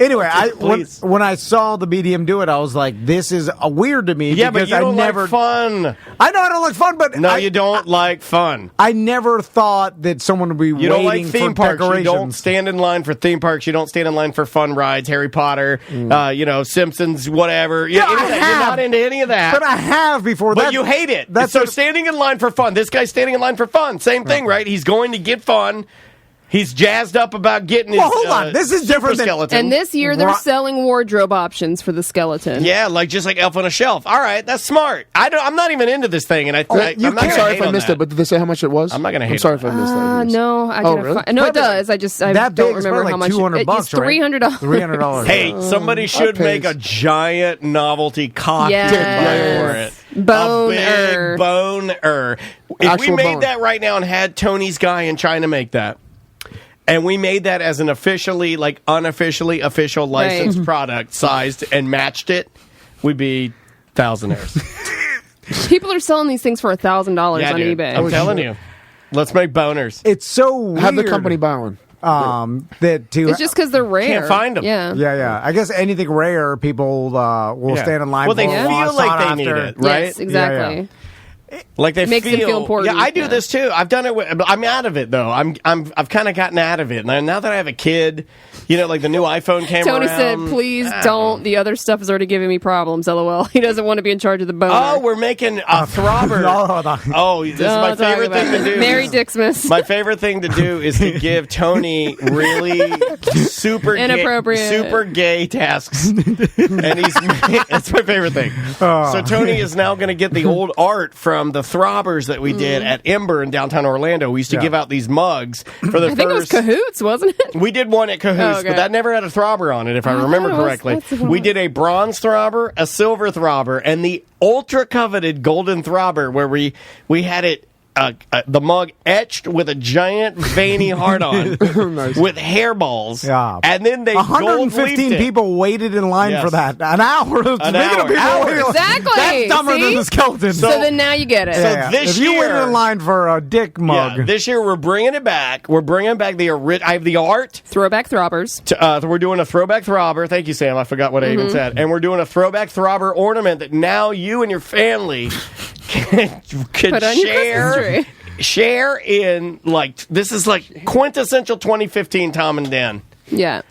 anyway, Please. when I saw the BDM do it, I was like, "This is weird to me." Yeah, but because you don't I never like fun. I know I don't like fun, but No, you don't like fun. I never thought that someone would be You waiting don't like theme for parks. decorations. You don't stand in line for theme parks. You don't stand in line for fun rides, Harry Potter, Simpsons, whatever. Yeah, Any of I that. have. You're not into any of that. But I have before. But you hate it. That's so standing in line for fun. This guy's standing in line for fun. Same thing, right? He's going to get fun. He's jazzed up about getting his hold on. This is super different than- skeleton. And this year they're selling wardrobe options for the skeleton. Yeah, just like Elf on a Shelf. All right, that's smart. I'm not even into this thing, and I'm not I'm sorry if I on missed that. it, but did they say how much it was? I'm not gonna hate I'm sorry if I missed that. No, I Oh, gotta really? find. No, it does. I that don't big is remember probably how like much. $200, It's $300. $300. Hey, somebody should make a giant novelty cocktail Yes. for it. Boner. A big boner. If we Actual made bone. that right now and had Tony's guy in China make that, and we made that as an officially, unofficially official licensed product, sized and matched it, we'd be thousandaires. People are selling these things for $1,000 on dude, eBay. I'm telling you. Let's make boners. It's so weird. Have the company buy one. It's just because they're rare. Can't find 'em. Yeah. Yeah. I guess anything rare, people will stand in line Well, for. they feel like they need it, right? Yes, exactly. Yeah. Like they Makes them feel important. Yeah, I do this too. I've done it. I'm out of it though. I've kind of gotten out of it. And now that I have a kid, like the new iPhone came Tony around. said, please don't. The other stuff is already giving me problems, LOL. He doesn't want to be in charge of the boner. Oh, we're making a throbber. Oh, this is my favorite thing to do. Merry Dicksmas. My favorite thing to do is to give Tony really super Inappropriate. super gay tasks. And that's my favorite thing. So Tony is now going to get the old art from the throbbers that we did at Ember in downtown Orlando. We used to give out these mugs for the I think it was Cahoots, wasn't it? We did one at Cahoots, okay. but that never had a throbber on it, if I remember thought it was- correctly. that's the one. We did a bronze throbber, a silver throbber, and the ultra coveted golden throbber, where we had it. The mug etched with a giant veiny heart-on with hairballs. Yeah. And then they 115 people waited in line for that. An hour. An Speaking hour. of people, Exactly. that's dumber See? than the skeleton. So then now you get it. Yeah. this if you year- waited in line for a dick mug, Yeah, this year we're bringing it back. We're bringing back I have the art. Throwback throbbers. We're doing a throwback throbber. Thank you, Sam. I forgot what I even said. And we're doing a throwback throbber ornament that now you and your family can Put on your share. Christmas tree. Share in this is like quintessential 2015 Tom and Dan. Yeah.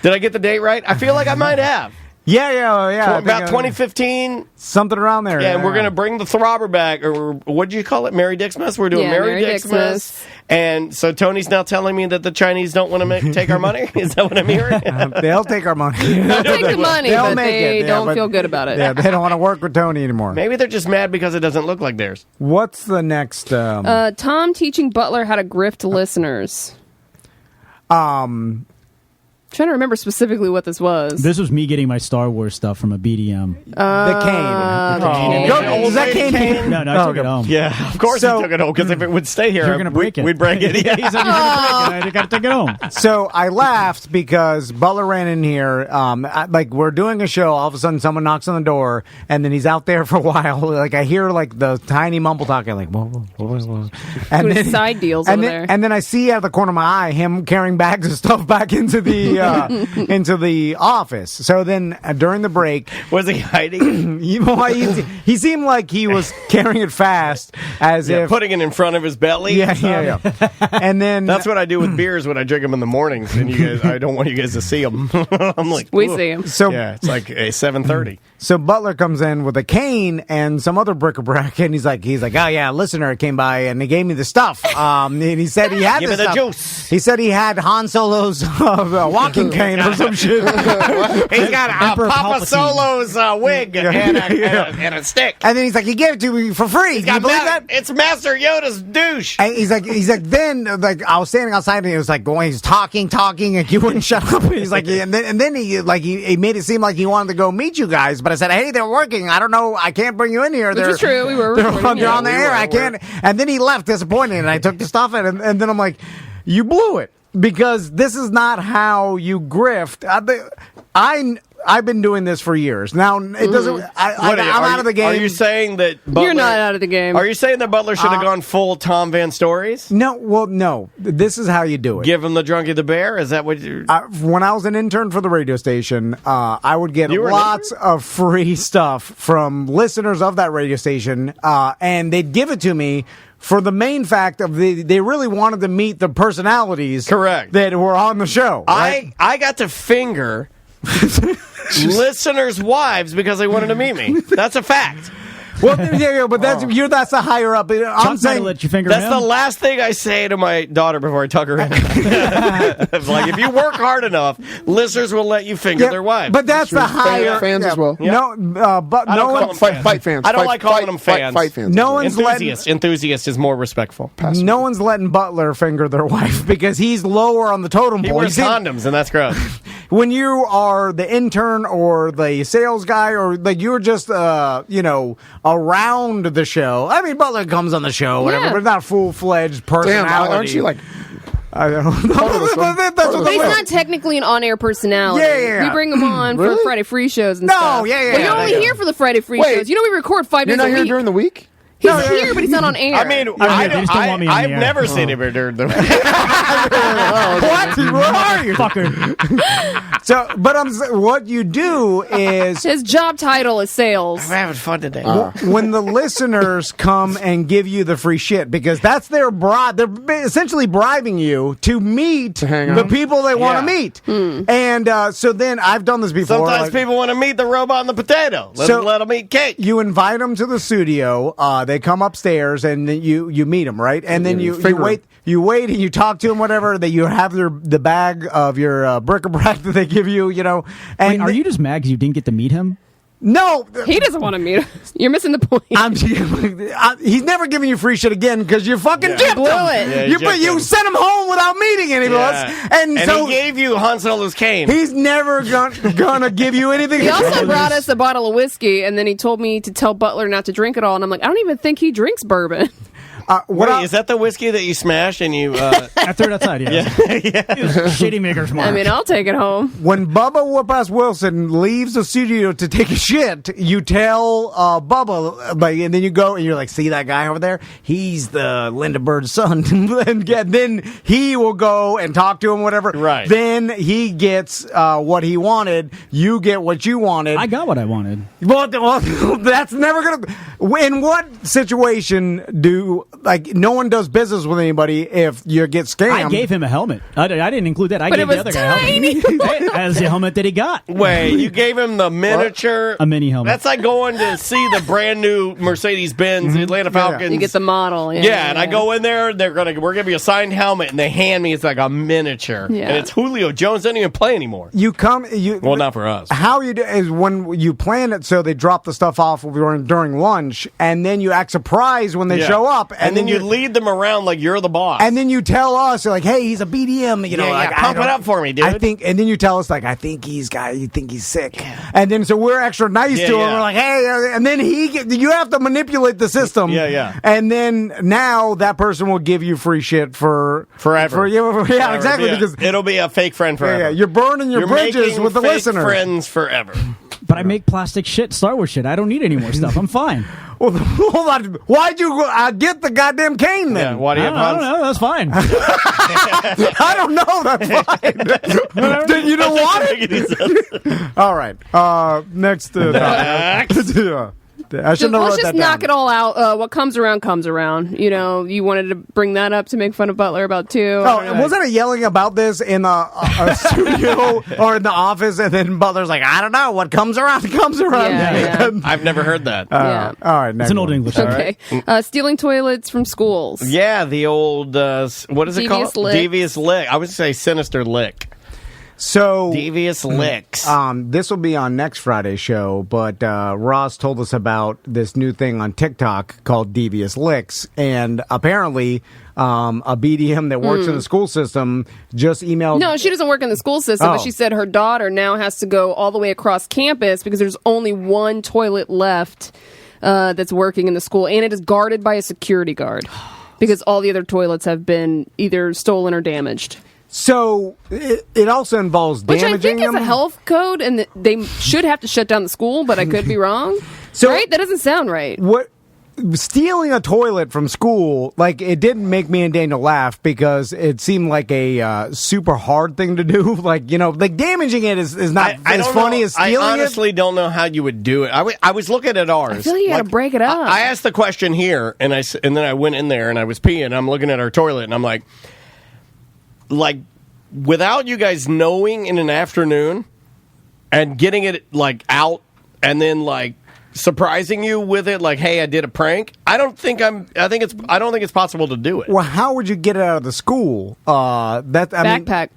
Did I get the date right? I feel like I might have. yeah. I think, About 2015. something around there. Yeah, and we're going to bring the throbber back, or what do you call it? Merry Dicksmas? We're doing Yeah, Merry Merry Dicksmas. And so Tony's now telling me that the Chinese don't want to take our money? Is that what I'm hearing? They'll take our money. They'll take the money, They'll but make they it, yeah, don't but- feel good about it. Yeah, they don't want to work with Tony anymore. Maybe they're just mad because it doesn't look like theirs. What's the next? Tom teaching Butler how to grift listeners. Trying to remember specifically what this was. This was me getting my Star Wars stuff from a BDM. the cane. Does that cane? No, I took it home. Yeah, of course So- he took it home, because if it would stay here, You're gonna break it. we'd break it. Yeah. He said you're going to break it. I got to take it home. So I laughed because Butler ran in here. We're doing a show. All of a sudden, someone knocks on the door, and then he's out there for a while. Like I hear the tiny mumble talking, like whoa. And Doing side deals and over then, there. And then I see out of the corner of my eye him carrying bags of stuff back into the the office. So then during the break, was he hiding? he seemed like he was carrying it fast, as if putting it in front of his belly. Yeah. And then that's what I do with beers when I drink them in the mornings, and you guys, I don't want you guys to see them. I'm like, we see him. So yeah, it's like a 7:30. So Butler comes in with a cane and some other bric-a-brac, and he's like, oh yeah, a listener came by and he gave me the stuff. And he said he had Give this me the stuff. juice. He said he had Han Solo's walking cane or some shit. He's got Papa Solo's wig and a stick. And then he's like, he gave it to me for free. Can you believe that? It's Master Yoda's douche. And he's like, then I was standing outside and he was like going, he's talking, and he wouldn't shut up. He's like, and then he made it seem like he wanted to go meet you guys, but I said, hey, they're working. I don't know. I can't bring you in here. Which is true. We were recording. They're on the air. I can't. And then he left disappointed, and I took the stuff and then I'm like, you blew it, because this is not how you grift. I've been doing this for years. Now, it doesn't. I'm out of the game. Are you saying that Butler, you're not out of the game? Are you saying that Butler should have gone full Tom Van Stories? No. Well, no. This is how you do it. Give him the Drunky the Bear? Is that what you... when I was an intern for the radio station, I would get lots of free stuff from listeners of that radio station, and they'd give it to me for the main fact of they really wanted to meet the personalities correct that were on the show. Right? I got to finger listeners' wives because they wanted to meet me. That's a fact. Well, but that's the higher up. I'm saying let you finger that's him. the last thing I say to my daughter before I tuck her in. It's like, if you work hard enough, listeners will let you finger their wives. But that's the higher fans as well. No, but I don't no call one them fight fans. I don't like calling them fans. Fight fans. No one's enthusiast is more respectful. No one's letting Butler finger their wife because he's lower on the totem pole. He wears condoms, and that's gross. When you are the intern or the sales guy, or like you're just around the show. I mean, Butler comes on the show, whatever, but not full-fledged personality. Damn, aren't you like... I don't know. But he's not technically an on-air personality. Yeah. We bring him on for Friday free shows and No, stuff. yeah. Well, you're only here for the Friday free shows. You know we record 5 days a week. You're not here during the week? He's here, but he's not on air. I mean, I've never seen him here during the week. What? Where are you? Fucker. So, but what you do is... His job title is sales. I'm having fun today. When the listeners come and give you the free shit, because that's their bribe. They're essentially bribing you to meet the people they want to meet. And so then I've done this before. Sometimes people want to meet the robot and the potato. Let them eat cake. You invite them to the studio. They come upstairs and you meet them, right? And then you wait. You wait and you talk to them, whatever. That you have the bag of your bric-a-brac that they give you, And wait, are you just mad because you didn't get to meet him? No, he doesn't want to meet him. You're missing the point. He's never giving you free shit again because you fucking gypped him. Yeah, you sent him home without meeting any of us, and so he gave you Han Solo's cane. He's never gonna give you anything. He also brought us a bottle of whiskey, and then he told me to tell Butler not to drink it all. And I'm like, I don't even think he drinks bourbon. Wait, is that the whiskey that you smash and you... I threw it outside, yeah. Shitty maker's mark. I mean, I'll take it home. When Bubba Whoop-Ass Wilson leaves the studio to take a shit, you tell Bubba, and then you go and you're like, see that guy over there? He's the Linda Bird's son. And then he will go and talk to him, whatever. Right. Then he gets what he wanted. You get what you wanted. I got what I wanted. Well, that's never going to... In what situation no one does business with anybody if you get scammed? I gave him a helmet. I didn't include that. I But gave it the was other tiny. guy a helmet. As the helmet that he got. Wait, you gave him the miniature... A mini helmet. That's like going to see the brand new Mercedes-Benz Atlanta Falcons. You get the model. Yeah, and I go in there, we're giving you a signed helmet, and they hand me, it's like a miniature. Yeah. And it's Julio Jones, doesn't even play anymore. Well, not for us. How you do is when you plan it so they drop the stuff off during lunch, and then you act surprised when they show up. And then you lead them around like you're the boss. And then you tell us, you're like, hey, he's a BDM. Pump it up for me, dude. And then you tell us, like, you think he's sick. Yeah. And then so we're extra nice to him. We're like, hey, and then you have to manipulate the system. Yeah. And then now that person will give you free shit forever. Forever. Exactly. Yeah. Because it'll be a fake friend forever. Yeah, you're burning your bridges with the fake listener. Friends forever. But I make plastic shit, Star Wars shit. I don't need any more stuff. I'm fine. Well, hold on. Why'd you get the goddamn cane then? Yeah, why do you have I don't know. That's fine. I don't know. That's fine. Then you don't want it? All right. Next. I shouldn't have Let's wrote just that knock down. it all out. What comes around comes around. You know, you wanted to bring that up to make fun of Butler about too. Oh, wasn't it yelling about this in a studio or in the office, and then Butler's like, I don't know, what comes around comes around. Yeah. I've never heard that. Yeah. All right, next It's an old one. English. Okay. Stealing toilets from schools. Yeah, the old, what is it Devious called? lick. Devious lick. I would say sinister lick. So Devious licks. this will be on next Friday's show, but Ross told us about this new thing on TikTok called Devious Licks, and apparently a BDM that works in the school system just emailed. No, she doesn't work in the school system, but she said her daughter now has to go all the way across campus because there's only one toilet left that's working in the school, and it is guarded by a security guard because all the other toilets have been either stolen or damaged. So it also involves Which damaging I think is them. a health code, and they should have to shut down the school, but I could be wrong. So- right? That doesn't sound right. What stealing a toilet from school? Like, it didn't make me and Daniel laugh because it seemed like a super hard thing to do. Like, like damaging it is not as funny as stealing I honestly don't know how you would do it. I was looking at ours. I feel like you got to break it up. I asked the question here, and then I went in there and I was peeing. And I'm looking at our toilet, and I'm like, without you guys knowing in an afternoon and getting it out and then surprising you with it, hey, I did a prank. I don't think it's possible to do it. Well, how would you get it out of the school? Backpack.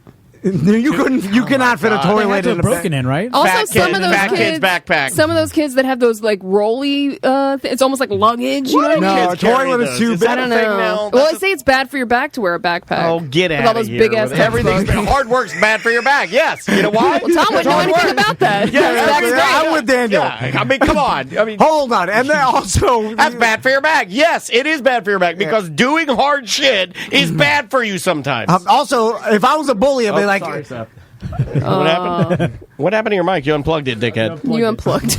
You couldn't. You cannot fit a toilet in a broken in, right? Also, Fat kids backpack. Some of those kids that have those rolly, it's almost like luggage. You know what I mean? No, a Kids carry toilet is those. too Is big. that I don't a thing know. now? Well, they say it's bad for your back to wear a backpack. Oh, get with out all those of here! big ass with everything's hard work's bad for your back. Yes, you know why? Well, Tom wouldn't know anything about that. Yeah, His back's great. I'm with Daniel. Yeah, I mean, come on. I mean, Hold on, and then also that's bad for your back. Yes, it is bad for your back because doing hard shit is bad for you sometimes. Also, if I was a bully, I'd be like, sorry, Seth. What happened? What happened to your mic? You unplugged it, dickhead. You unplugged.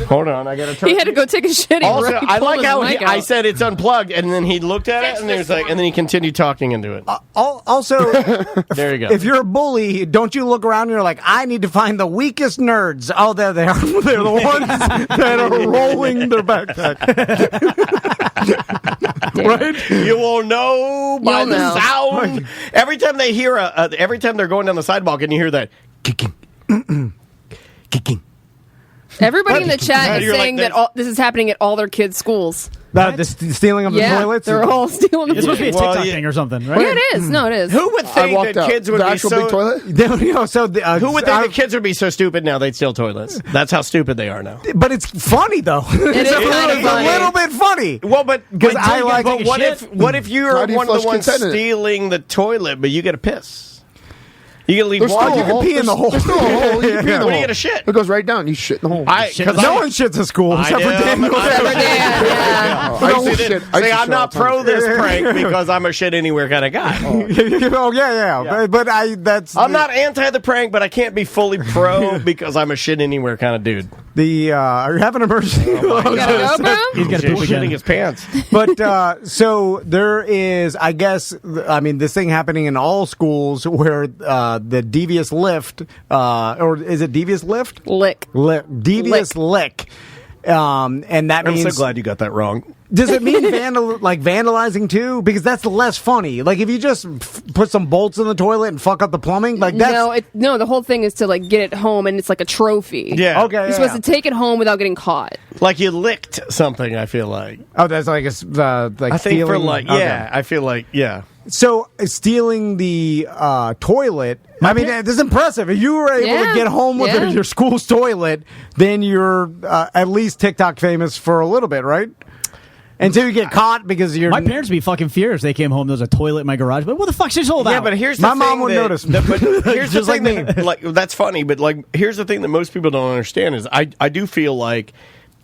Hold on, I gotta turn. He had to go take a shit. Also, I like how I I said it's unplugged, and then he looked at it, and there's and then he continued talking into it. also, There you go. if you're a bully, don't you look around and you're like, I need to find the weakest nerds. Oh, there they are. They're the ones that are rolling their backpack. Right? You will know by You'll the know. sound. Every time they hear every time they're going down the sidewalk, and you hear that kicking, kicking. Everybody in the chat is You're like saying this. that this is happening at all their kids' schools. The stealing of the Yeah, toilets? they're all stealing the It's supposed to be a toilets. TikTok thing or something, right? Yeah, it is. No, it is. Who would I think walked that out. kids would the be actual so? big toilet? Who Who would think that kids would be so stupid now they'd steal toilets? That's how stupid they are now. But it's funny though. It's is a kinda funny. little bit funny. Well, but Because I like. but what if you're How do you one of the flush ones consent in it? stealing the toilet, but you get a piss? You get to leave There's water. still you a can hole. pee in the hole. There's still a hole. You can pee in the What hole. are you gonna shit? It goes right down. You shit in the hole. Because No one shits in school except for Daniel. Yeah. I used to See, shit. I used to I'm shit not all the pro time. this prank because I'm a shit anywhere kind of guy. Oh yeah. But that's I'm not anti the prank, but I can't be fully pro because I'm a shit anywhere kind of dude. Are you having an emergency? You gotta go, bro? He's got to poop Shitting again. his pants. But so there is, I guess, this thing happening in all schools where the devious lift, or is it devious lift? Lick. Devious lick. And that I'm means. so glad you got that wrong. Does it mean vandalizing too? Because that's less funny. Like if you just put some bolts in the toilet and fuck up the plumbing, like that's No, the whole thing is to get it home, and it's like a trophy. Yeah. okay. You're supposed to take it home without getting caught. Like you licked something, I feel like. Oh, that's like a like I think stealing. for like, Okay. yeah, I feel like, yeah. So stealing the toilet. I mean, it's impressive. If you were able to get home with your school's toilet, then you're at least TikTok famous for a little bit, right? Until you get caught because you're. My parents would be fucking furious. They came home. There was a toilet in my garage. But what the fuck's this all about? Yeah, but here's the My thing mom would that- notice. but here's Just the like thing me. that, that's funny, but here's the thing that most people don't understand is I do feel like,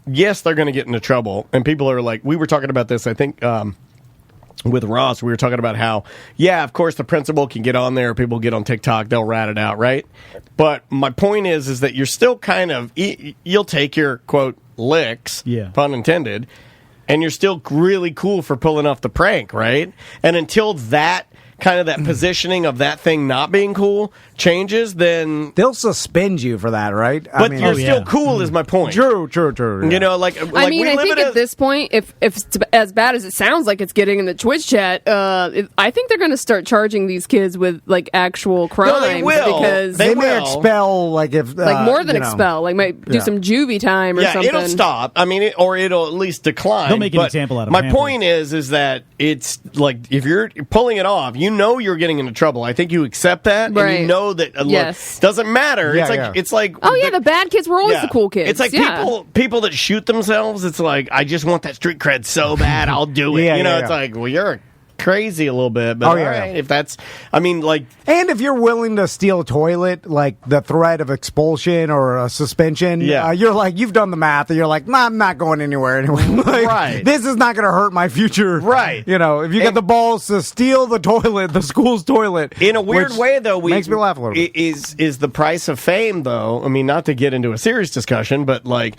yes, they're going to get into trouble, and people are like, we were talking about this, I think, with Ross, we were talking about how, yeah, of course, the principal can get on there, people get on TikTok, they'll rat it out, right? But my point is that you're still kind of, you'll take your, quote, licks, Yeah. pun intended, and you're still really cool for pulling off the prank, right? And until that kind of that positioning of that thing not being cool changes, then they'll suspend you for that, right? But you're still cool, is my point. True. Yeah. You know, like I mean, I think at this point, if it's as bad as it sounds like it's getting in the Twitch chat, I think they're going to start charging these kids with like actual crimes. No, they will. Because they may expel, like if more than expel, like might do some juvie time or something. Yeah, it'll stop. I mean, or it'll at least decline. They'll make an example out of it. My point is that it's like if you're pulling it off, you know you're getting into trouble. I think you accept that, and you know that. Yes. Doesn't matter. Yeah, it's like oh yeah, the bad kids were always the cool kids. It's like people that shoot themselves. It's like I just want that street cred so bad, I'll do it. It's like, well, you're crazy a little bit, but all right, if that's, I mean, like, and if you're willing to steal a toilet, like the threat of expulsion or a suspension, you're like, you've done the math, and you're like, nah, I'm not going anywhere anyway. Like, right. This is not going to hurt my future. Right. You know, if you got the balls to steal the toilet, the school's toilet. In a weird way, though, makes me laugh a little bit. Is the price of fame, though? I mean, not to get into a serious discussion, but like,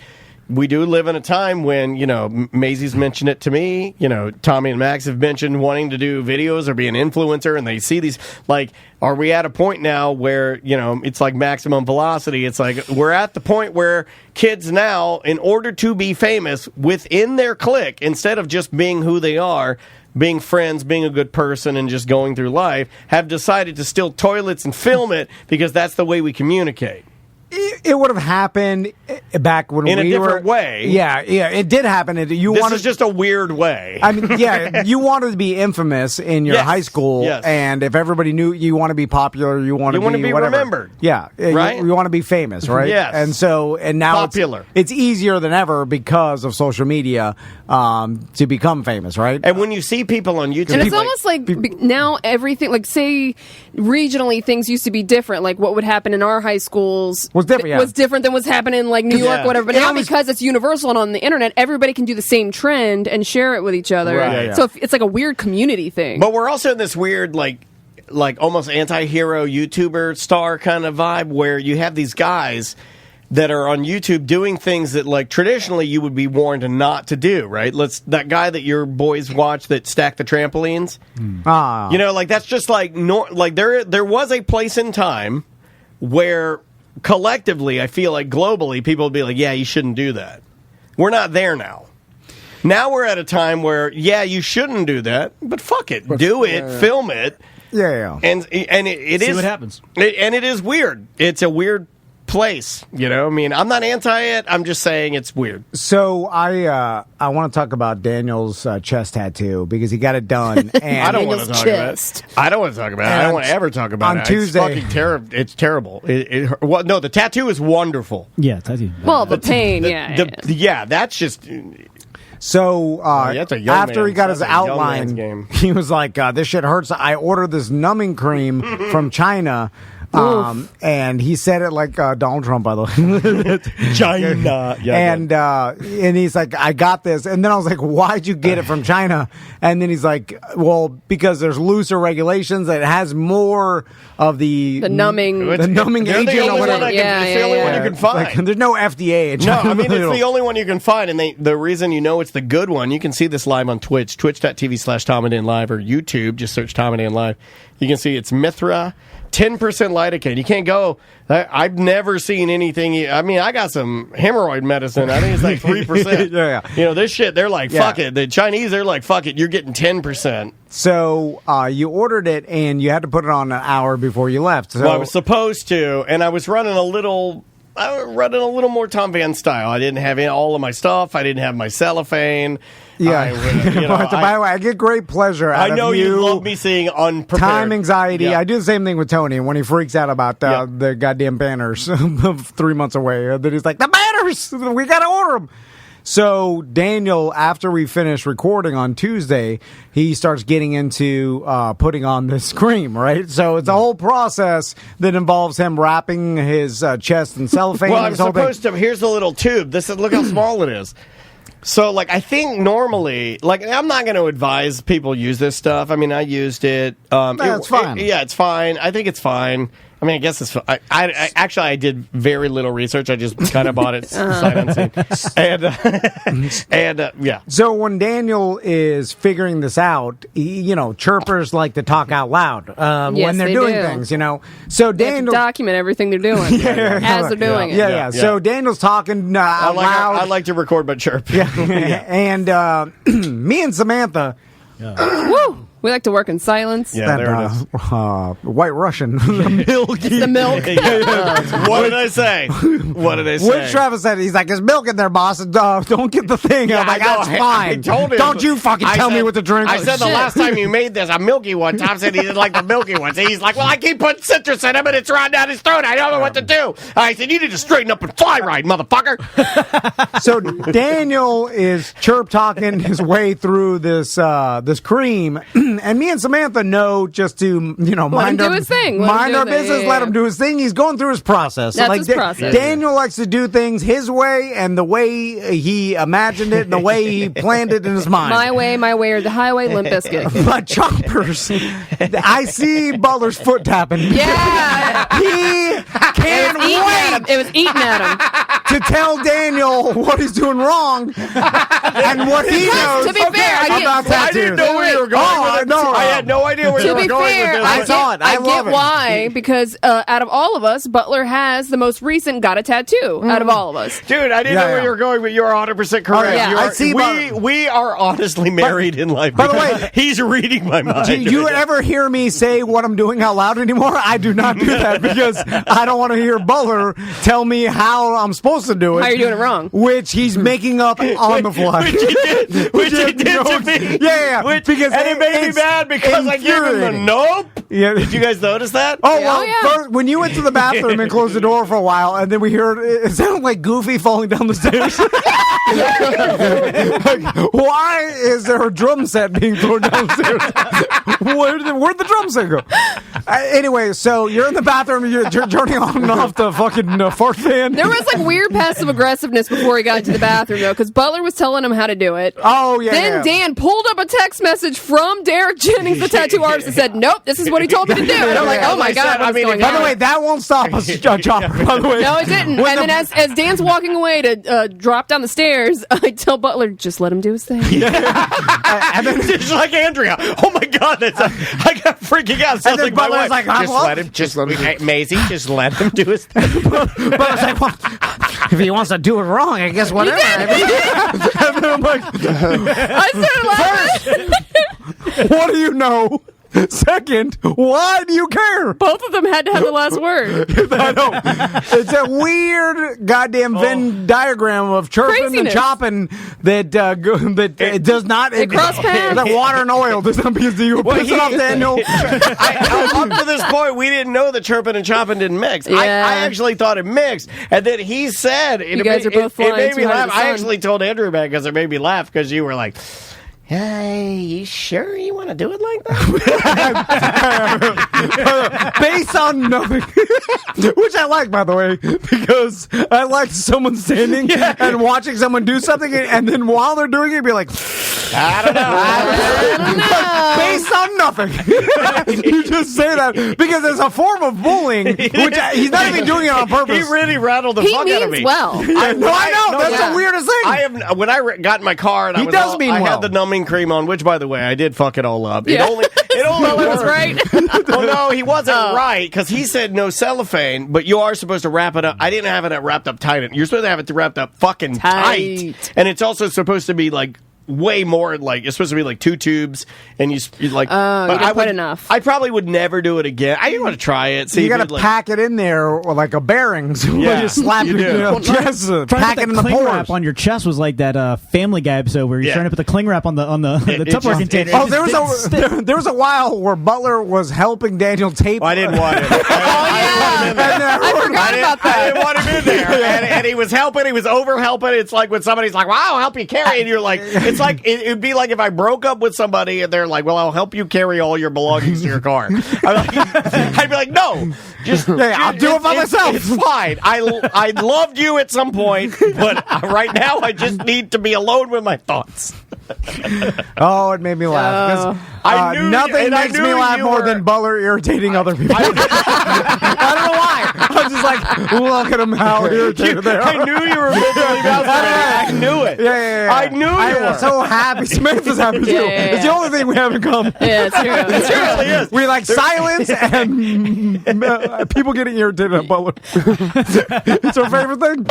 we do live in a time when, you know, Maisie's mentioned it to me, you know, Tommy and Max have mentioned wanting to do videos or be an influencer, and they see these, like, are we at a point now where, you know, it's like maximum velocity? It's like we're at the point where kids now, in order to be famous within their clique, instead of just being who they are, being friends, being a good person, and just going through life, have decided to steal toilets and film it because that's the way we communicate. It would have happened back when in we a different were, way. Yeah, it did happen. This is just a weird way. I mean, yeah, you wanted to be infamous in your high school, and if everybody knew you want to be popular, you want to be whatever. Remembered. Yeah, right. You want to be famous, right? Yes. And now popular. It's easier than ever because of social media to become famous, right? And when you see people on YouTube, and it's almost like now everything, like say regionally, things used to be different. Like what would happen in our high schools was different. Was different than what's happening in like New York, whatever. But now because it's universal and on the internet, everybody can do the same trend and share it with each other. Right. So it's like a weird community thing. But we're also in this weird like almost anti-hero YouTuber star kind of vibe where you have these guys that are on YouTube doing things that like traditionally you would be warned not to do, right? That guy that your boys watch that stack the trampolines. You know, like that's just like there was a place in time where collectively, I feel like globally, people would be like, yeah, you shouldn't do that. We're not there now. Now we're at a time where, yeah, you shouldn't do that, but fuck it. Do it. Film it. Yeah. And it See is what happens. And it is weird. It's a weird place, you know. I mean, I'm not anti it. I'm just saying it's weird. So I want to talk about Daniel's chest tattoo because he got it done. And I don't want to talk about it. I don't want to talk about it. I don't want to ever talk about it. On Tuesday, it's fucking terrible. It's terrible. No, the tattoo is wonderful. Yeah, tattoo. Well, the pain. Yeah, that's just. So after he got his outline, he was like, "This shit hurts." I ordered this numbing cream from China. And he said it like Donald Trump, by the way. China. And he's like, I got this. And then I was like, why'd you get it from China? And then he's like, well, because there's looser regulations that it has more of the numbing agent or whatever. It's the only one you can find. Like, there's no FDA. No, I mean, it's the only one you can find. And the reason you know it's the good one, you can see this live on Twitch, twitch.tv/TomAndDanLive, or YouTube. Just search Tom and Dan Live. You can see it's Mithra. 10% lidocaine. You can't go. I've never seen anything. I mean, I got some hemorrhoid medicine. I think it's like 3%. Yeah. You know, this shit, they're like, fuck it. The Chinese, they're like, fuck it. You're getting 10%. So you ordered it, and you had to put it on an hour before you left. So I was supposed to, and I was running a little more Tom Van style. I didn't have all of my stuff. I didn't have my cellophane. Yeah. By the way, I get great pleasure out of you. I know you love me seeing unprepared. Time anxiety. Yeah. I do the same thing with Tony when he freaks out about the goddamn banners 3 months away. Then he's like, the banners! We got to order them. So Daniel, after we finish recording on Tuesday, he starts getting into putting on this cream, right? So it's a whole process that involves him wrapping his chest in cellophane. Well, I'm supposed to. Here's the little tube. Look how small it is. So, like, I think normally, like, I'm not going to advise people use this stuff. I mean, I used it. It's fine. It's fine. I think it's fine. I mean, I guess it's. I actually I did very little research. I just kind of bought it sight unseen, and yeah. So when Daniel is figuring this out, chirpers like to talk out loud when they're doing things. So Daniel document everything they're doing as they're doing it. Yeah. So Daniel's talking out loud. I like to record but chirp. Yeah. And me and Samantha. Woo! We like to work in silence. Yeah, there it is. White Russian. Milk. It's the milk. What did I say? What did I say? What Travis said, he's like, there's milk in there, boss. Don't get the thing. I'm like, that's fine. I told him. Don't you fucking tell me what to drink. I said the last time you made this, a milky one. Tom said he didn't like the milky ones. He's like, well, I keep putting citrus in him and it's running down his throat. I don't know what to do. I said, you need to straighten up and fly right, motherfucker. So Daniel is chirp talking his way through this cream. And me and Samantha know just to, mind our business, let him do his thing. He's going through his process. That's his process. Daniel likes to do things his way and the way he imagined it and the way he planned it in his mind. My way, or the highway, Limp Bizkit. But Choppers, I see Butler's foot tapping. Yeah. He can't wait. It was eating at him. To tell Daniel what he's doing wrong and what he knows to be fair, about tattoos. I didn't know where you were going with it. I had no idea where you were going with this. I saw it. I get why, because out of all of us, Butler has the most recent got a tattoo out of all of us. Dude, I didn't know where you were going, but you're 100% correct. Oh, yeah. I see. We are honestly married in life. By the way, he's reading my mind. Do you ever hear me say what I'm doing out loud anymore? I do not do that because I don't want to hear Butler tell me how I'm supposed to do it. How you're doing it wrong. Which he's making up on the fly. Which he did to me. Yeah. Because it made me mad because I gave him the nope. Yeah. Did you guys notice that? Oh, well, first, when you went to the bathroom and closed the door for a while, and then we heard it sounded like Goofy falling down the stairs. Like, why is there a drum set being thrown downstairs? Where'd the drum set go? Anyway, so you're in the bathroom and you're turning on and off the fucking fart fan. There was like weird passive aggressiveness before he got to the bathroom, though, because Butler was telling him how to do it. Oh, yeah. Then Dan pulled up a text message from Derek Jennings, the tattoo artist, and said, nope, this is what he told me to do. And I'm like, oh my God. By the way, that won't stop us, Chopper, by the way. No, it didn't. And then as Dan's walking away to drop down the stairs, I tell Butler, just let him do his thing. And then just like Andrea. Oh my God, I got freaking out. And then Butler's like, Maisie, just let him do his thing. Butler's like, well, if he wants to do it wrong, I guess whatever. And then I'm like, I started laughing. What do you know? Second, why do you care? Both of them had to have the last word. I know. It's a weird goddamn Venn diagram of chirping and chopping that it does not. It cross paths. Like water and oil does not because you were pissing off Daniel. Up to this point, we didn't know that chirping and chopping didn't mix. Yeah. I actually thought it mixed, and then he said, "You guys are both flying it made me too hard laugh." to the sun. I actually told Andrew back because it made me laugh because you were like, hey, you sure you want to do it like that? Based on nothing. Which I like, by the way, because I like someone standing and watching someone do something, and then while they're doing it, be like, I don't know. Based on nothing. You just say that because it's a form of bullying, which he's not even doing it on purpose. He really rattled the fuck out of me. Well. I know. That's the weirdest thing. When I got in my car and I had the numbing cream on, which, by the way, I did fuck it all up. It only was right. Well, no, he wasn't right because he said no cellophane, but you are supposed to wrap it up. I didn't have it wrapped up tight. You're supposed to have it wrapped up fucking tight. And it's also supposed to be like way more, like it's supposed to be like 2 tubes, and you like. You didn't put enough. I probably would never do it again. I didn't want to try it. So you got to pack it in there or like a bearings. Yeah, you slap your chest, pack it in the cling pores. wrap on your chest was like that Family Guy episode where you're trying to put the cling wrap on the Tupperware container. Oh, there was a while where Butler was helping Daniel tape. I didn't want it. I forgot about that. I didn't want him in there, and he was helping. He was over helping. It's like when somebody's like, "Wow, I'll help you carry," and you're like, it's like it'd be like if I broke up with somebody and they're like, "Well, I'll help you carry all your belongings to your car." I'd be like, "No, I'll do it by myself. It's fine. I loved you at some point, but right now I just need to be alone with my thoughts. Oh, it made me laugh. I knew nothing makes me laugh more than Butler irritating other people. I don't know why. I'm just like, look at him, how irritated they are. I knew you were mentally masturbating. I knew it. Yeah. I knew you were. I'm so happy. Samantha's happy too. It's the only thing we have in common. Yeah, it's true. It really is. We like silence and people getting irritated at Butler. It's our favorite thing.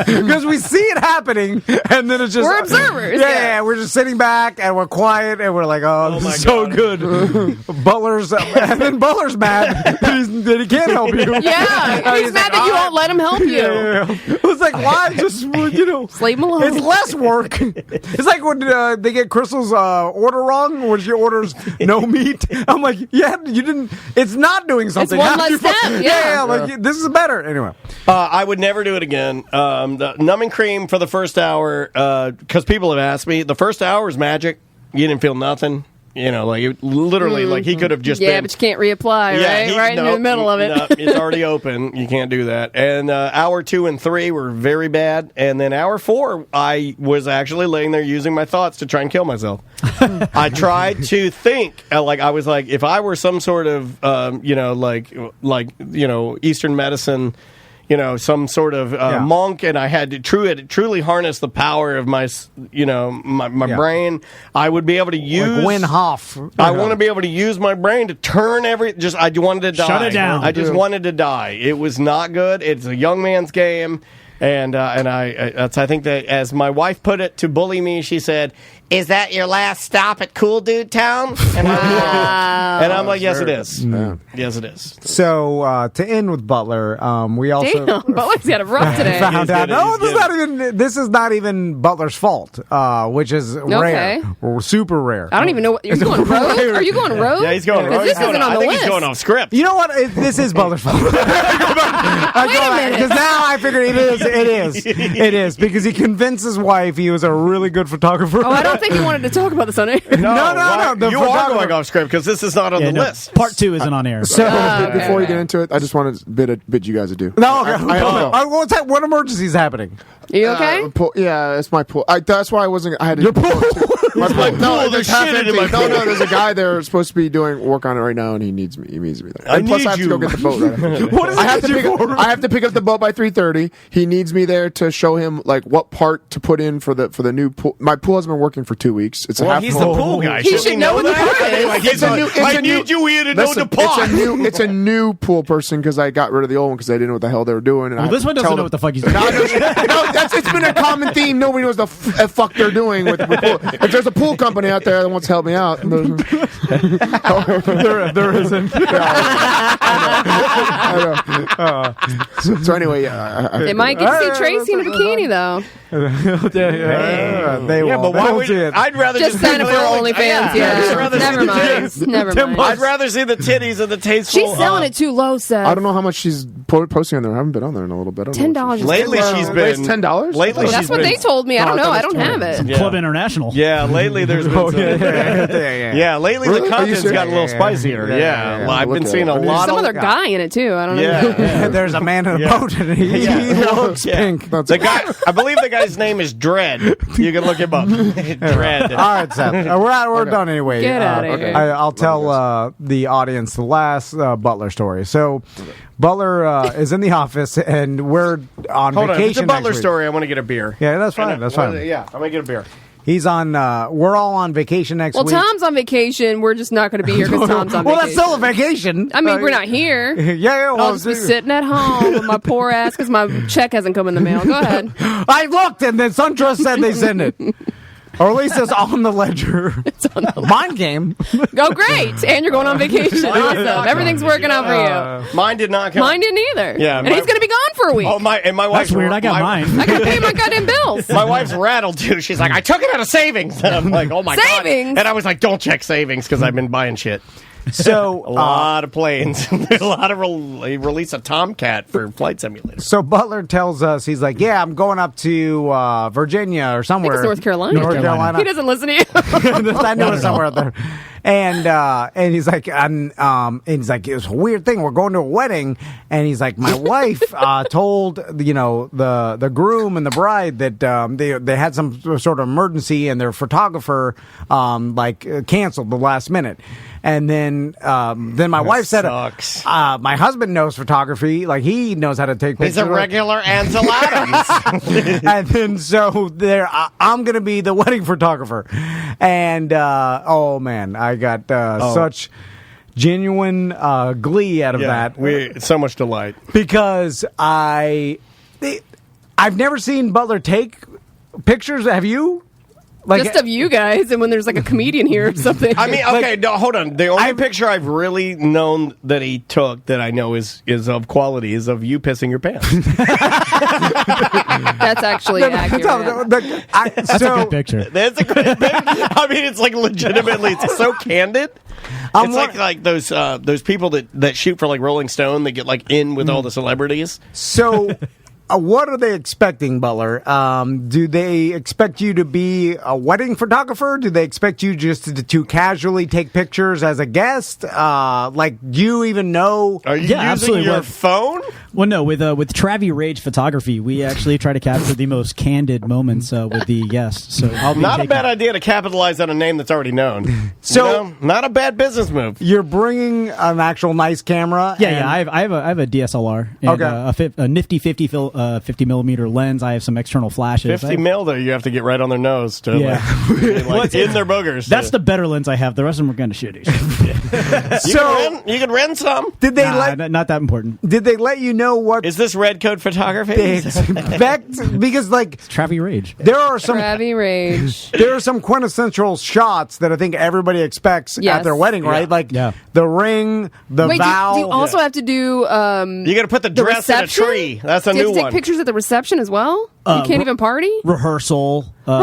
Because we see it happening, and then it's just... We're observers. Yeah, we're just sitting back, and we're quiet, and we're like, oh this is so good. And then Butler's mad that he can't help you. Yeah, he's mad that you won't let him help you. Yeah. It was like, why? Just, just leave him alone. It's less work. It's like when they get Crystal's order wrong, when she orders no meat. I'm like, yeah, you didn't. It's not doing something. It's one less step. Yeah, like this is better. Anyway, I would never do it again. The numbing cream for the first hour, because people have asked me, the first hour is magic. You didn't feel nothing. Like literally, like he could have just been. Yeah, but you can't reapply, right? In the middle of it. No, it's already open. You can't do that. And hour 2 and 3 were very bad. And then hour 4, I was actually laying there using my thoughts to try and kill myself. I tried to think, I was like, if I were some sort of, Eastern medicine. Some sort of monk, and I had to truly harness the power of my brain. I would be able to use like Wim Hof. I want to be able to use my brain to turn I wanted to die. Shut it down. I just wanted to die. It was not good. It's a young man's game, and I think that as my wife put it to bully me, she said, "Is that your last stop at Cool Dude Town?" And I'm like, yes, it is. Yeah. Yes, it is. So to end with Butler, we also Butler's got it rough today. found out. No, this is not even Butler's fault, which is rare, or super rare. I don't even know. Are you going rogue? Are you going rogue? Yeah, he's going rogue. This isn't on the list. He's going off script. You know what? This is Butler's fault. Wait a minute. Because now I figure it is because he convinced his wife he was a really good photographer. Oh, I don't think he wanted to talk about this on air. No. You are going off script because this is not on the list. Part 2 isn't on air. So before we get into it, I just want to bid you guys adieu. No, what emergency is happening? Are you okay? Yeah, it's my pool. That's why I wasn't. I had to. Your pool? My pool. No, there's half shit in empty. my pool. No, there's a guy there supposed to be doing work on it right now, and he needs me. He needs me there. I And plus, need I have to you. go get the boat. Right What is I have it I have to pick up the boat by 3:30. He needs me there to show him like what part to put in for the new pool. My pool has been working for 2 weeks. It's a half. He's the pool guy. He should know what the part is. I need you here to know the part. It's a new pool person because I got rid of the old one because I didn't know what the hell they were doing. And Well, this one doesn't know what the fuck he's doing. It's been a common theme. Nobody knows the fuck they're doing with pool. If there's a pool company out there that wants to help me out, there isn't. So anyway, They might get to see Tracy in a bikini, though. They won't. But why They'll would see it. I'd rather Just sign up for OnlyFans, yeah. Never mind. Never mind. I'd rather see the titties and the tasteful. She's selling it too low, Seth. I don't know how much she's posting on there. I haven't been on there in a little bit. $10. Lately, she's been. It's $10. Lately, That's what they told me. I don't know. I don't have it. Yeah. Club International. Yeah, lately there's been. Yeah, lately Really? the Are you content's serious? got a little spicier. Yeah, I've been seeing a lot Some of. other guy in it too. I don't know. Yeah. There's a man in a boat and he looks pink. The guy, I believe the guy's name is Dread. You can look him up. Dread. All right, Seth. We're done anyway. Get outta here. I'll tell the audience the last Butler story. So, Butler is in the office, and we're on Hold on. If it's vacation. a Butler next week. story, I want to get a beer. Yeah, that's fine. That's fine. Yeah, I'm going to get a beer. He's on. We're all on vacation next Well, week. Tom's on vacation. We're just not going to be here because Tom's on well, vacation. that's still a vacation. I mean, we're not here. Yeah. Well, I'll just be sitting at home with my poor ass because my check hasn't come in the mail. Go ahead. I looked, and then SunTrust said they sent it. Or at least it's on the ledger. It's on the Mine came. Oh, great. And you're going on vacation. Awesome. Everything's working out for you. Mine did not come. Mine didn't either. Yeah, and he's going to be gone for a week. Oh, my wife's That's weird. I got mine. I got to pay my goddamn bills. My wife's rattled too. She's like, I took it out of savings. And I'm like, oh my god. Savings? And I was like, don't check savings because I've been buying shit. So A lot of planes. There's a lot of release a Tomcat for Flight Simulator. So Butler tells us, he's like, yeah, I'm going up to Virginia or somewhere. I think it's North Carolina. North Carolina. He doesn't listen to you. I knew it was somewhere out there. And he's like, and he's like, it's a weird thing. We're going to a wedding, and he's like, my wife told the groom and the bride that they had some sort of emergency, and their photographer canceled the last minute. And then my wife said, my husband knows photography. Like, he knows how to take pictures. He's a regular Ansel Adams. And then so there, I'm going to be the wedding photographer. And, oh, man, I got such genuine glee out of that. So much delight. Because I've never seen Butler take pictures. Have you? Just of you guys, and when there's like a comedian here or something. I mean, okay, no, hold on. The only picture I've really known that he took that I know is of quality is of you pissing your pants. That's actually accurate. That's a good picture. That's a good picture. I mean, it's like legitimately, it's so candid. It's like those people that shoot for like Rolling Stone that get like in with all the celebrities. So. What are they expecting, Butler? Do they expect you to be a wedding photographer? Do they expect you just to casually take pictures as a guest? Do you even know? Are you using your phone? Well, no. With Travi Rage photography, we actually try to capture the most candid moments with the guests. So I'll be not a bad idea to capitalize on a name that's already known. So not a bad business move. You're bringing an actual nice camera. Yeah. I have a DSLR. And, a nifty 50 millimeter lens. I have some external flashes. 50 mil, though, you have to get right on their nose to in their boogers. That's the better lens I have. The rest of them are kind of shitty. You can rent some. Did they not that important. Did they let you know what is this red coat photography? They expect because it's Travi Rage. There are some Travi Rage. There are some quintessential shots that I think everybody expects at their wedding, right? The ring, the vow. Do you also have to do? You got to put the dress in a tree. That's a new one. Take pictures at the reception as well. You can't even party. Rehearsal. So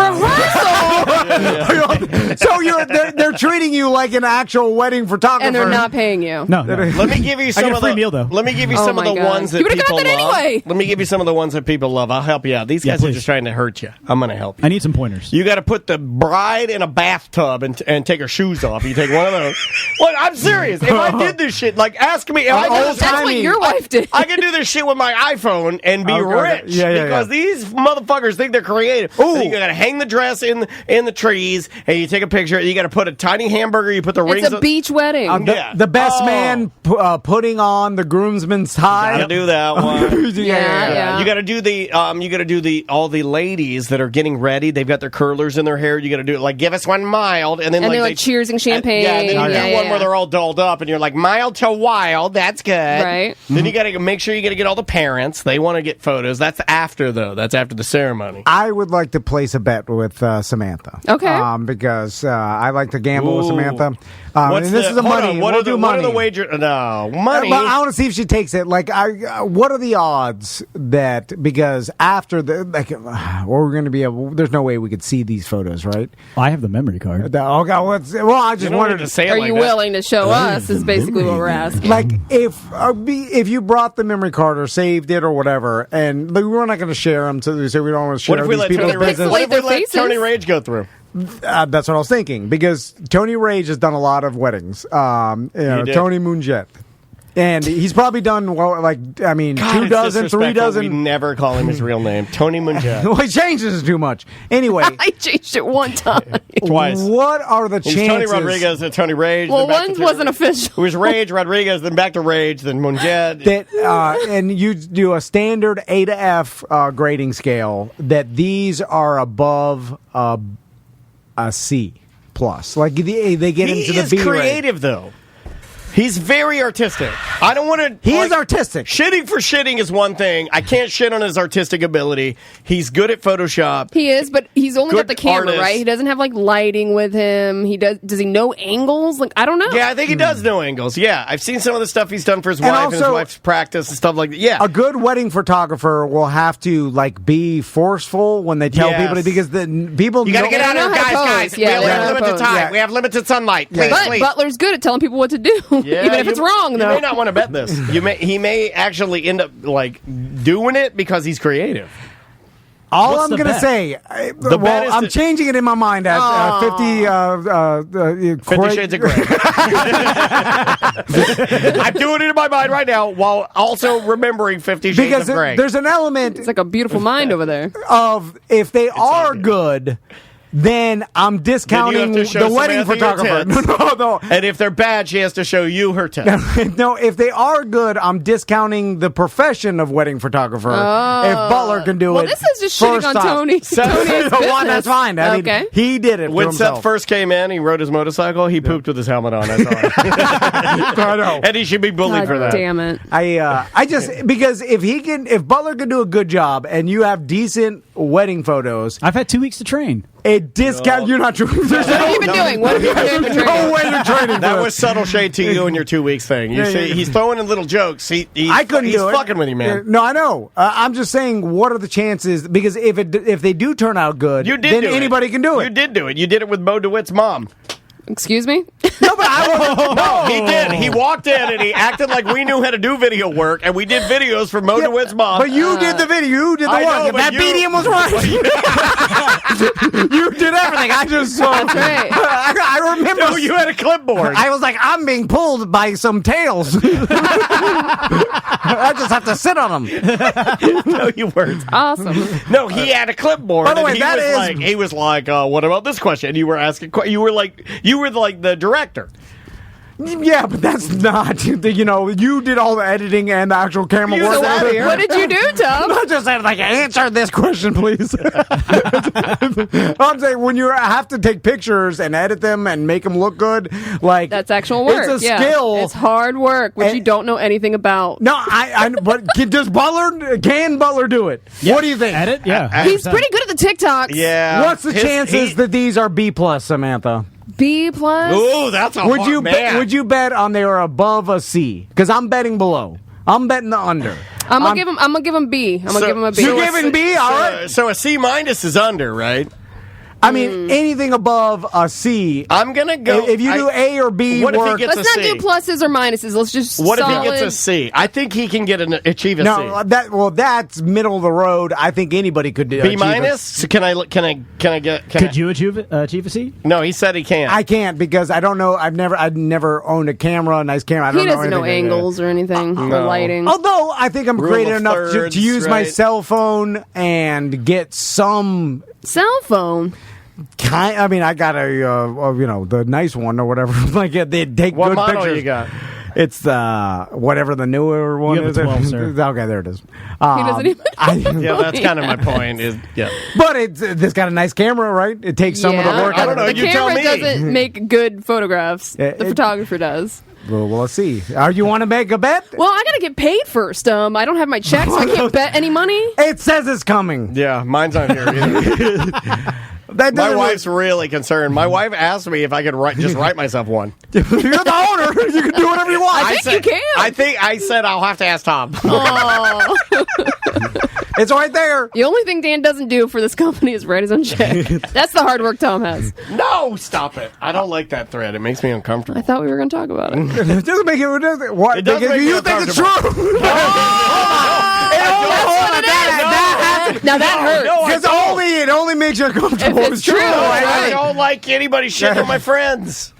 they're treating you like an actual wedding photographer, and they're not paying you. No. Let me give you some I get a of free the meal though. Let me give you some of the ones that people love. Anyway. Let me give you some of the ones that people love. I'll help you out. These guys are just trying to hurt you. I'm going to help you. I need some pointers. You got to put the bride in a bathtub and take her shoes off. You take one of those. Look, I'm serious. If I did this shit, ask me. That's what your wife did. I can do this shit with my iPhone and be rich because these motherfuckers think they're creative. Ooh. You got to hang the dress in the trees, and you take a picture. You got to put a tiny hamburger. You put the rings. It's a beach wedding. The best man putting on the groomsman's tie. You got to do that one. Yeah. You got to do the. You got to do all the ladies that are getting ready. They've got their curlers in their hair. You got to do it give us one mild, and then they're cheersing champagne. And then you do one where they're all dolled up, and you're like mild to wild. That's good, right? Then you got to make sure you got to get all the parents. They want to get photos. That's after though. That's after the ceremony. I would like to place a bet with Samantha. Okay. Because I like to gamble with Samantha. This is a money. What are the wager? No money. I want to see if she takes it. What are the odds that because after we're going to be able? There's no way we could see these photos, right? I have the memory card. I just wanted to say. Are you willing to show us? Is basically what we're asking. If you brought the memory card or saved it or whatever, and we're not going to share them, so we don't want to share these people's business. What if we let Tony Rage go through? That's what I was thinking because Tony Rage has done a lot of weddings. Tony Munjet. And he's probably done 2 dozen, 3 dozen. We never call him his real name, Tony Munjet. Well, he changes it too much. Anyway, I changed it one time, twice. What are the chances? Tony Rodriguez and Tony Rage. Well, one wasn't official. It was Rage, Rodriguez, then back to Rage, then Munjet. And you do a standard A to F grading scale. That these are above a C plus. They get into the B. He is creative though. He's very artistic. I don't want to... He is artistic. Shitting for shitting is one thing. I can't shit on his artistic ability. He's good at Photoshop. He is, but he's only got the camera, artist. right? He doesn't have, lighting with him. Does he know angles? I don't know. Yeah, I think he does know angles. Yeah, I've seen some of the stuff he's done for his wife and his wife's practice and stuff like that. Yeah. A good wedding photographer will have to, be forceful when they tell people because the people You got to get out of here, guys. We have limited time. Yeah. We have limited sunlight. Please, please. Butler's good at telling people what to do. Yeah, even if it's wrong, though. You may not want to bet this. He may actually end up doing it because he's creative. All What's I'm the going to bet? say, bet is I'm that- changing it in my mind at 50 50 Shades of Grey. I'm doing it in my mind right now while also remembering 50 Shades because of Grey. there's an element It's like a beautiful mind over there. of if they are good, then I'm discounting Then you have to show the wedding Samantha your photographer. No. And if they're bad, she has to show you her tits. No, if they are good, I'm discounting the profession of wedding photographer. If Butler can do Well, it, this is just shitting first on time. Tony. Tony's Well, business. that's fine. I mean, Okay. he did it When for Seth himself. first came in, he rode his motorcycle. He pooped with his helmet on. I thought. I know. And he should be bullied God for that. damn it. I just because if Butler can do a good job and you have decent wedding photos, I've had 2 weeks to train. it discount. You're not. What have you been doing? What have you been doing for There's no training? way you're training. That for was subtle shade to you and your 2 weeks thing. You see, he's throwing in little jokes. I couldn't he's do it. fucking with you, man. No, I know. I'm just saying, what are the chances? Because if they do turn out good, You did then do it. anybody can do it. You did do it. You did it with Mo DeWitt's mom. Excuse me? No, but I wasn't. No, he did. He walked in and he acted like we knew how to do video work, and we did videos for Mo DeWitt's mom. But you did the video. You did the I work. know, If but that you- BDM was right. You did everything. I just saw. That's right. I remember. No, you had a clipboard. I was like, I'm being pulled by some tails. I just have to sit on them. No, you weren't. Awesome. No, he had a clipboard. By the way, and he was like, what about this question? And you were asking. You were like the director. Yeah, but that's not. You did all the editing and the actual camera You work. sat here. What did you do, Tom? I just said, answer this question, please. I'm saying when you have to take pictures and edit them and make them look good, like That's actual work. It's a yeah. skill. It's hard work, which And- you don't know anything about. No, but can Butler do it? What do you think? Edit? Yeah. He's pretty good at the TikToks. Yeah. What's the chances that these are B+, Samantha? B+. Ooh, that's a Would hard you man. would you bet on they are above a C? Because I'm betting below. I'm betting the under. I'm gonna give him B. I'm gonna give him a B. You giving B? All right. So a C- is under, right? I mean, anything above a C. I'm gonna go. If you do A or B What if he work, gets Let's a not C? do pluses or minuses. Let's just What if solid. he gets a C? I think he can achieve a C. no, that's middle of the road. I think anybody could do B achieve minus? So can I get? Could you achieve a C? No, he said he can't. I can't because I don't know. I've never owned a camera, a nice camera. I don't He doesn't know anything. angles or anything or No. lighting. Although I think I'm Rule creative of enough thirds, to use my right? cell phone and get some Cell phone. I mean, I got the nice one or whatever. Like they take What good model pictures. you got? It's the whatever the newer one You have is. a 12, sir. Okay, there it is. He doesn't even know. Yeah, that's kind of my point. But it's got a nice camera, right? It takes some of the work. I out don't of know. it. The You tell camera me. doesn't make good photographs. Yeah, The photographer does. Well, let's see. You want to make a bet? Well, I gotta get paid first. I don't have my check, so I can't bet any money. It says it's coming. Yeah, mine's not here either. That My doesn't wife's really concerned. My wife asked me if I could write myself one. You're the owner. You can do whatever you want. I think you can. I said I'll have to ask Tom. Oh. It's right there. The only thing Dan doesn't do for this company is write his own check. That's the hard work Tom has. No, stop it. I don't like that thread. It makes me uncomfortable. I thought we were going to talk about it. It doesn't make it. What? It does Because make me you think it's true? uncomfortable. Now that hurts. No, I Because don't. it only makes you uncomfortable. If it's true, I don't like anybody shitting on my friends.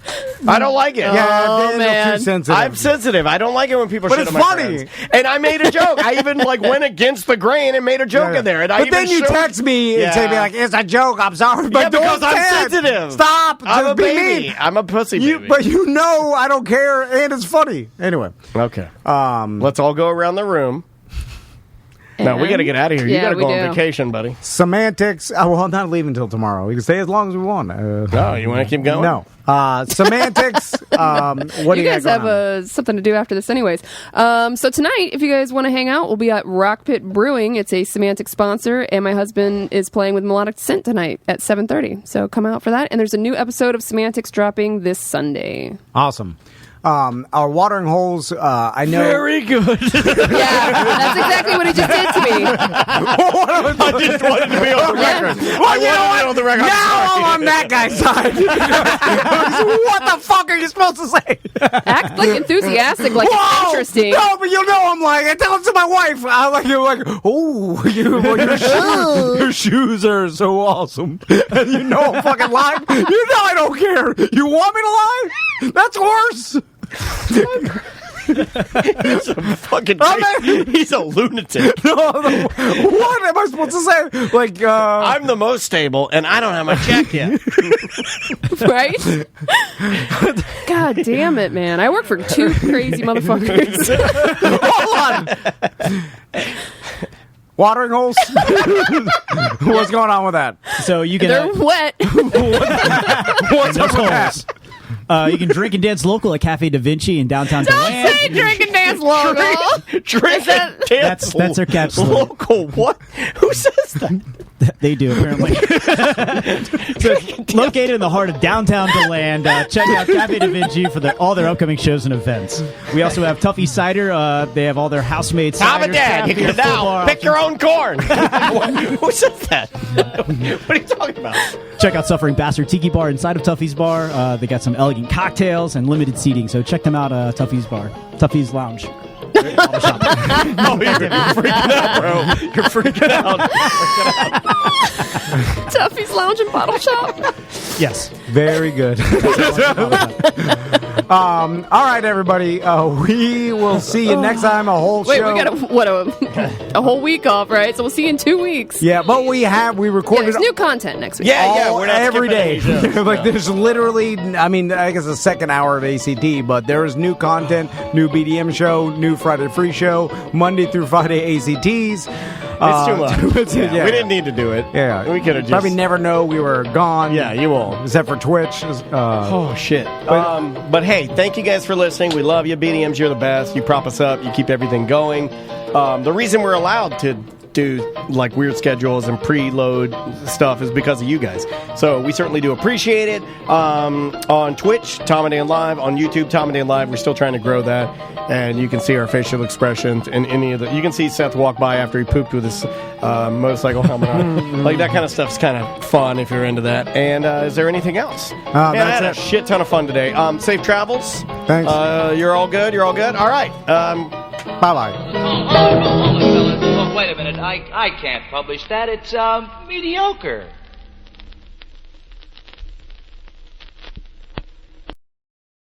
I don't like it. Yeah, Oh, Daniel's man. too sensitive. I'm sensitive. I don't like it when people But shit it's on my funny. friends. And I made a joke. I even went against the grain and made a joke in there. And I But even then you showed- text me and say, it's a joke. I'm sorry. But Yeah, because don't I'm say it. sensitive. Stop. I'm Just a be baby. mean. I'm a pussy baby. But I don't care, and it's funny. Anyway. Okay. Let's all go around the room. No, we got to get out of here. You Yeah, got to we go do. on vacation, buddy. Semantics. Well, I'm not leaving until tomorrow. We can stay as long as we want. No, you want to keep going? No. Semantics. What do You guys have something to do after this anyways. So tonight, if you guys want to hang out, we'll be at Rock Pit Brewing. It's a Semantic sponsor, and my husband is playing with Melodic Descent tonight at 7:30. So come out for that. And there's a new episode of Semantics dropping this Sunday. Awesome. our watering holes, I know. Very good. Yeah, that's exactly what he just did to me. I just wanted to be on the record. Well, you know what? On the record. Now I'm on that guy's side. What the fuck are you supposed to say? Act like enthusiastic, like it's interesting. No, but you know I'm like, I tell it to my wife. I'm like, you're like, oh, your shoes are so awesome. And you know I'm fucking lying. You know I don't care. You want me to lie? That's worse. He's a fucking he's a lunatic. No, what am I supposed to say? Like, I'm the most stable, and I don't have my check yet. Right? God damn it, man. I work for two crazy motherfuckers. Hold on. Watering holes? What's going on with that? So you can. They're wet. What's up with that? You can drink and dance local at Cafe Da Vinci in downtown Deland. Don't say drink and dance local. Drink and dance That's their capsule. local. What? Who says that? They do, apparently. So, located in the heart of downtown Deland, check out Cafe Da Vinci for all their upcoming shows and events. We also have Tuffy Cider. They have all their house-made Tom ciders. and Dad, you can now pick your own corn. Who says that? What are you talking about? Check out Suffering Bastard Tiki Bar inside of Tuffy's Bar. They got some elegant cocktails and limited seating, so check them out, Tuffy's Bar. Tuffy's Lounge. Oh, you're freaking out, bro. You're freaking out. Tuffy's Lounge and Bottle Shop. Yes. Very good. All right, everybody. We will see you next time. A whole Wait, show. we got a whole week off, right? So we'll see you in 2 weeks. Yeah, but we recorded. There's new content next week. Yeah, we're not every day. skipping any Like there's literally, I mean, I guess a second hour of ACT, but there is new content, new BDM show, new Friday Free Show, Monday through Friday ACTs. It's too much. Yeah. We didn't need to do it. Yeah, we could have just probably never know we were gone. Yeah, you won't. Except for Twitch. Oh shit. But hey, thank you guys for listening. We love you, BDMs. You're the best. You prop us up. You keep everything going. The reason we're allowed to do like weird schedules and preload stuff is because of you guys. So we certainly do appreciate it. On Twitch, Tom and Dan Live. On YouTube, Tom and Dan Live. We're still trying to grow that. And you can see our facial expressions and any of the. You can see Seth walk by after he pooped with his motorcycle helmet on. Like that kind of stuff's kind of fun if you're into that. And is there anything else? I had a shit ton of fun today. Safe travels. Thanks. You're all good. You're all good. All right. Bye-bye. Wait a minute. I can't publish that. It's mediocre.